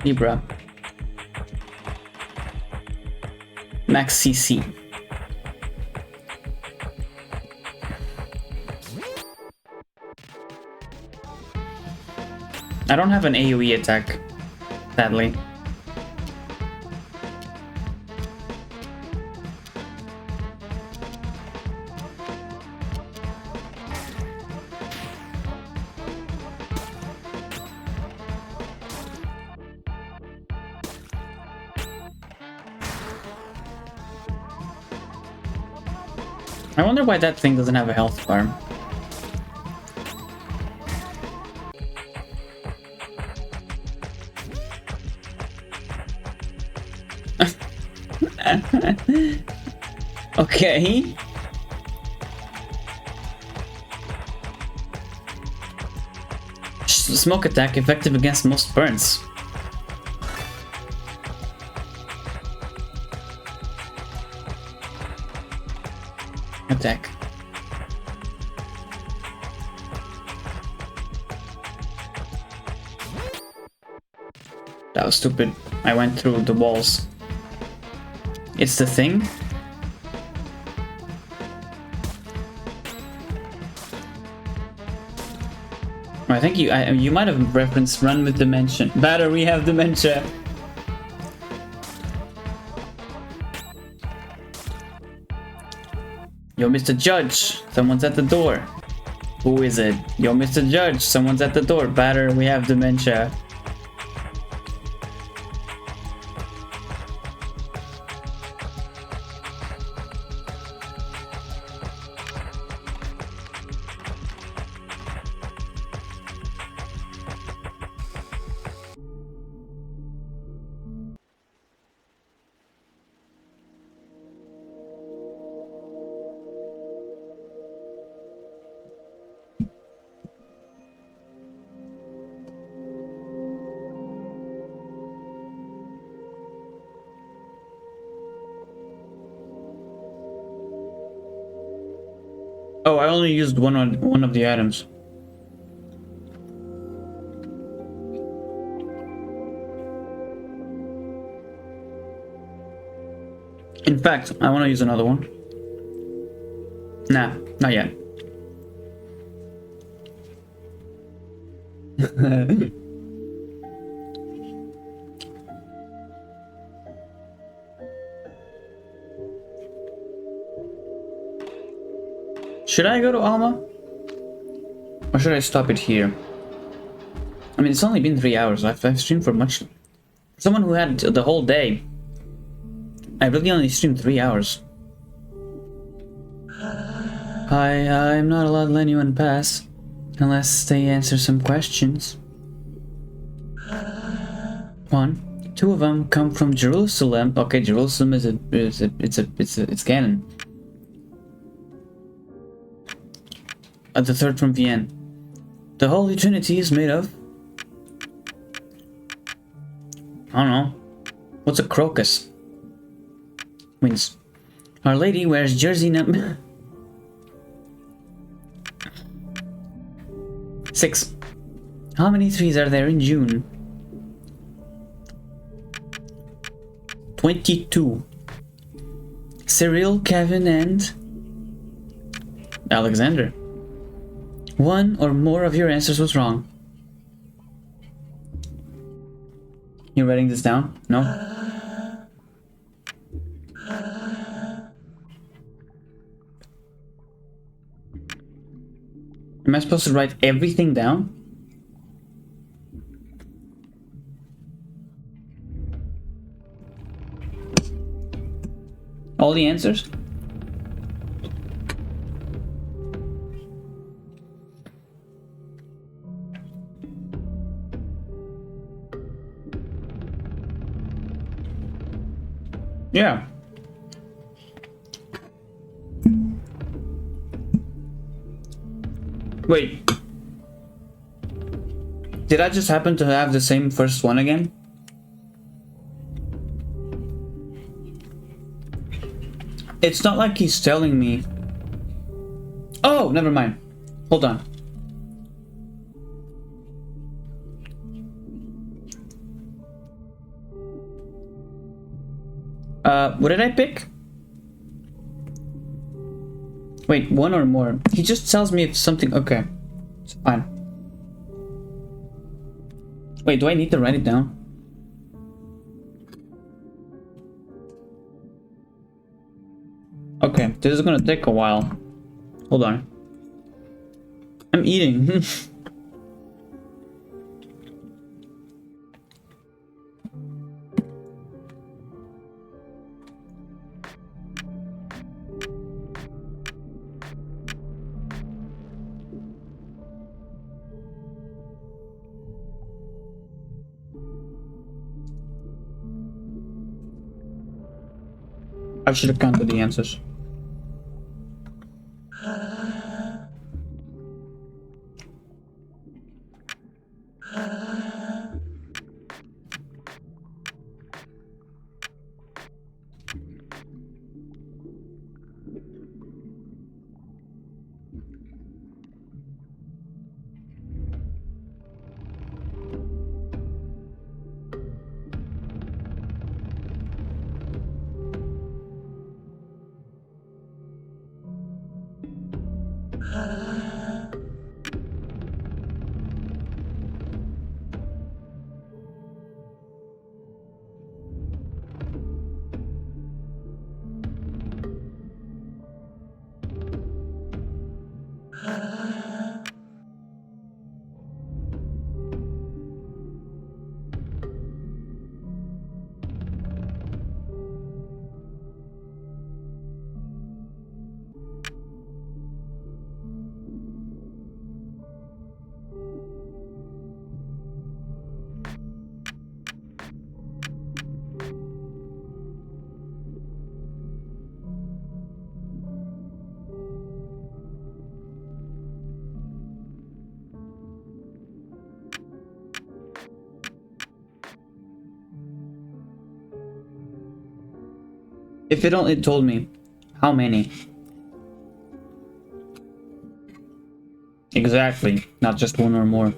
Libra. Max CC. I don't have an AoE attack, sadly. I wonder why that thing doesn't have a health bar. Okay. Smoke attack effective against most burns. Attack. That was stupid. I went through the walls. It's the thing. I think you might have referenced Run with Dementia. Batter, we have dementia. Yo, Mr. Judge, someone's at the door. Who is it? Yo, Mr. Judge, someone's at the door. Batter, we have dementia. Oh, I only used one of the items. In fact, I want to use another one. Nah, not yet. Should I go to Alma? Or should I stop it here? I mean, it's only been 3 hours. I've streamed for much. For someone who had the whole day, I really only streamed 3 hours. I'm not allowed to let anyone pass unless they answer some questions. 1. 2 of them come from Jerusalem. Okay, Jerusalem it's canon. The 3rd from Vienna. The Holy Trinity is made of... I don't know. What's a crocus? Means Our Lady wears jersey number 6. How many 3s are there in June? 22. Cyril, Kevin, and Alexander. 1 or more of your answers was wrong. You writing this down? No? Am I supposed to write everything down? All the answers? Yeah. Wait. Did I just happen to have the same first one again? It's not like he's telling me. Oh, never mind. Hold on. What did I pick? Wait, 1 or more. He just tells me if something... Okay. It's fine. Wait, do I need to write it down? Okay, this is gonna take a while. Hold on. I'm eating. I should have counted the answers. If it only told me how many. Exactly, not just one or more.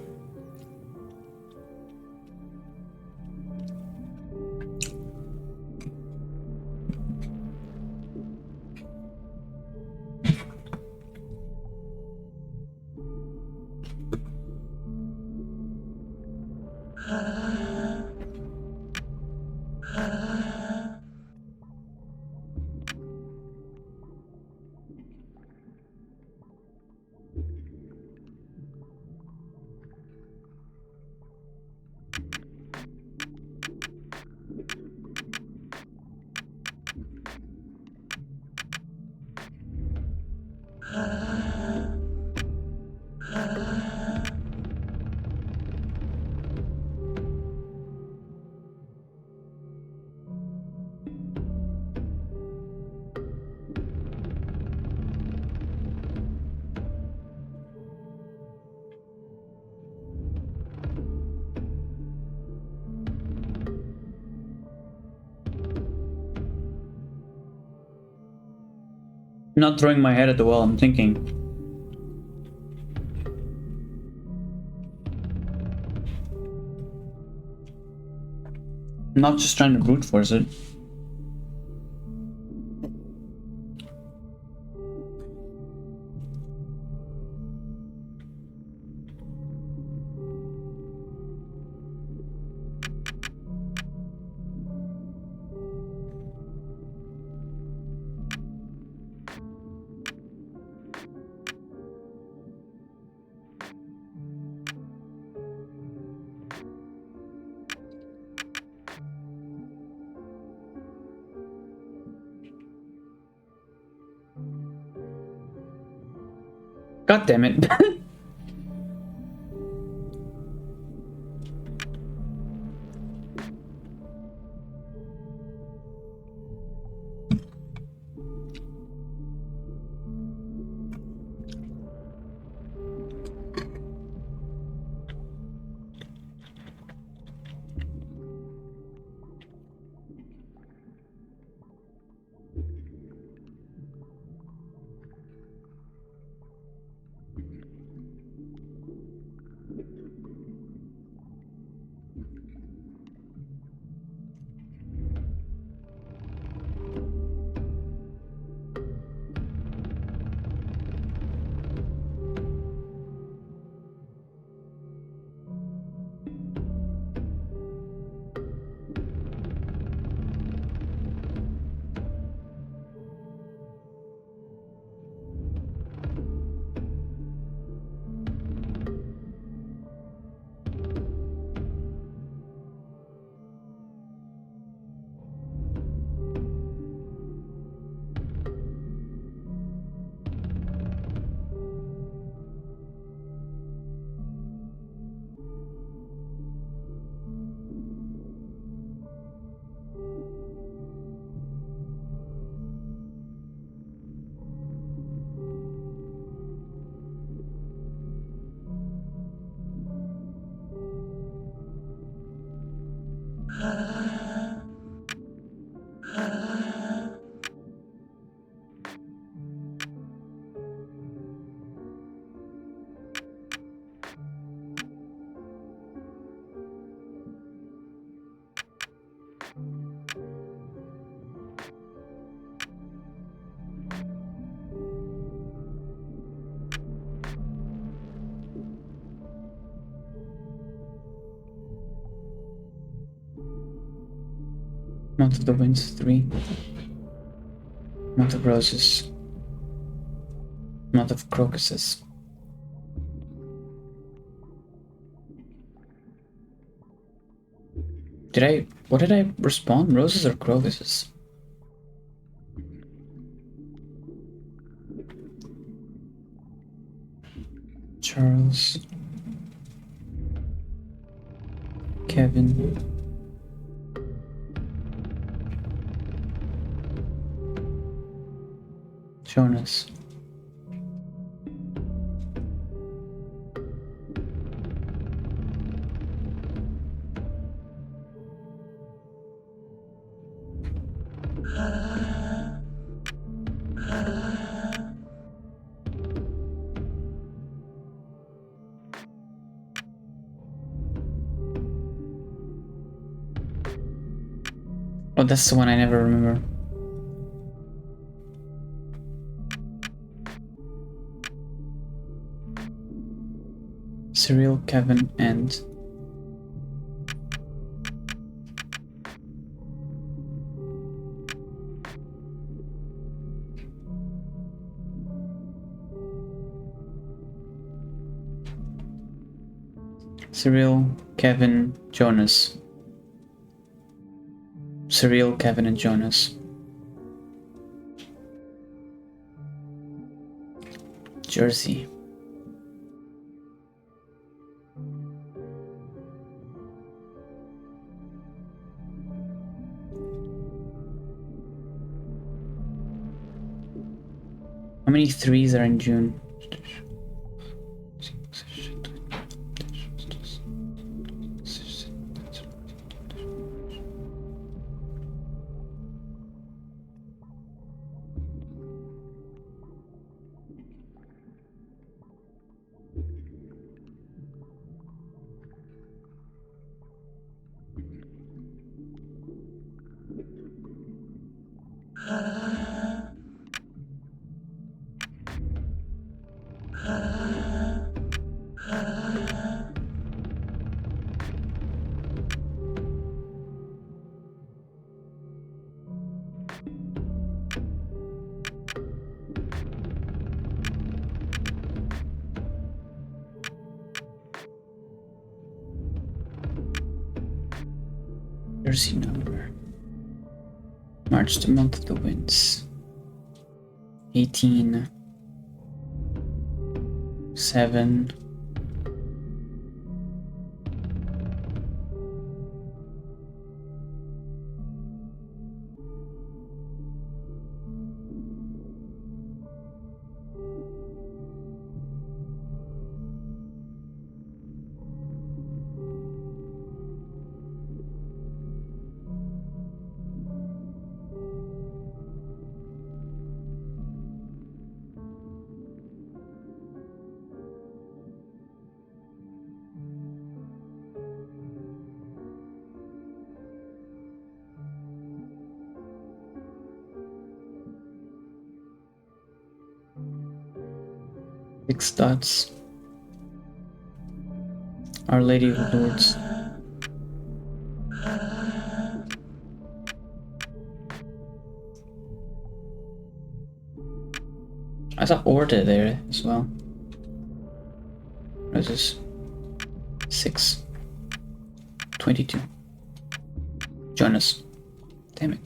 I'm not throwing my head at the wall, I'm thinking. I'm not just trying to brute force it. God damn it. Month of the Winds 3. Month of Roses. Month of Crocuses. What did I respond? Roses or crocuses? Charles. Kevin. Jonas. Oh, that's the one I never remember. Cyril, Kevin, and... Cyril, Kevin, Jonas. Cyril, Kevin, and Jonas. Jersey. How many threes are in June? Jersey number. March, the month of the winds. 18. 7. Six dots. Our Lady of Lords. I saw Orta there as well. What is this? 6. 22. Jonas. Damn it.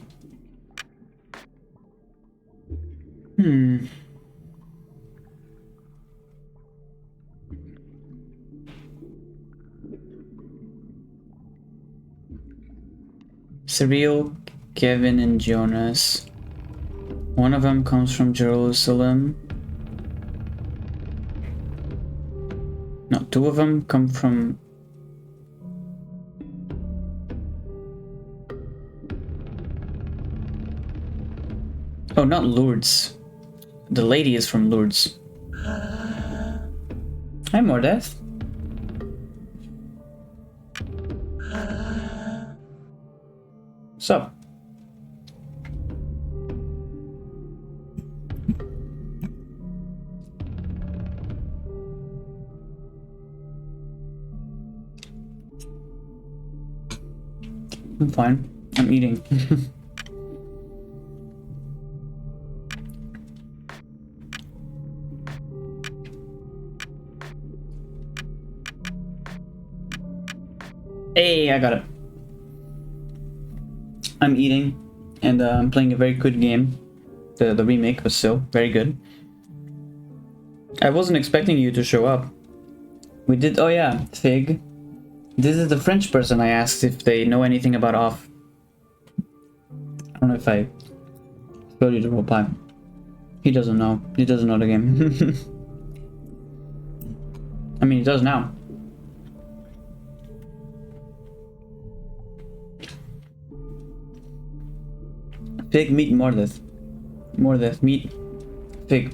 Cyril, Kevin, and Jonas. One of them comes from Jerusalem. No, two of them come from... Oh, not Lourdes. The lady is from Lourdes. Hi, Mortis. What's up? I'm fine. I'm eating. Hey, I got it. I'm eating, and I'm playing a very good game. The remake was still very good. I wasn't expecting you to show up. We did. Oh yeah, Fig. This is the French person I asked if they know anything about off. I don't know if I told you the reply. He doesn't know. He doesn't know the game. I mean, he does now. Fig, meet Mortis. Mortis, meet Fig.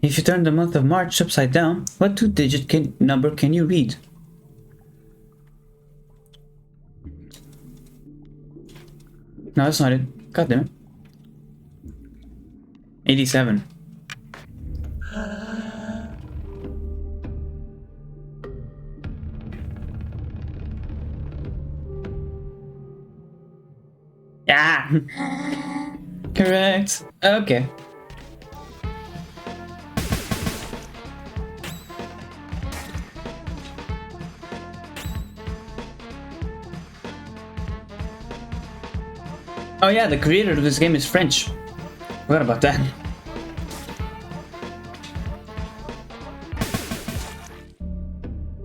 If you turn the month of March upside down, what two-digit number can you read? No, that's not it. God damn it. 87. Yeah. Correct. Okay. Oh yeah, the creator of this game is French. Forgot about that.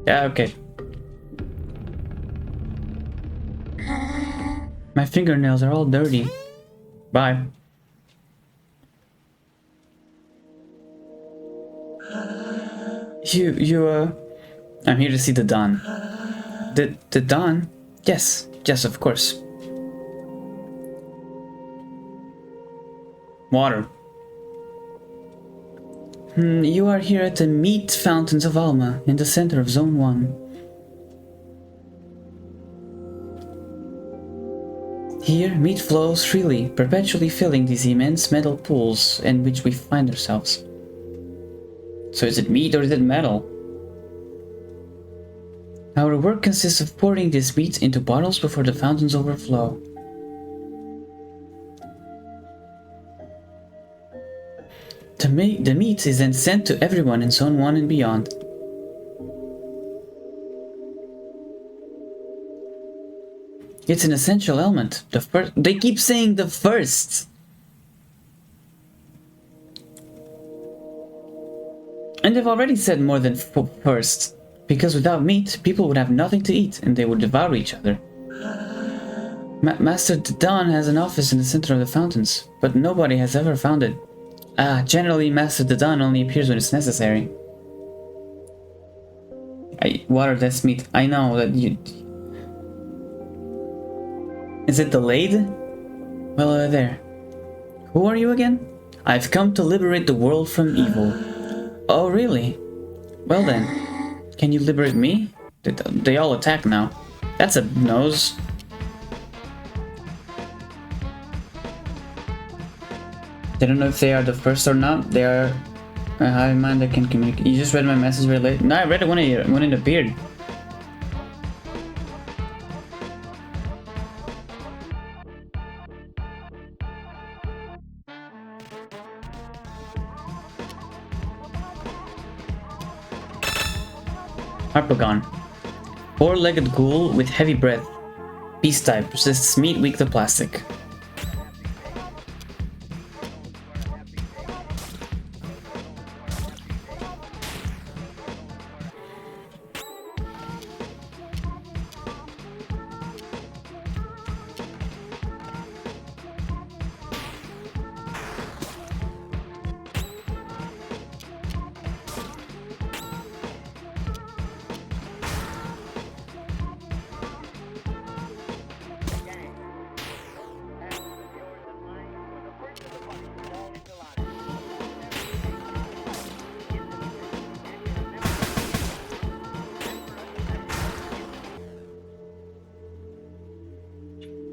Yeah, okay. My fingernails are all dirty. Bye. I'm here to see the dawn. The dawn? Yes, yes, of course. Water. You are here at the Meat Fountains of Alma, in the center of Zone 1. Here, meat flows freely, perpetually filling these immense metal pools in which we find ourselves. So is it meat or is it metal? Our work consists of pouring this meat into bottles before the fountains overflow. The meat is then sent to everyone in Zone 1 and beyond. It's an essential element. They keep saying the first! And they've already said more than first. Because without meat, people would have nothing to eat and they would devour each other. Master Dawn has an office in the center of the fountains, but nobody has ever found it. Generally, Master Dawn only appears when it's necessary. Water, that's meat. I know that you... Is it delayed? Well, there. Who are you again? I've come to liberate the world from evil. Oh, really? Well then, can you liberate me? They all attack now. That's a nose. I don't know if they are the first or not. They are a high mind that can communicate. You just read my message very late. No, I read it when it appeared. Harpagon. Four-legged ghoul with heavy breath. Beast type. Resists meat, weak to plastic.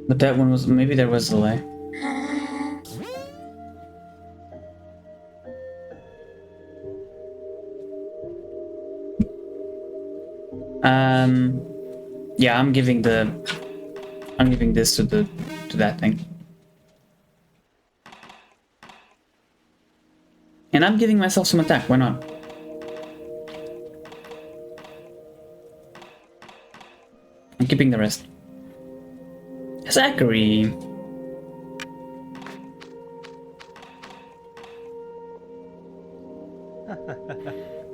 But that one was... maybe there was a delay. Yeah, I'm giving this to that thing. And I'm giving myself some attack, why not? I'm keeping the rest. Zachary!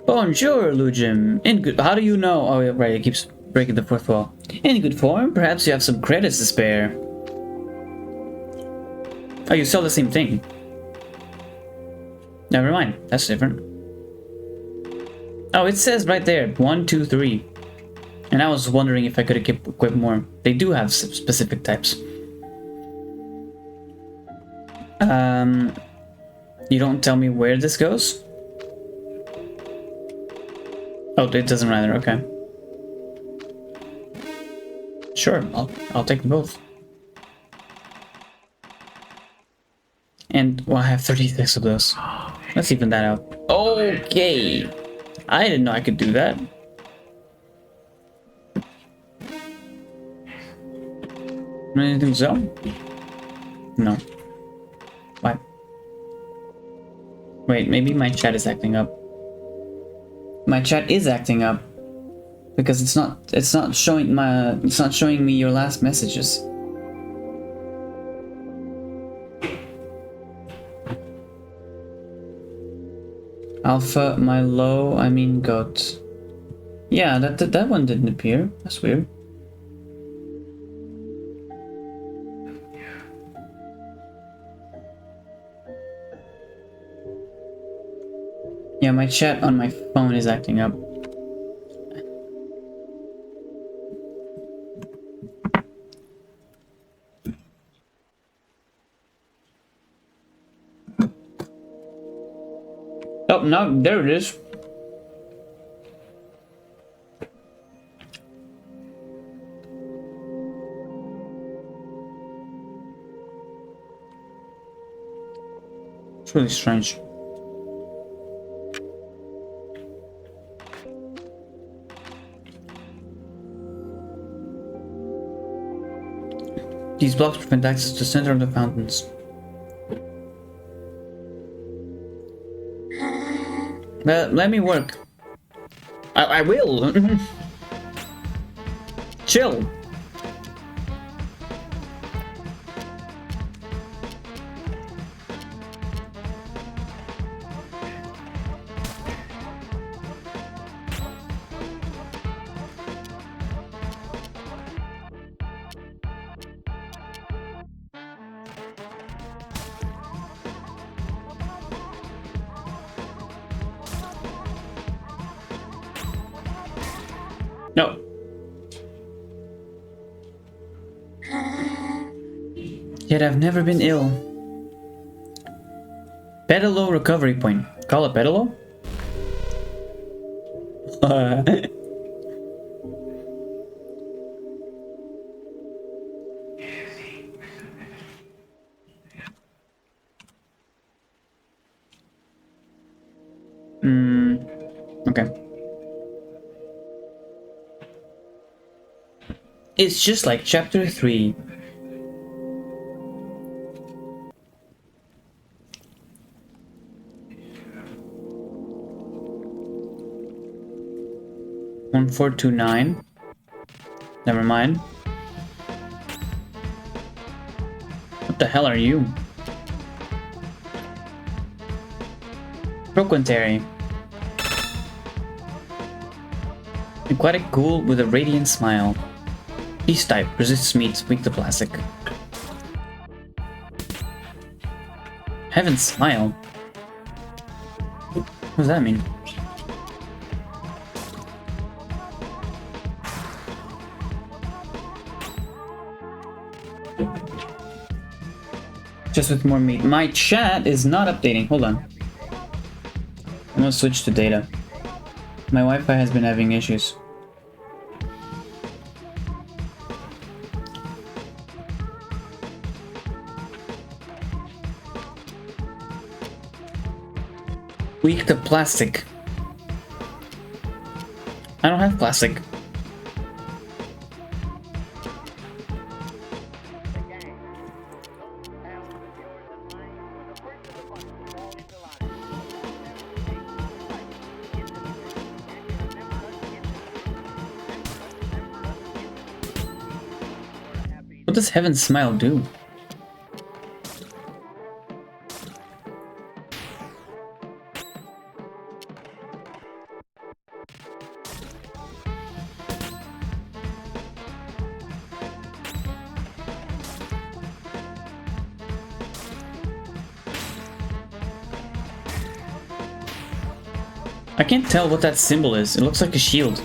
Bonjour, Lujim. In good... How do you know? Oh, yeah, right, it keeps breaking the fourth wall. In good form? Perhaps you have some credits to spare. Oh, you sell the same thing. Never mind, that's different. Oh, it says right there, 1, 2, 3. And I was wondering if I could equip more. They do have specific types. You don't tell me where this goes? Oh, it doesn't matter. Okay. Sure, I'll take them both. And well, I have 36 of those. Let's even that out. Okay. I didn't know I could do that. Anything so? No. Why? Wait, maybe my chat is acting up. My chat is acting up because it's not showing me your last messages. Alpha, my low, I mean goat. Yeah, that one didn't appear. That's weird. Yeah, my chat on my phone is acting up. Oh, no, there it is. It's really strange. These blocks prevent access to the center of the fountains. Let me work. I will. Chill. No. Yet I've never been ill. Pedalo recovery point. Call it Pedalo? Okay. It's just like chapter 3. One 429. Never mind. What the hell are you? Frequentary. Aquatic ghoul with a radiant smile. Beast type, resists meat, weak to plastic. Heaven smile? What does that mean? Just with more meat. My chat is not updating. Hold on. I'm gonna switch to data. My Wi-Fi has been having issues. Weak to plastic. I don't have plastic. What does Heaven Smile do? I can't tell what that symbol is. It looks like a shield.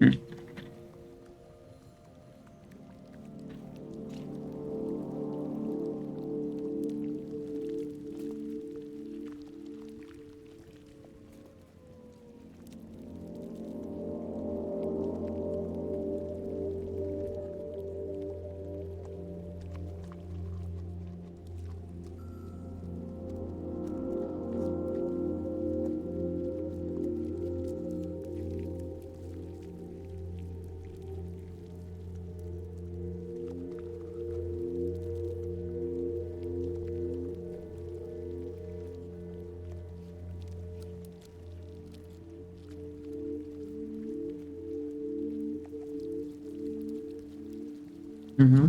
Hmm. Mm-hmm.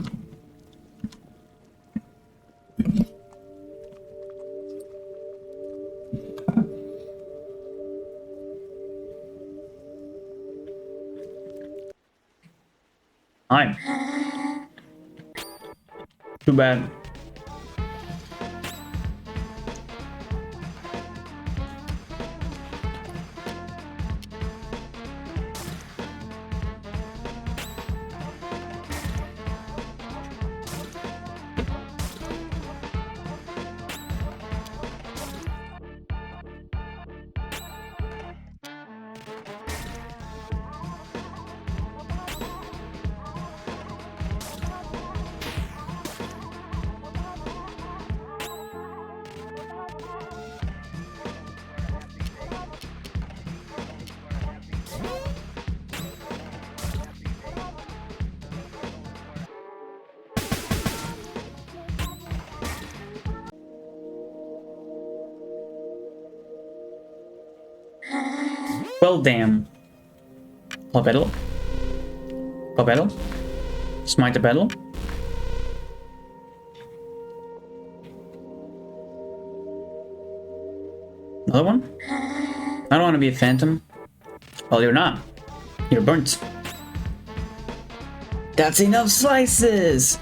Hi. Too bad. Well, damn. Claw battle. Claw battle. Smite the battle. Another one? I don't want to be a phantom. Well, you're not. You're burnt. That's enough slices!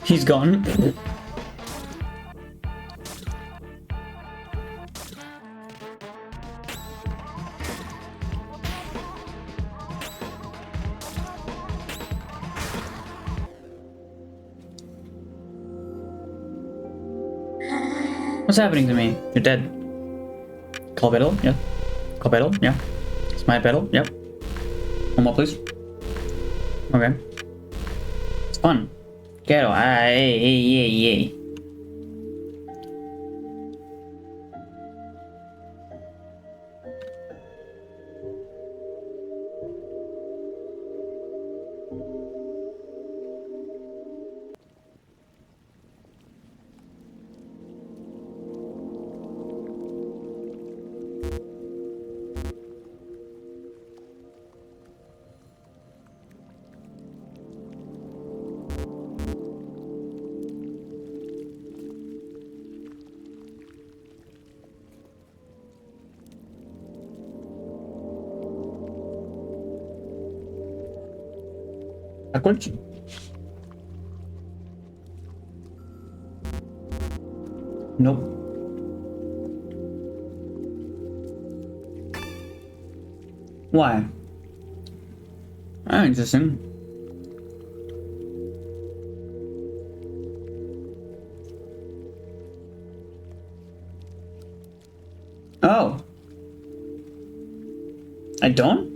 He's gone. What's happening to me? You're dead. Call battle? Yeah. Call battle? Yeah. Smite battle? Yep. One more, please. Okay. It's fun. Ghetto. Hey. Backwards? Nope. Why? Ah, interesting. Oh. I don't?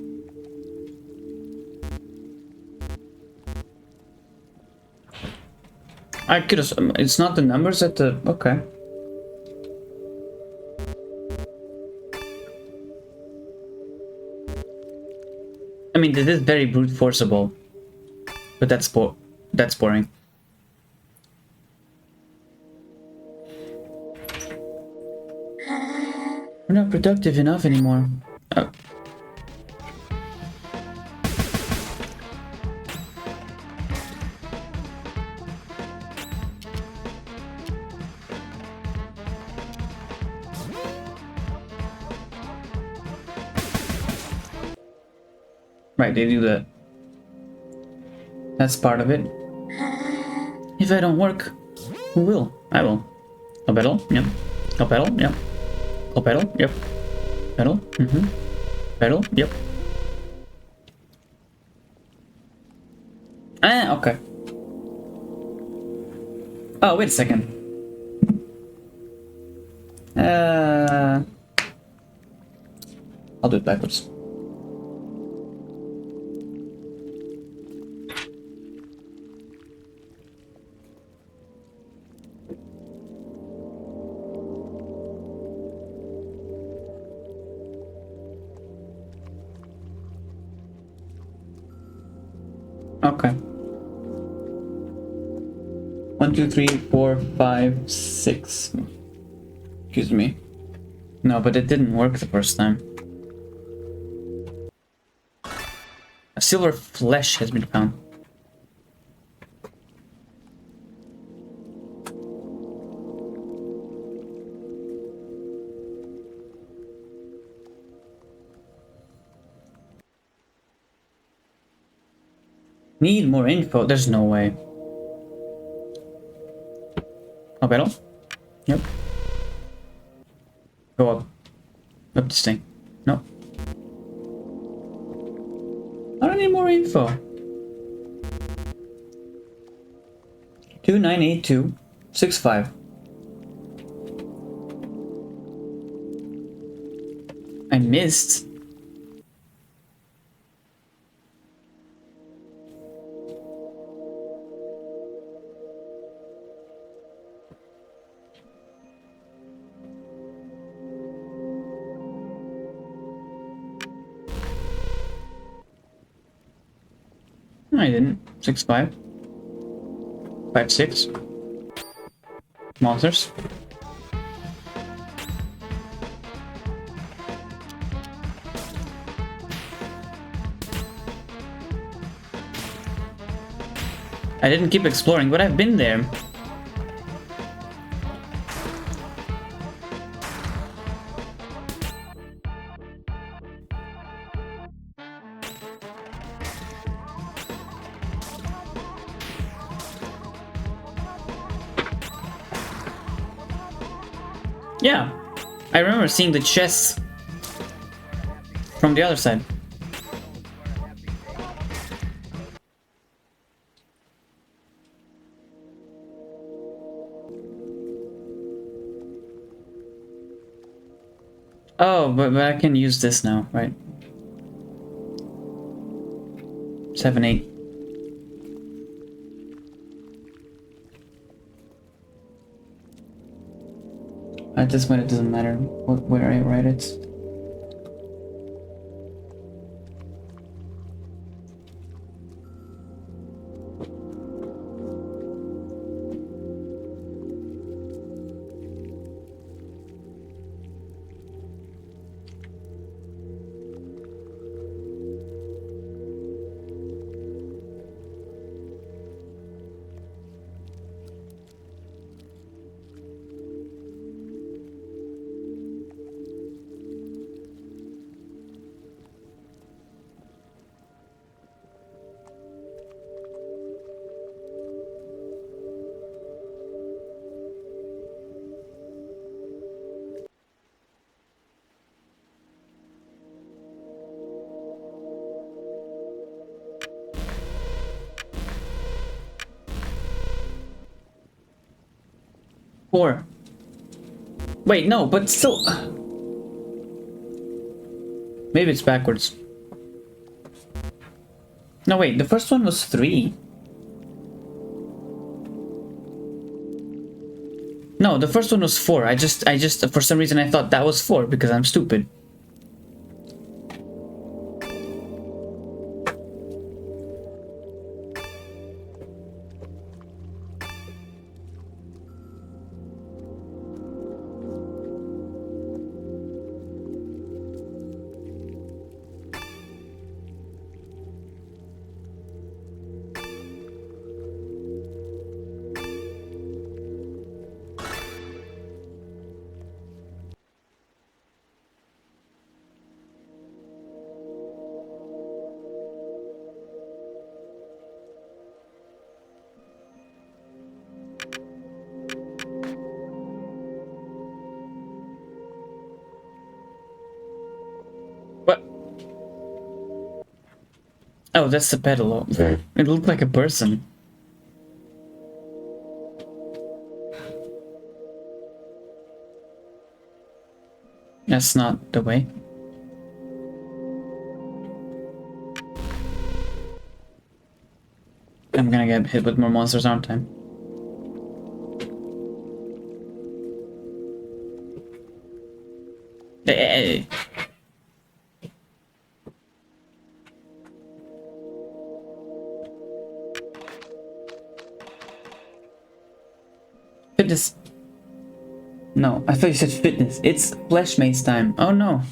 I could have. It's not the numbers at the. Okay. I mean, this is very brute forceable, but that's boring. We're not productive enough anymore. Oh. Right, they do that. That's part of it. If I don't work, who will? I will. A pedal? Yep. A pedal? Yep. A pedal? Yep. Pedal? Mm-hmm. Pedal? Yep. Ah, okay. Oh, wait a second. I'll do it backwards. Okay. 1, 2, 3, 4, 5, 6. Excuse me. No, but it didn't work the first time. A silver flesh has been found. Need more info. There's no way. A battle? Yep. Go up. Up this thing. No. I don't need more info. 298265. I missed. No, I didn't. 6-5. 5-6. Monsters. I didn't keep exploring, but I've been there. Yeah, I remember seeing the chests from the other side. Oh, but I can use this now, right? 7, 8. At this point, it doesn't matter where I write it. Four. Wait, no, but still. Maybe it's backwards. No, wait, the first one was 3. No, the first one was 4. I just, for some reason, I thought that was 4 because I'm stupid. Oh, that's the pedal. It looked like a person. That's not the way. I'm gonna get hit with more monsters, aren't I? Hey. Fitness. No, I thought you said fitness. It's flesh maze time. Oh no.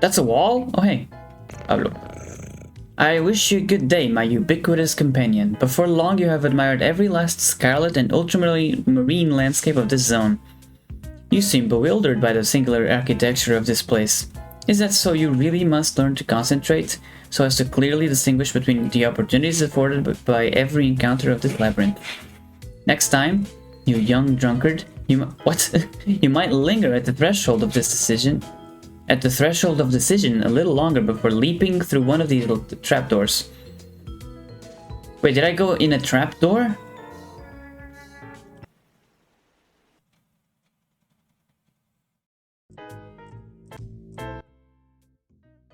That's a wall? Oh hey. Pablo. I wish you good day, my ubiquitous companion. Before long you have admired every last scarlet and ultramarine landscape of this zone. You seem bewildered by the singular architecture of this place. Is that so you really must learn to concentrate, so as to clearly distinguish between the opportunities afforded by every encounter of this labyrinth? Next time, you young drunkard, you might linger at the threshold of this decision. At the threshold of decision a little longer before leaping through one of these little trapdoors. Wait, did I go in a trapdoor?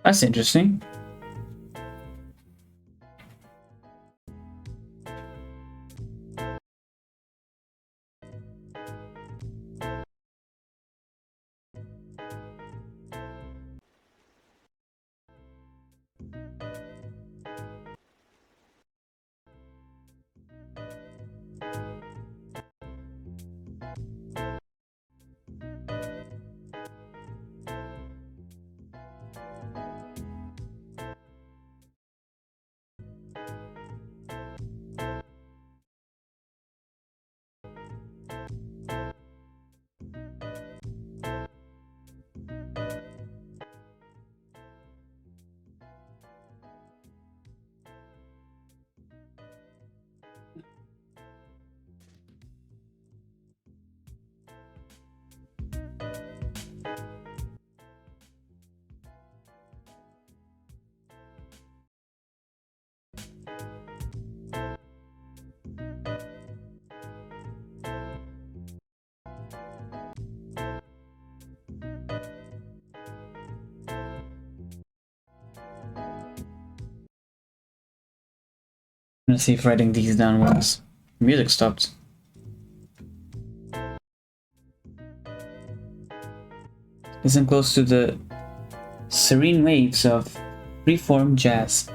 That's interesting. Let's see if writing these down works. Music stopped. Listen close to the serene waves of freeform jazz.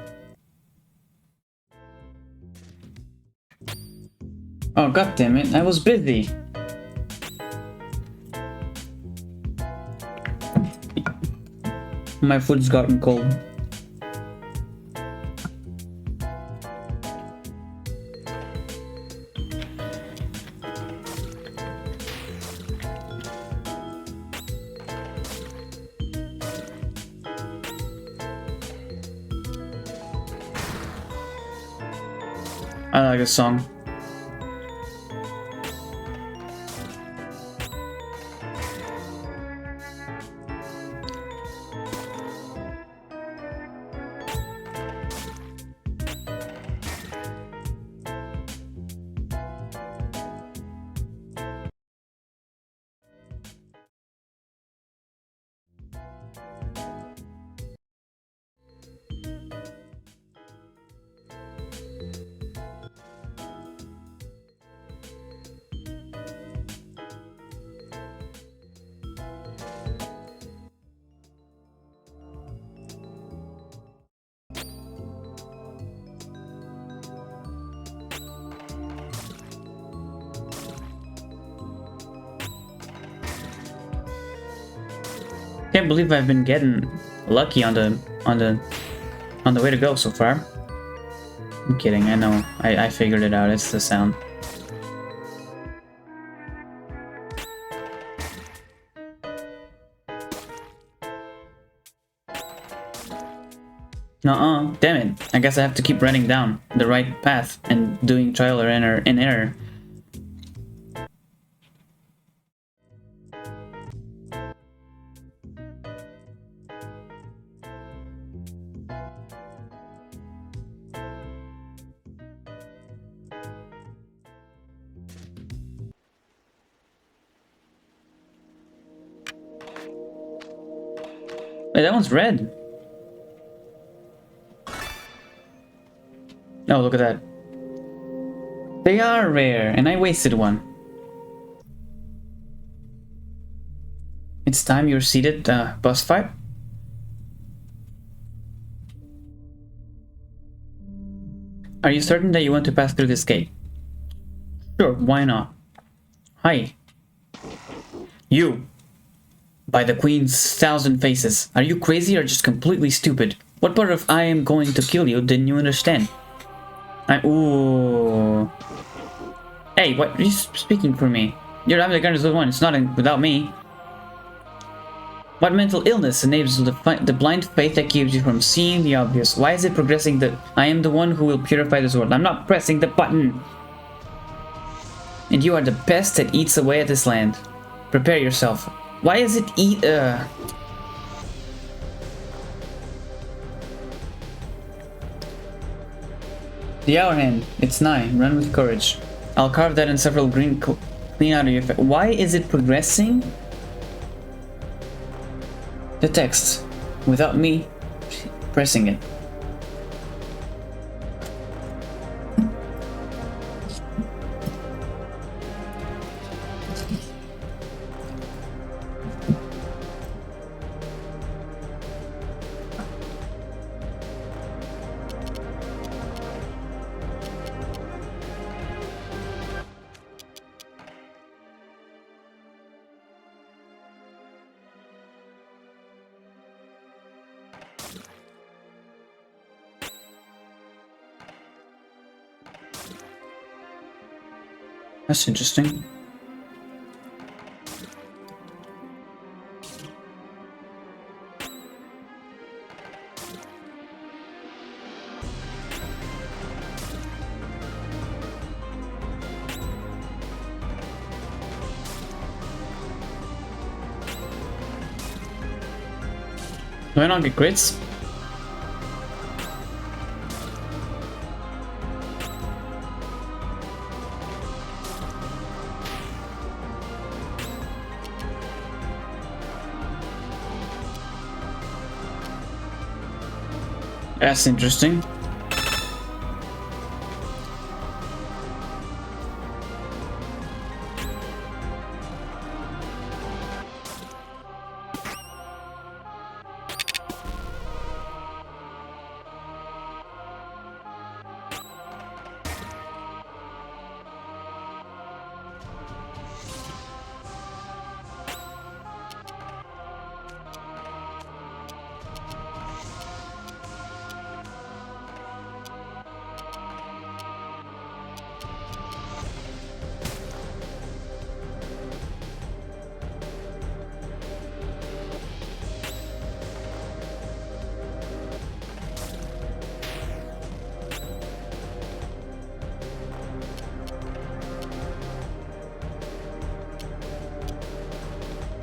Oh god damn it, I was busy. My food's gotten cold. I like this song. Can't believe I've been getting lucky on the way to go so far. I'm kidding, I know. I figured it out, it's the sound. Nuh-uh, damn it. I guess I have to keep running down the right path and doing trial or error. Wait, that one's red. Oh, look at that. They are rare, and I wasted one. It's time you're seated, boss fight. Are you certain that you want to pass through this gate? Sure, why not? Hi. You. By the Queen's 1,000 faces. Are you crazy or just completely stupid? What part of I am going to kill you didn't you understand? Ooh. Hey, what are you speaking for me? You're having the guardians of the one, it's not without me. What mental illness enables the blind faith that keeps you from seeing the obvious? Why is it progressing that I am the one who will purify this world? I'm not pressing the button! And you are the pest that eats away at this land. Prepare yourself. Why is it eat? The hour hand. It's nigh. Run with courage. I'll carve that in several green clean out of your face. Why is it progressing? The text. Without me pressing it. That's interesting. Do I not get crits? That's interesting.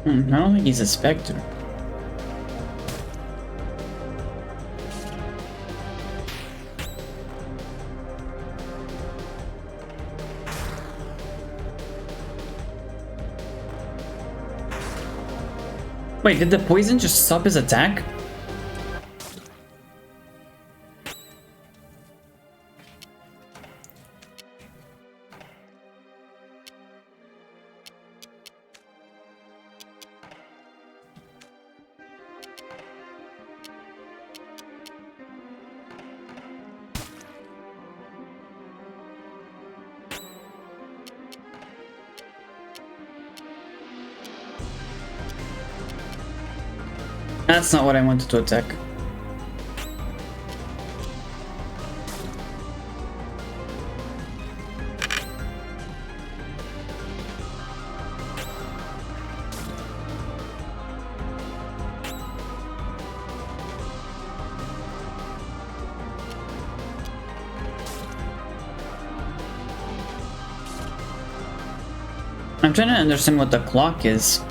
I don't think he's a Spectre. Wait, did the poison just stop his attack? That's not what I wanted to attack. I'm trying to understand what the clock is.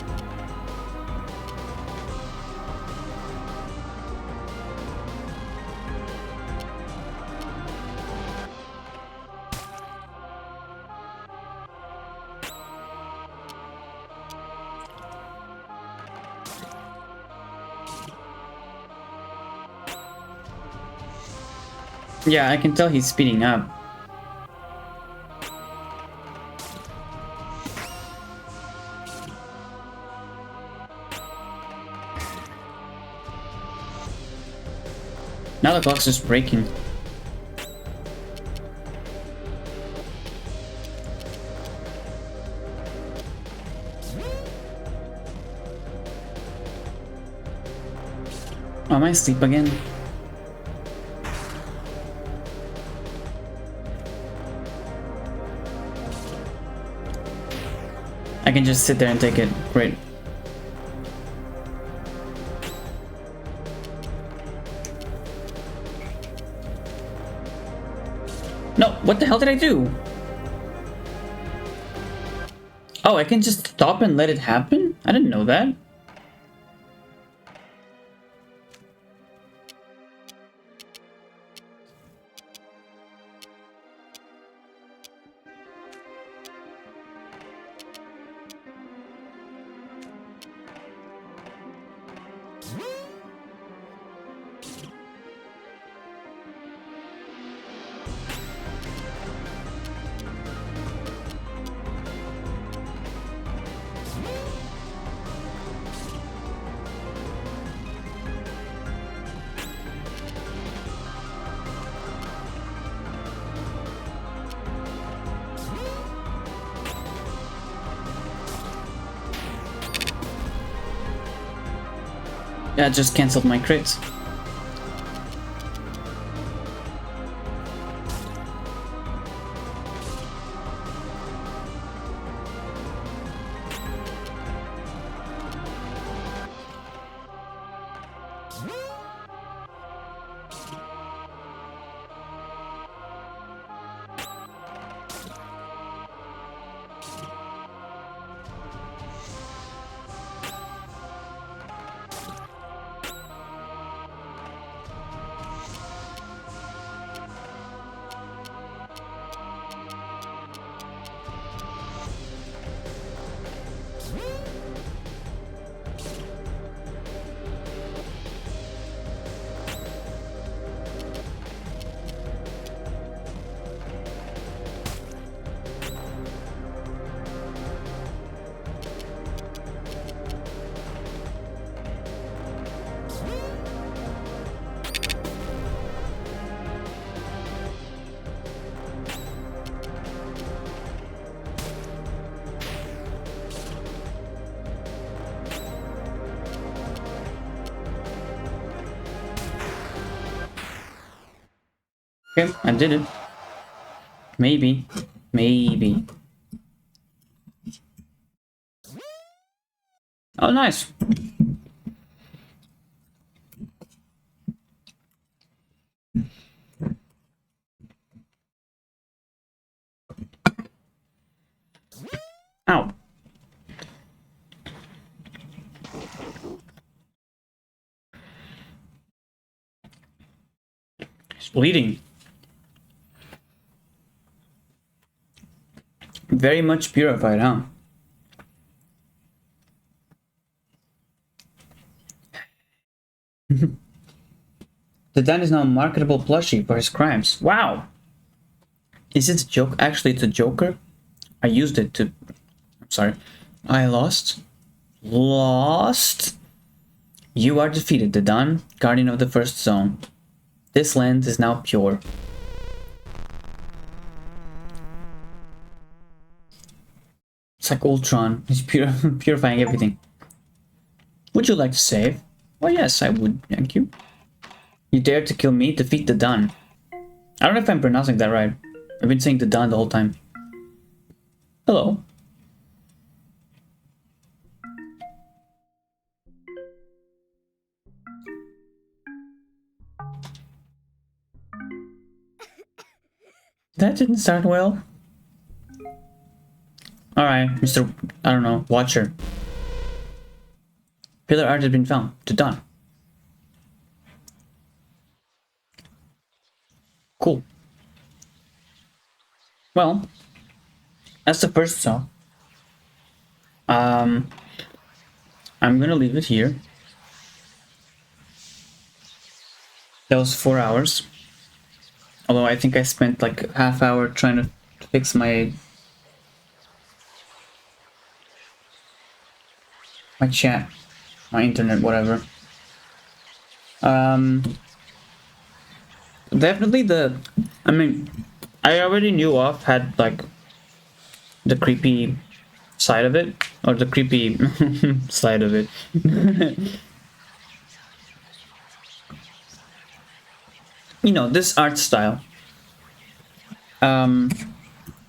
Yeah, I can tell he's speeding up. Now the clock's just breaking. Oh, am I asleep again? I can just sit there and take it. Great. No, what the hell did I do? Oh, I can just stop and let it happen? I didn't know that. Yeah, just cancelled my crits. Okay, I did it. Maybe. Maybe. Oh, nice. Ow. It's bleeding. Very much purified, huh? The Dan is now a marketable plushie for his crimes. Wow! Is it a joke? Actually, it's a Joker. I used it to... I'm sorry. I lost. Lost? You are defeated, the Dawn, guardian of the first zone. This land is now pure. It's like Ultron. He's purifying everything. Would you like to save? Well, yes, I would. Thank you. You dare to kill me? Defeat the Dawn. I don't know if I'm pronouncing that right. I've been saying the Dawn the whole time. Hello. That didn't start well. Alright, Mr. I don't know, Watcher. Pillar art has been found. To Dawn. Cool. Well, that's the first song. I'm gonna leave it here. That was 4 hours. Although I think I spent like a half hour trying to fix my chat, my internet, whatever. Um, Definitely I mean, I already knew off had like the creepy side of it, or the creepy side of it. You know, this art style. Um,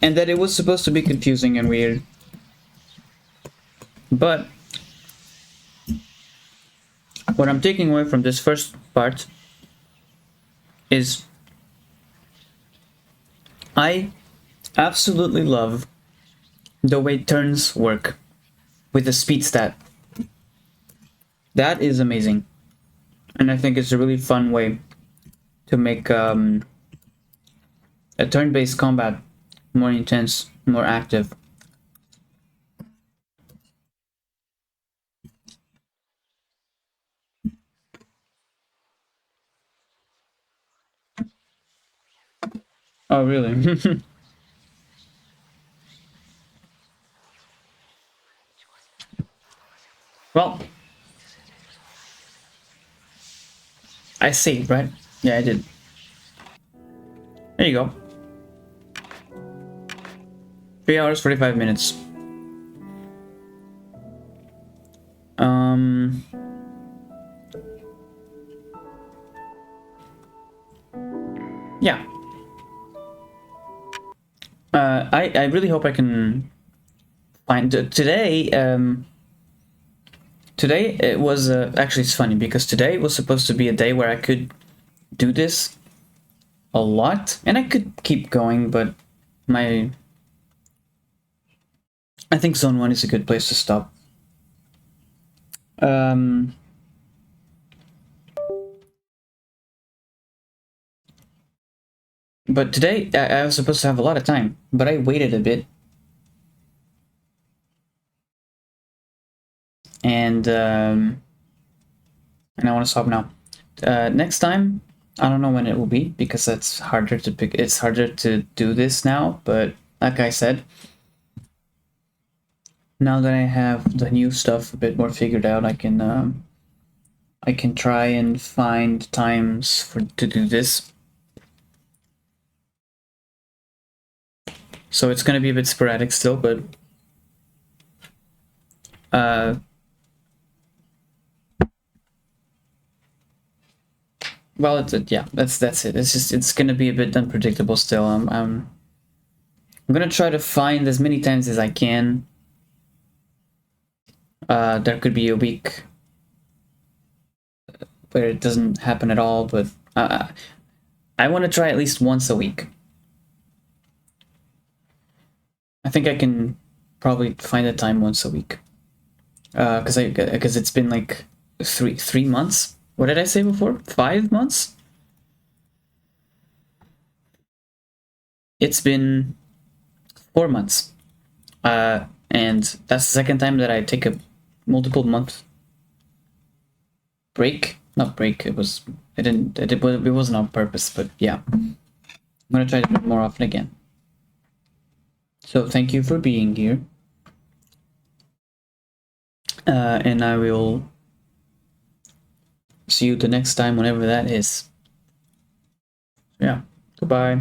and that it was supposed to be confusing and weird. But what I'm taking away from this first part is I absolutely love the way turns work with the speed stat. That is amazing. And I think it's a really fun way to make a turn-based combat more intense, more active. Oh, really? Well, I see, right? Yeah, I did. There you go. 3 hours, 45 minutes. Um, yeah. I really hope I can find today. Today it was actually it's funny because today was supposed to be a day where I could do this a lot and I could keep going, but my I think zone one is a good place to stop. Um, but today I was supposed to have a lot of time, but I waited a bit, and I want to stop now. Next time, I don't know when it will be because that's harder to pick. It's harder to do this now, but like I said, now that I have the new stuff a bit more figured out, I can try and find times for to do this. So it's gonna be a bit sporadic still, but uh, well, yeah, that's it. It's just it's gonna be a bit unpredictable still. I'm gonna try to find as many times as I can. There could be a week where it doesn't happen at all, but I want to try at least once a week. I think I can probably find a time once a week. Because it's been like 3 months. What did I say before? 5 months? It's been 4 months. And that's the second time that I take a multiple month break. Not break. It wasn't on purpose, but yeah. I'm gonna try to do it more often again. So thank you for being here. And I will see you the next time, whenever that is. Yeah. Goodbye.